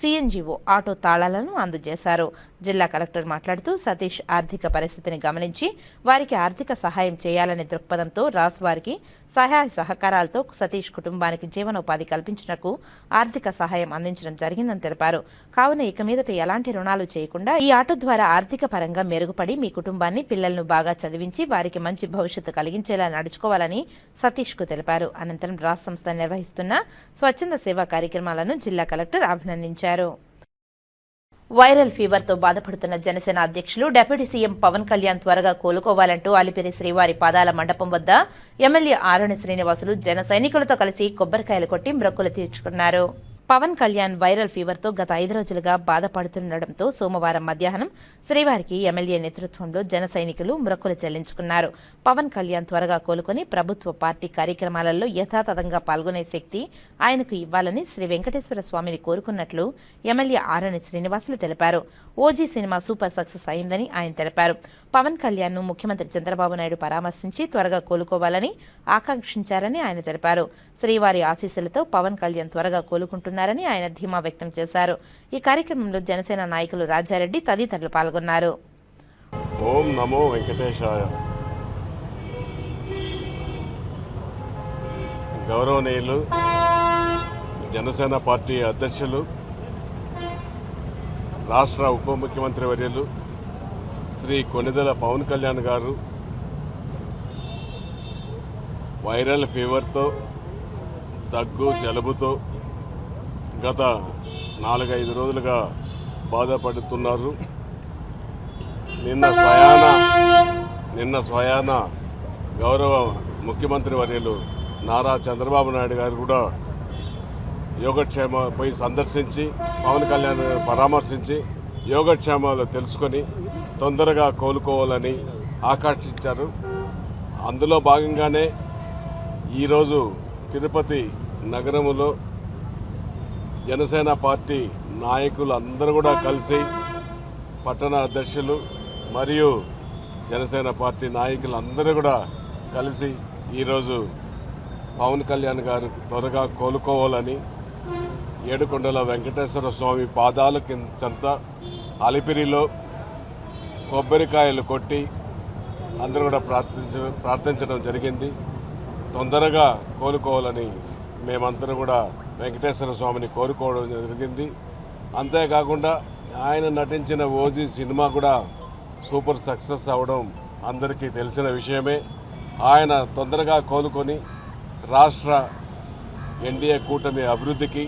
CNGO ఆటో తాళాలను అందజేశారు. జిల్లా కలెక్టర్ మాట్లాడుతూ సతీష్ ఆర్థిక పరిస్థితిని గమనించి వారికి ఆర్థిక సహాయం చేయాలనే దృక్పథంతో రాస్ వారికి సహాయ సహకారాలతో సతీష్ కుటుంబానికి జీవనోపాధి కల్పించినకు ఆర్థిక సహాయం అందించడం జరిగిందని తెలిపారు. కావున ఇక మీదట ఎలాంటి రుణాలు చేయకుండా ఈ ఆటో ద్వారా ఆర్థిక పరంగా మెరుగుపడి మీ కుటుంబాన్ని పిల్లలను బాగా చదివించి వారికి మంచి భవిష్యత్తు కలిగించేలా నడుచుకోవాలని సతీష్ కు తెలిపారు. అనంతరం రాస్ సంస్థ నిర్వహిస్తున్న స్వచ్ఛంద సేవా కార్యక్రమాలను జిల్లా కలెక్టర్ అభినందించారు. వైరల్ ఫీవర్తో బాధపడుతున్న జనసేన అధ్యక్షులు డిప్యూటీ సీఎం పవన్ కళ్యాణ్ త్వరగా కోలుకోవాలంటూ అలిపిరి శ్రీవారి పాదాల మండపం వద్ద ఎమ్మెల్యే ఆరణి శ్రీనివాసులు జన సైనికులతో కలిసి కొబ్బరికాయలు కొట్టి మొక్కులు తీర్చుకున్నారు. పవన్ కళ్యాణ్ వైరల్ ఫీవర్తో గత 5 రోజులుగా బాధపడుతుండటంతో సోమవారం మధ్యాహ్నం శ్రీవారికి ఎమ్మెల్యే నేతృత్వంలో జన సైనికులు మొక్కులు చెల్లించుకున్నారు. పవన్ కళ్యాణ్ త్వరగా కోలుకొని ప్రభుత్వ పార్టీ కార్యక్రమాలలో యథాతథంగా పాల్గొనే శక్తి ఆయనకు ఇవ్వాలని శ్రీ వెంకటేశ్వర స్వామిని కోరుకున్నట్లు ఎమ్మెల్యే ఆరణి శ్రీనివాసులు తెలిపారు. ఓజీ సినిమా సూపర్ సక్సెస్ అయిందని ఆయన తెలిపారు. పవన్ కళ్యాణ్ ను ముఖ్యమంత్రి చంద్రబాబు నాయుడు పరామర్శించి త్వరగా కోలుకోవాలని ఆకాంక్షించారని ఆయన తెలిపారు. శ్రీవారి ఆశీస్సులతో పవన్ కళ్యాణ్ త్వరగా కోలుకుంటున్నారని ఆయన ధీమా వ్యక్తం చేశారు. ఈ కార్యక్రమంలో జనసేన నాయకులు రాజారెడ్డి తదితరులు పాల్గొన్నారు. ఓం నమో వెంకటేశాయ. గౌరవనీయులు జనసేన పార్టీ అధ్యక్షులు రాష్ట్ర ఉప ముఖ్యమంత్రి వర్యులు శ్రీ కొణిదెల పవన్ కళ్యాణ్ గారు వైరల్ ఫీవర్తో దగ్గు జలుబుతో గత 4-5 రోజులుగా బాధపడుతున్నారు. నిన్న స్వయాన గౌరవ ముఖ్యమంత్రి వర్యులు నారా చంద్రబాబు నాయుడు గారు కూడా యోగక్షేమ పోయి సందర్శించి పవన్ కళ్యాణ్ పరామర్శించి యోగక్షేమాలు తెలుసుకొని తొందరగా కోలుకోవాలని ఆకాంక్షించారు. అందులో భాగంగానే ఈరోజు తిరుపతి నగరంలో జనసేన పార్టీ నాయకులు అందరూ కూడా కలిసి పట్టణ అధ్యక్షులు మరియు జనసేన పార్టీ నాయకులు అందరూ కూడా కలిసి ఈరోజు పవన్ కళ్యాణ్ గారు త్వరగా కోలుకోవాలని ఏడుకొండల వెంకటేశ్వర స్వామి పాదాల కింద అలిపిరిలో కొబ్బరికాయలు కొట్టి అందరూ కూడా ప్రార్థించడం జరిగింది. తొందరగా కోలుకోవాలని మేమందరం కూడా వెంకటేశ్వర స్వామిని కోరుకోవడం జరిగింది. అంతేకాకుండా ఆయన నటించిన ఓజీ సినిమా కూడా సూపర్ సక్సెస్ అవ్వడం అందరికీ తెలిసిన విషయమే. ఆయన తొందరగా కోలుకొని రాష్ట్ర ఎన్డీఏ కూటమి అభివృద్ధికి,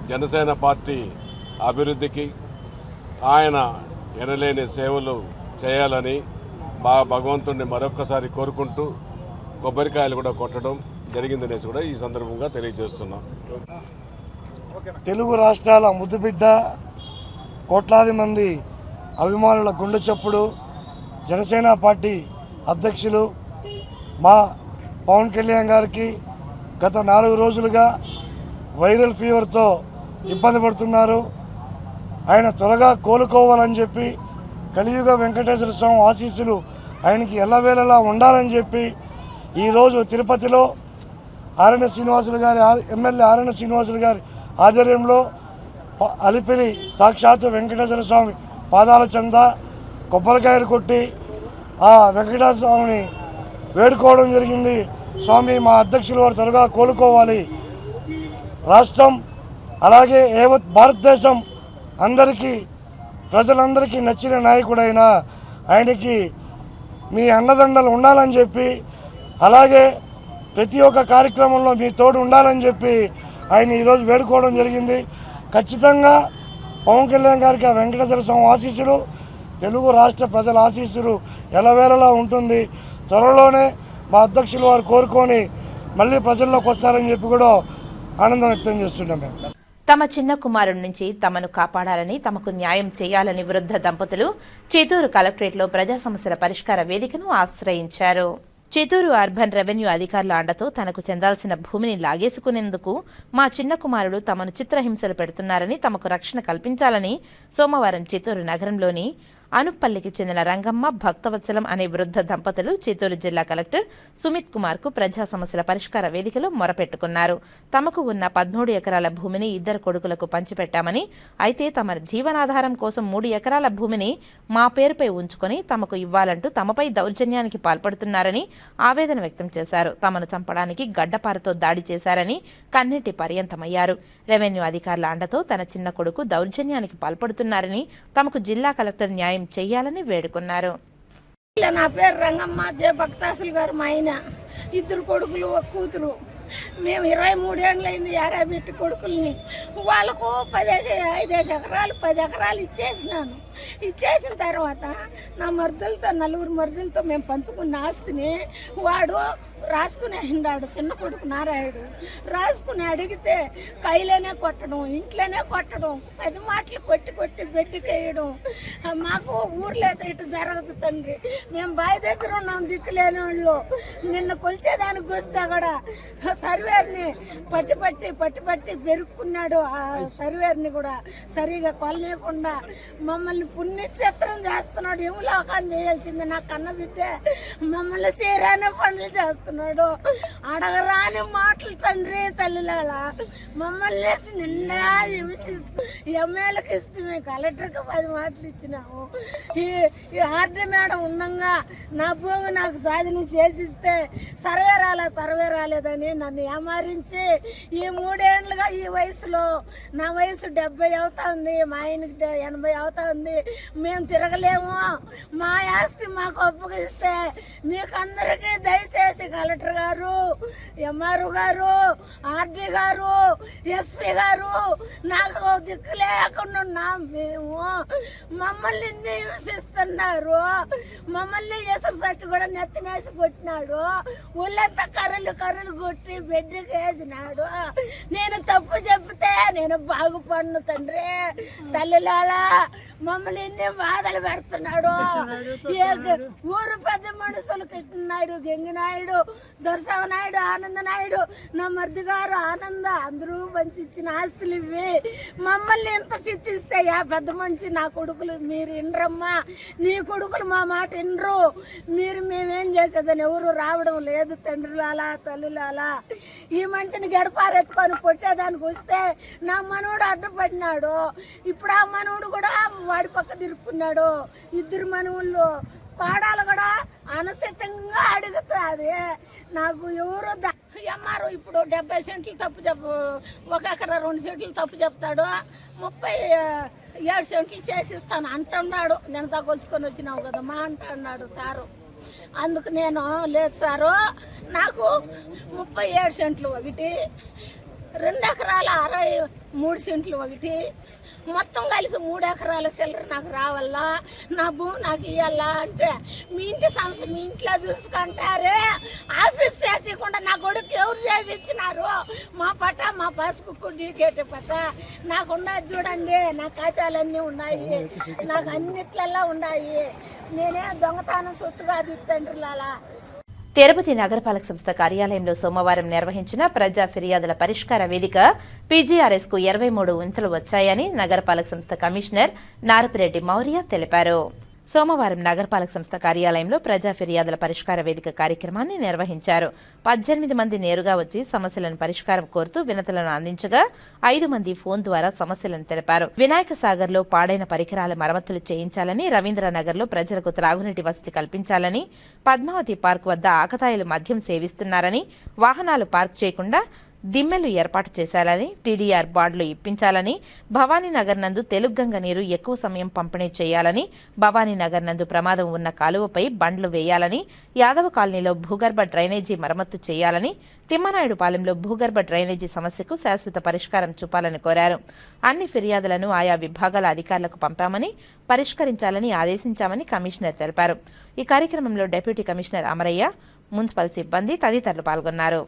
జనసేన పార్టీ అభివృద్ధికి ఆయన ఎనలేని సేవలు చేయాలని భగవంతుడిని మరొక్కసారి కోరుకుంటూ కొబ్బరికాయలు కూడా కొట్టడం జరిగిందనేసి కూడా ఈ సందర్భంగా తెలియజేస్తున్నాం. తెలుగు రాష్ట్రాల ముద్దుబిడ్డ, కోట్లాది మంది అభిమానుల గుండె చప్పుడు, జనసేన పార్టీ అధ్యక్షులు మా పవన్ కళ్యాణ్ గారికి గత 4 రోజులుగా వైరల్ ఫీవర్తో ఇబ్బంది పడుతున్నారు. ఆయన త్వరగా కోలుకోవాలని చెప్పి, కలియుగ వెంకటేశ్వర స్వామి ఆశీస్సులు ఆయనకి ఎల్లవేళలా ఉండాలని చెప్పి ఈరోజు తిరుపతిలో ఎమ్మెల్యే ఆరణ్య శ్రీనివాసులు గారి ఆధ్వర్యంలో అలిపిరి సాక్షాత్తు వెంకటేశ్వర స్వామి పాదాల చెంద కొబ్బరికాయలు కొట్టి ఆ వెంకటేశ్వర స్వామిని వేడుకోవడం జరిగింది. స్వామి, మా అధ్యక్షులు వారు త్వరగా కోలుకోవాలి. రాష్ట్రం అలాగే యావత్ భారతదేశం అందరికీ, ప్రజలందరికీ నచ్చిన నాయకుడైన ఆయనకి మీ అండదండలు ఉండాలని చెప్పి, అలాగే ప్రతి ఒక్క కార్యక్రమంలో మీ తోడు ఉండాలని చెప్పి ఆయన ఈరోజు వేడుకోవడం జరిగింది. ఖచ్చితంగా పవన్ కళ్యాణ్ గారికి ఆ వెంకటేశ్వర స్వామి ఆశీస్సులు, తెలుగు రాష్ట్ర ప్రజల ఆశీస్సులు ఎలవేళలా ఉంటుంది. త్వరలోనే మా అధ్యక్షులు వారు కోరుకొని మళ్ళీ ప్రజల్లోకి వస్తారని చెప్పి కూడా ఆనందం వ్యక్తం చేస్తున్నాం. మేము తమ చిన్న కుమారుడి నుంచి తమను కాపాడాలని, తమకు న్యాయం చేయాలని వృద్ధ దంపతులు చిత్తూరు కలెక్టరేట్లో ప్రజా సమస్యల పరిష్కార వేదికను ఆశ్రయించారు. చిత్తూరు అర్బన్ రెవెన్యూ అధికారుల అండతో తనకు చెందాల్సిన భూమిని లాగేసుకునేందుకు మా చిన్న కుమారుడు తమను చిత్రహింసలు పెడుతున్నారని, తమకు రక్షణ కల్పించాలని సోమవారం చిత్తూరు నగరంలోని అనుప్పల్లికి చెందిన రంగమ్మ, భక్తవత్సలం అనే వృద్ధ దంపతులు చిత్తూరు జిల్లా కలెక్టర్ సుమిత్ కుమార్ కు ప్రజా సమస్యల పరిష్కార వేదికలో మొరపెట్టుకున్నారు. తమకు ఉన్న 13 ఎకరాల భూమిని 2 కొడుకులకు పంచిపెట్టామని, అయితే తమ జీవనాధారం కోసం 3 ఎకరాల భూమిని మా పేరుపై ఉంచుకొని తమకు ఇవ్వాలంటూ తమపై దౌర్జన్యానికి పాల్పడుతున్నారని ఆవేదన వ్యక్తం చేశారు. తమను చంపడానికి గడ్డపారతో దాడి చేశారని కన్నీటి పర్యంతమయ్యారు. రెవెన్యూ అధికారుల అండతో తన చిన్న కొడుకు దౌర్జన్యానికి పాల్పడుతున్నారని, తమకు జిల్లా కలెక్టర్ న్యాయం చేయాలని వేడుకున్నారు. నా పేరు రంగమ్మ, జే భక్తాసులు గారు మా ఆయన, 2 కొడుకులు, 1 కూతురు. మేము 23 ఏళ్ళైంది యారాబెట్టి కొడుకుల్ని. వాళ్ళకు 5 ఎకరాలు 10 ఎకరాలు ఇచ్చేసినాను. ఇచ్చేసిన తర్వాత నా మరుదులతో 4 మరుదులతో మేము పంచుకున్న ఆస్తిని వాడు రాసుకునేసినాడు. చిన్న కొడుకు నారాయుడు రాసుకుని అడిగితే కైలోనే కొట్టడం, ఇంట్లోనే కొట్టడం, 10 మాటలు కొట్టి కొట్టి బెడ్డుకేయడం. మాకు ఊర్లో ఇటు జరగదు తండ్రి. మేము బావి దగ్గర ఉన్నాం, దిక్కులేని వాళ్ళు. నిన్న కొలిచేదానికి వస్తే కూడా సర్వేర్ని పట్టి పెరుక్కున్నాడు. ఆ సర్వేర్ని కూడా సరిగా కొలలేకుండా మమ్మల్ని పుణ్యచిత్రం చేస్తున్నాడు. ఏములోకాన్ని చేయాల్సింది నా కన్న బిడ్డ. మమ్మల్ని చేరానే పనులు చేస్తున్నాడు. అడగరాని మాటలు తండ్రి తల్లిలాలా మమ్మల్ని నిన్న హింసిస్తూ ఎమ్మెల్యేకి ఇస్తే మేము కలెక్టర్కి 10 మాటలు ఇచ్చినాము. ఈ ఆర్డీ మేడం ఉండగా నా భూమి నాకు స్వాధీనం చేసిస్తే సర్వే రాలేదని నన్ను ఏమారించి ఈ 3 ఏళ్ళుగా ఈ వయసులో, నా వయసు 70 అవుతా ఉంది, మా ఆయనకి 80 అవుతా ఉంది, మేము తిరగలేము. మా ఆస్తి మాకు అప్పగిస్తే మీకు అందరికీ దయచేసి కలెక్టర్ గారు, ఎంఆర్ఓ గారు, ఆర్డీ గారు, ఎస్పీ గారు నాకు దిక్కు లేకుండా ఉన్నాం మేము. మమ్మల్ని ఇన్ని హింసిస్తున్నారు. మమ్మల్ని ఎసురు సట్టు కూడా నెత్తినేసి కొట్టినాడు. ఊళ్ళంతా కర్రలు కొట్టి బెడ్కి వేసినాడు. నేను తప్పు చెప్తే నేను బాగుపడను తండ్రి. తల్లిలాలా మమ్మల్ని ఇన్ని బాధలు పెడుతున్నాడు. ఊరు పెద్ద మనుషులు కిట్టినాయుడు, గంగినాయుడు, దొరసావనాయుడు, ఆనందనాయుడు, నా మరిది గారు ఆనంద అందరూ పంచి ఇచ్చిన ఆస్తులు ఇవి. మమ్మల్ని ఎంత శిక్షిస్తే పెద్ద మనిషి నా కొడుకులు మీరు ఇండ్రమ్మా, నీ కొడుకులు మా మాట ఇండ్రు, మీరు మేమేం చేసేదని ఎవరు రావడం లేదు తండ్రులాలా తల్లులాలా. ఈ మనిషిని గడపారెత్తుకొని పొచ్చేదానికి వస్తే నా మనవుడు అడ్డుపడినాడు. ఇప్పుడు ఆ మనవుడు కూడా వాడి పక్క తిరుక్కున్నాడు. 2 మనవుళ్ళు పాడాలు కూడా అనసితంగా అడుగుతుంది. నాకు ఎవరు ఎంఆర్ఓ ఇప్పుడు 70 సెంట్లు తప్పు 1 ఎకరా 2 సెంట్లు తప్పు చెప్తాడు. 37 సెంట్లు చేసిస్తాను అంటున్నాడు. నేను తగ్గొచ్చుకొని వచ్చినావు కదా మా అంటున్నాడు సారు. అందుకు నేను లేదు సారు, నాకు 37 సెంట్లు ఒకటి, 2 ఎకరాల 63 సెంట్లు ఒకటి, మొత్తం కలిపి 3 ఎకరాల చిల్లర నాకు రావాలా, నా భూమి నాకు ఇవ్వాలా అంటే మీ ఇంటి సమస్య మీ ఇంట్లో చూసుకుంటారే, ఆఫీస్ చేసేయకుండా నా కొడుకు ఎవరు చేసి ఇచ్చినారు, మా పట్ట మా పాస్బుక్ డీకేట్ పట్ట నాకు ఉన్నది చూడండి, నా ఖాతాలన్నీ ఉన్నాయి, నాకు అన్నిట్లల్లో ఉన్నాయి, నేనే దొంగతనం సొత్తుగా తండ్రులాలా. తిరుపతి నగరపాలక సంస్థ కార్యాలయంలో సోమవారం నిర్వహించిన ప్రజా ఫిర్యాదుల పరిష్కార వేదిక పీజీఆర్ఎస్ కు 23 వినతులు వచ్చాయని నగరపాలక సంస్థ కమిషనర్ నారపిరెడ్డి మౌర్య తెలిపారు. సోమవారం నగరపాలక సంస్థ కార్యాలయంలో ప్రజా ఫిర్యాదుల పరిష్కార వేదిక కార్యక్రమాన్ని నిర్వహించారు. 18 మంది నేరుగా వచ్చి సమస్యలను పరిష్కారం కోరుతూ వినతులను అందించగా 5 మంది ఫోన్ ద్వారా సమస్యలను తెలిపారు. వినాయక సాగర్ లో పాడైన పరికరాల మరమ్మతులు చేయించాలని, రవీంద్రనగర్ లో ప్రజలకు త్రాగునీటి వసతి కల్పించాలని, పద్మావతి పార్క్ వద్ద ఆకతాయిలు మద్యం సేవిస్తున్నారని, వాహనాలు పార్క్ చేయకుండా దిమ్మెలు ఏర్పాటు చేశాలని, టీడీఆర్ బార్డులు ఇప్పించాలని, భవానీనగర్ నందు తెలుగంగ నీరు ఎక్కువ సమయం పంపిణీ చేయాలని, భవానీనగర్ నందు ప్రమాదం ఉన్న కాలువపై బండ్లు వేయాలని, యాదవ కాలనీలో భూగర్భ డ్రైనేజీ మరమ్మతు చేయాలని, తిమ్మనాయుడుపాలెంలో భూగర్భ డ్రైనేజీ సమస్యకు శాశ్వత పరిష్కారం చూపాలని కోరారు. అన్ని ఫిర్యాదులను ఆయా విభాగాల అధికారులకు పంపామని, పరిష్కరించాలని ఆదేశించామని కమిషనర్ తెలిపారు. ఈ కార్యక్రమంలో డిప్యూటీ కమిషనర్ అమరయ్య, మున్సిపల్ సిబ్బంది తదితరులు పాల్గొన్నారు.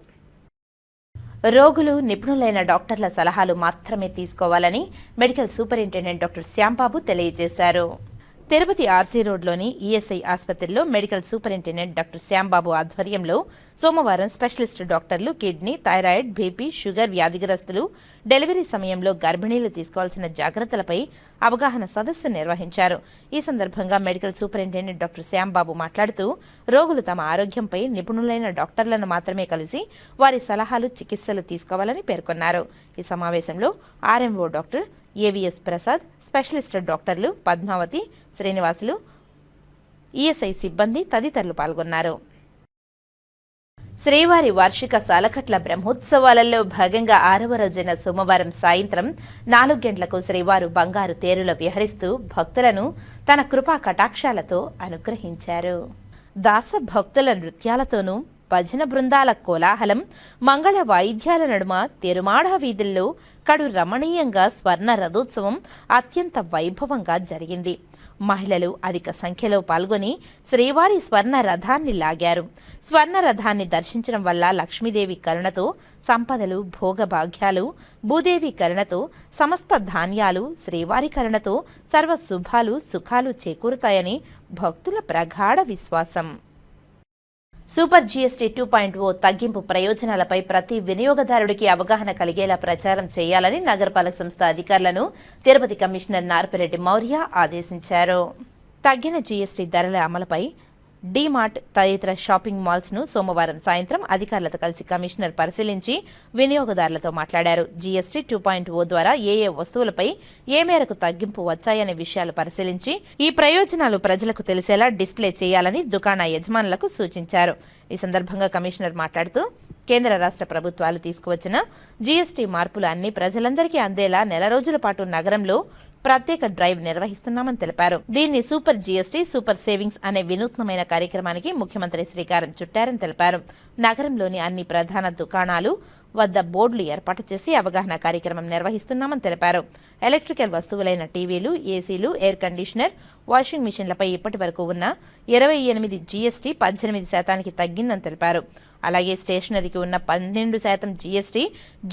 రోగులు నిపుణులైన డాక్టర్ల సలహాలు మాత్రమే తీసుకోవాలని మెడికల్ సూపరింటెండెంట్ డాక్టర్ శ్యాంబాబు తెలియజేశారు. తిరుపతి ఆర్సీ రోడ్లోని ఈఎస్ఐ ఆసుపత్రిలో మెడికల్ సూపరింటెండెంట్ డాక్టర్ శ్యాంబాబు ఆధ్వర్యంలో సోమవారం స్పెషలిస్ట్ డాక్టర్లు కిడ్నీ, థైరాయిడ్, బీపీ, షుగర్ వ్యాధిగ్రస్తులు, డెలివరీ సమయంలో గర్భిణీలు తీసుకోవాల్సిన జాగ్రత్తలపై అవగాహన సదస్సు నిర్వహించారు. ఈ సందర్భంగా మెడికల్ సూపరింటెండెంట్ డాక్టర్ శ్యాంబాబు మాట్లాడుతూ రోగులు తమ ఆరోగ్యంపై నిపుణులైన డాక్టర్లను మాత్రమే కలిసి వారి సలహాలు, చికిత్సలు తీసుకోవాలని పేర్కొన్నారు. ఈ సమావేశంలో RMO doctor AVS Prasad, specialist డాక్టర్లు పద్మావతి, శ్రీనివాసులు, ఈఎస్ఐ సిబ్బంది తదితరులు పాల్గొన్నారు. శ్రీవారి వార్షిక సాలకట్ల బ్రహ్మోత్సవాలలో భాగంగా 6వ రోజైన సోమవారం సాయంత్రం 4 గంటలకు శ్రీవారు బంగారు తేరులో విహరిస్తూ భక్తులను తన కృపా కటాక్షాలతో అనుగ్రహించారు. దాస భక్తుల నృత్యాలతోనూ, భజన బృందాల కోలాహలం, మంగళ వాయిద్యాల నడుమ తిరుమాడ వీధుల్లో కడు రమణీయంగా స్వర్ణ రథోత్సవం అత్యంత వైభవంగా జరిగింది. మహిళలు అధిక సంఖ్యలో పాల్గొని శ్రీవారి స్వర్ణ రథాన్ని లాగారు. స్వర్ణ రథాన్ని దర్శించడం వల్ల లక్ష్మీదేవి కరుణతో సంపదలు, భోగభాగ్యాలు, భూదేవి కరుణతో సమస్త ధాన్యాలు, శ్రీవారి కరుణతో సర్వ శుభాలు, సుఖాలు చేకూరుతాయని భక్తుల ప్రగాఢ విశ్వాసం. సూపర్ జీఎస్టీ 2.0 తగ్గింపు ప్రయోజనాలపై ప్రతి వినియోగదారుడికి అవగాహన కలిగేలా ప్రచారం చేయాలని నగరపాలక సంస్థ అధికారులను తిరుపతి కమిషనర్ నారపిరెడ్డి మౌర్య ఆదేశించారు. తగ్గిన జీఎస్టీ ధరల అమలుపై డీమార్ట్ తదితర షాపింగ్ మాల్స్ ను సోమవారం సాయంత్రం అధికారులతో కలిసి కమిషనర్ పరిశీలించి వినియోగదారులతో మాట్లాడారు. జీఎస్టీ 2.0 ద్వారా ఏ వస్తువులపై ఏ మేరకు తగ్గింపు వచ్చాయనే విషయాలు పరిశీలించి ఈ ప్రయోజనాలు ప్రజలకు తెలిసేలా డిస్ప్లే చేయాలని దుకాణ యజమానులకు సూచించారు. ఈ సందర్భంగా కమిషనర్ మాట్లాడుతూ కేంద్ర రాష్ట్ర ప్రభుత్వాలు తీసుకువచ్చిన జీఎస్టీ మార్పులు అన్ని ప్రజలందరికీ అందేలా నెల రోజుల పాటు నగరంలో ప్రత్యేక డ్రైవ్ నిర్వహిస్తున్నామని తెలిపారు. దీన్ని సూపర్ జీఎస్టీ, సూపర్ సేవింగ్స్ అనే వినూత్నమైన కార్యక్రమానికి ముఖ్యమంత్రి శ్రీకారం చుట్టారని తెలిపారు. నగరంలోని అన్ని ప్రధాన దుకాణాలు వద్ద బోర్డులు ఏర్పాటు చేసి అవగాహన కార్యక్రమం నిర్వహిస్తున్నామని తెలిపారు. ఎలక్ట్రికల్ వస్తువులైన టీవీలు, ఏసీలు, ఎయిర్ కండిషనర్, వాషింగ్ మిషన్లపై ఇప్పటి వరకు ఉన్న 28 జీఎస్టీ 18% తగ్గిందని తెలిపారు. అలాగే స్టేషనరీకి ఉన్న 12% జీఎస్టీ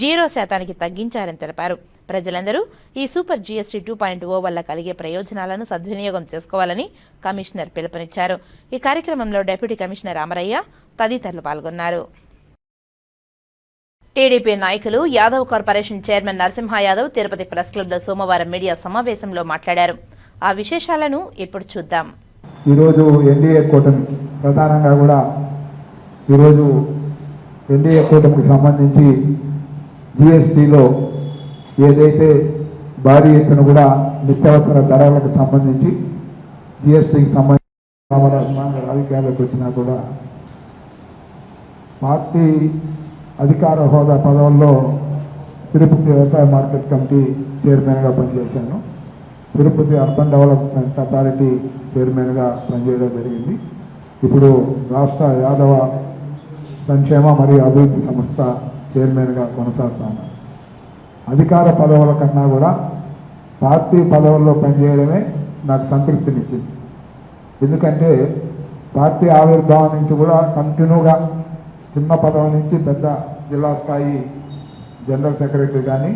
0% తగ్గించారని తెలిపారు. ప్రజలందరూ ఈ సూపర్ జీఎస్టీ 2.0 వల్ల కలిగే ప్రయోజనాలను సద్వినియోగం చేసుకోవాలని కమిషనర్ పిలుపునిచ్చారు. ఈ కార్యక్రమంలో డిప్యూటీ కమిషనర్ అమరయ్య తదితరులు పాల్గొన్నారు. టీడీపీ నాయకులు Yadav corporation chairman Narasimha Yadav Tirupati press క్లబ్లో సోమవారం మీడియా సమావేశంలో మాట్లాడారు. ఆ విశేషాలను ఇప్పుడు చూద్దాం. ఈరోజు ఎన్డీఏ కూటమి ప్రధానంగా కూడా ఈరోజు ఎన్డీఏ కూటమికి సంబంధించి జీఎస్టీలో ఏదైతే భారీ ఎత్తున కూడా నిత్యావసర ధరలకు సంబంధించి జీఎస్టీకి సంబంధించి రాజకీయాలకు వచ్చినా కూడా పార్టీ అధికార హోదా పదవుల్లో తిరుపతి వ్యవసాయ మార్కెట్ కమిటీ చైర్మన్గా పనిచేశాను. తిరుపతి అర్బన్ డెవలప్మెంట్ అథారిటీ చైర్మన్గా పనిచేయడం జరిగింది. ఇప్పుడు రాష్ట్ర యాదవ సంక్షేమ మరియు అభివృద్ధి సంస్థ చైర్మన్గా కొనసాగుతాను. అధికార పదవుల కన్నా కూడా పార్టీ పదవుల్లో పనిచేయడమే నాకు సంతృప్తినిచ్చింది. ఎందుకంటే పార్టీ ఆవిర్భావం నుంచి కూడా కంటిన్యూగా చిన్న పదవి నుంచి పెద్ద జిల్లా స్థాయి జనరల్ సెక్రటరీ కానీ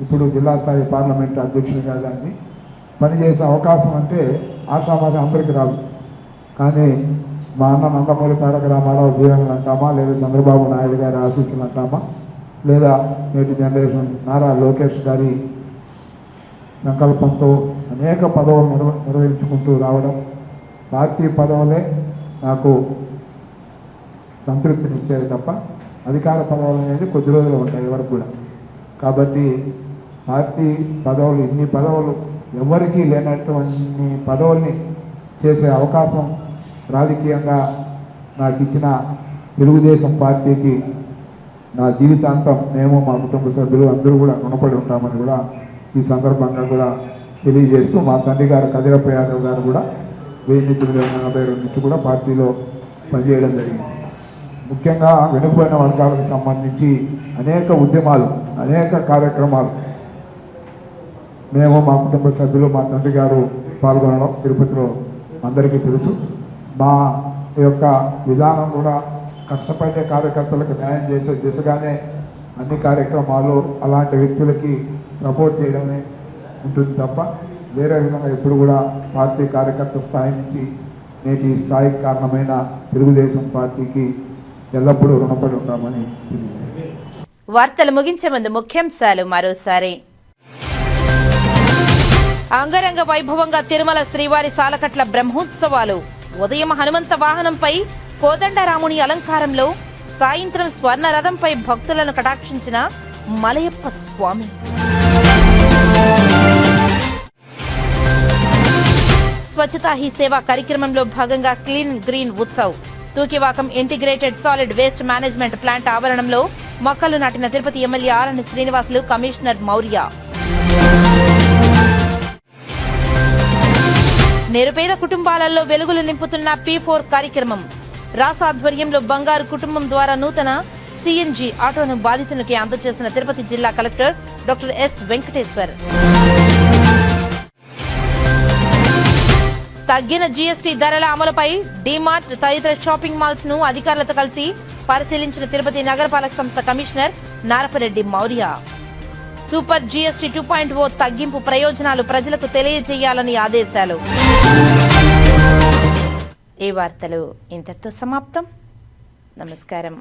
ఇప్పుడు జిల్లా స్థాయి పార్లమెంట్ అధ్యక్షుడిగా కానీ పనిచేసే అవకాశం అంటే ఆశామాష అందరికీ రాదు. కానీ మా అన్న నందమూరి తారక రామారావు దీవెనలు అంటామా, లేదా చంద్రబాబు నాయుడు గారి ఆశీస్సులు అంటామా, లేదా నేటి జనరేషన్ నారా లోకేష్ గారి సంకల్పంతో అనేక పదవులు నిర్వహించుకుంటూ రావడం, పార్టీ పదవులే నాకు సంతృప్తినిచ్చేది తప్ప అధికార పదవులు అనేది కొద్ది రోజులు ఉంటాయి ఎవరికి కూడా. కాబట్టి పార్టీ పదవులు, ఇన్ని పదవులు ఎవరికీ లేనటువంటి పదవుల్ని చేసే అవకాశం రాజకీయంగా నాకు ఇచ్చిన తెలుగుదేశం పార్టీకి నా జీవితాంతం మేము మా కుటుంబ సభ్యులు అందరూ కూడా రుణపడి ఉంటామని కూడా ఈ సందర్భంగా కూడా తెలియజేస్తూ, మా తండ్రి గారు కదిరప్ప యాదవ్ గారు కూడా 1982 నుంచి కూడా పార్టీలో పనిచేయడం జరిగింది. ముఖ్యంగా వెనుకబడిన వర్గాలకు సంబంధించి అనేక ఉద్యమాలు, అనేక కార్యక్రమాలు మేము మా కుటుంబ సభ్యులు మా తండ్రి గారు పాల్గొనడం తిరుపతిలో అందరికీ తెలుసు. మా యొక్క విధానం కూడా కష్టపడే కార్యకర్తలకు న్యాయం చేసే దిశగానే అన్ని కార్యక్రమాలు అలాంటి వ్యక్తులకి సపోర్ట్ చేయడమే ఉంటుంది తప్ప వేరే విధంగా ఎప్పుడు కూడా పార్టీ కార్యకర్త స్థాయి నుంచి నేటి స్థాయికి కారణమైన తెలుగుదేశం పార్టీకి ఎల్లప్పుడూ రుణపడి ఉంటామని తెలియజేస్తాను. వార్తలు ముగించే ముందు ముఖ్యాంశాలు మరోసారి. అంగరంగ వైభవంగా తిరుమల శ్రీవారి సాలకట్ల బ్రహ్మోత్సవాలు. ఉదయం హనుమంత వాహనంపై కోదండరాముని అలంకారంలో, సాయంత్రం స్వర్ణ రథంపై భక్తులను కటాక్షించిన మలయప్ప స్వామి. స్వచ్ఛతా హీ సేవా కార్యక్రమంలో భాగంగా clean green Utsav. Thukivakam integrated solid waste management plant ఆవరణంలో మొక్కలు నాటిన తిరుపతి ఎమ్మెల్యే ఆరణి శ్రీనివాసులు, కమిషనర్ మౌర్య. నిరుపేద కుటుంబాలలో వెలుగులు నింపుతున్న P4 కార్యక్రమం. రాస ఆధ్వర్యంలో బంగారు కుటుంబం ద్వారా నూతన CNG ఆటోను బాధితునికి అందజేసిన తిరుపతి జిల్లా కలెక్టర్ డాక్టర్ ఎస్ వెంకటేశ్వర్. తగ్గిన GST ధరల అమలుపై డీమార్ట్ తదితర షాపింగ్ మాల్స్ ను అధికారులతో కలిసి పరిశీలించిన తిరుపతి నగరపాలక సంస్థ commissioner Narapa Reddy Maurya. Super GST 2.0 తగ్గింపు ప్రయోజనాలు ప్రజలకు తెలియజేయాలని ఆదేశాలు. ఈ వార్తలు ఇంతటితో సమాప్తం. నమస్కారం.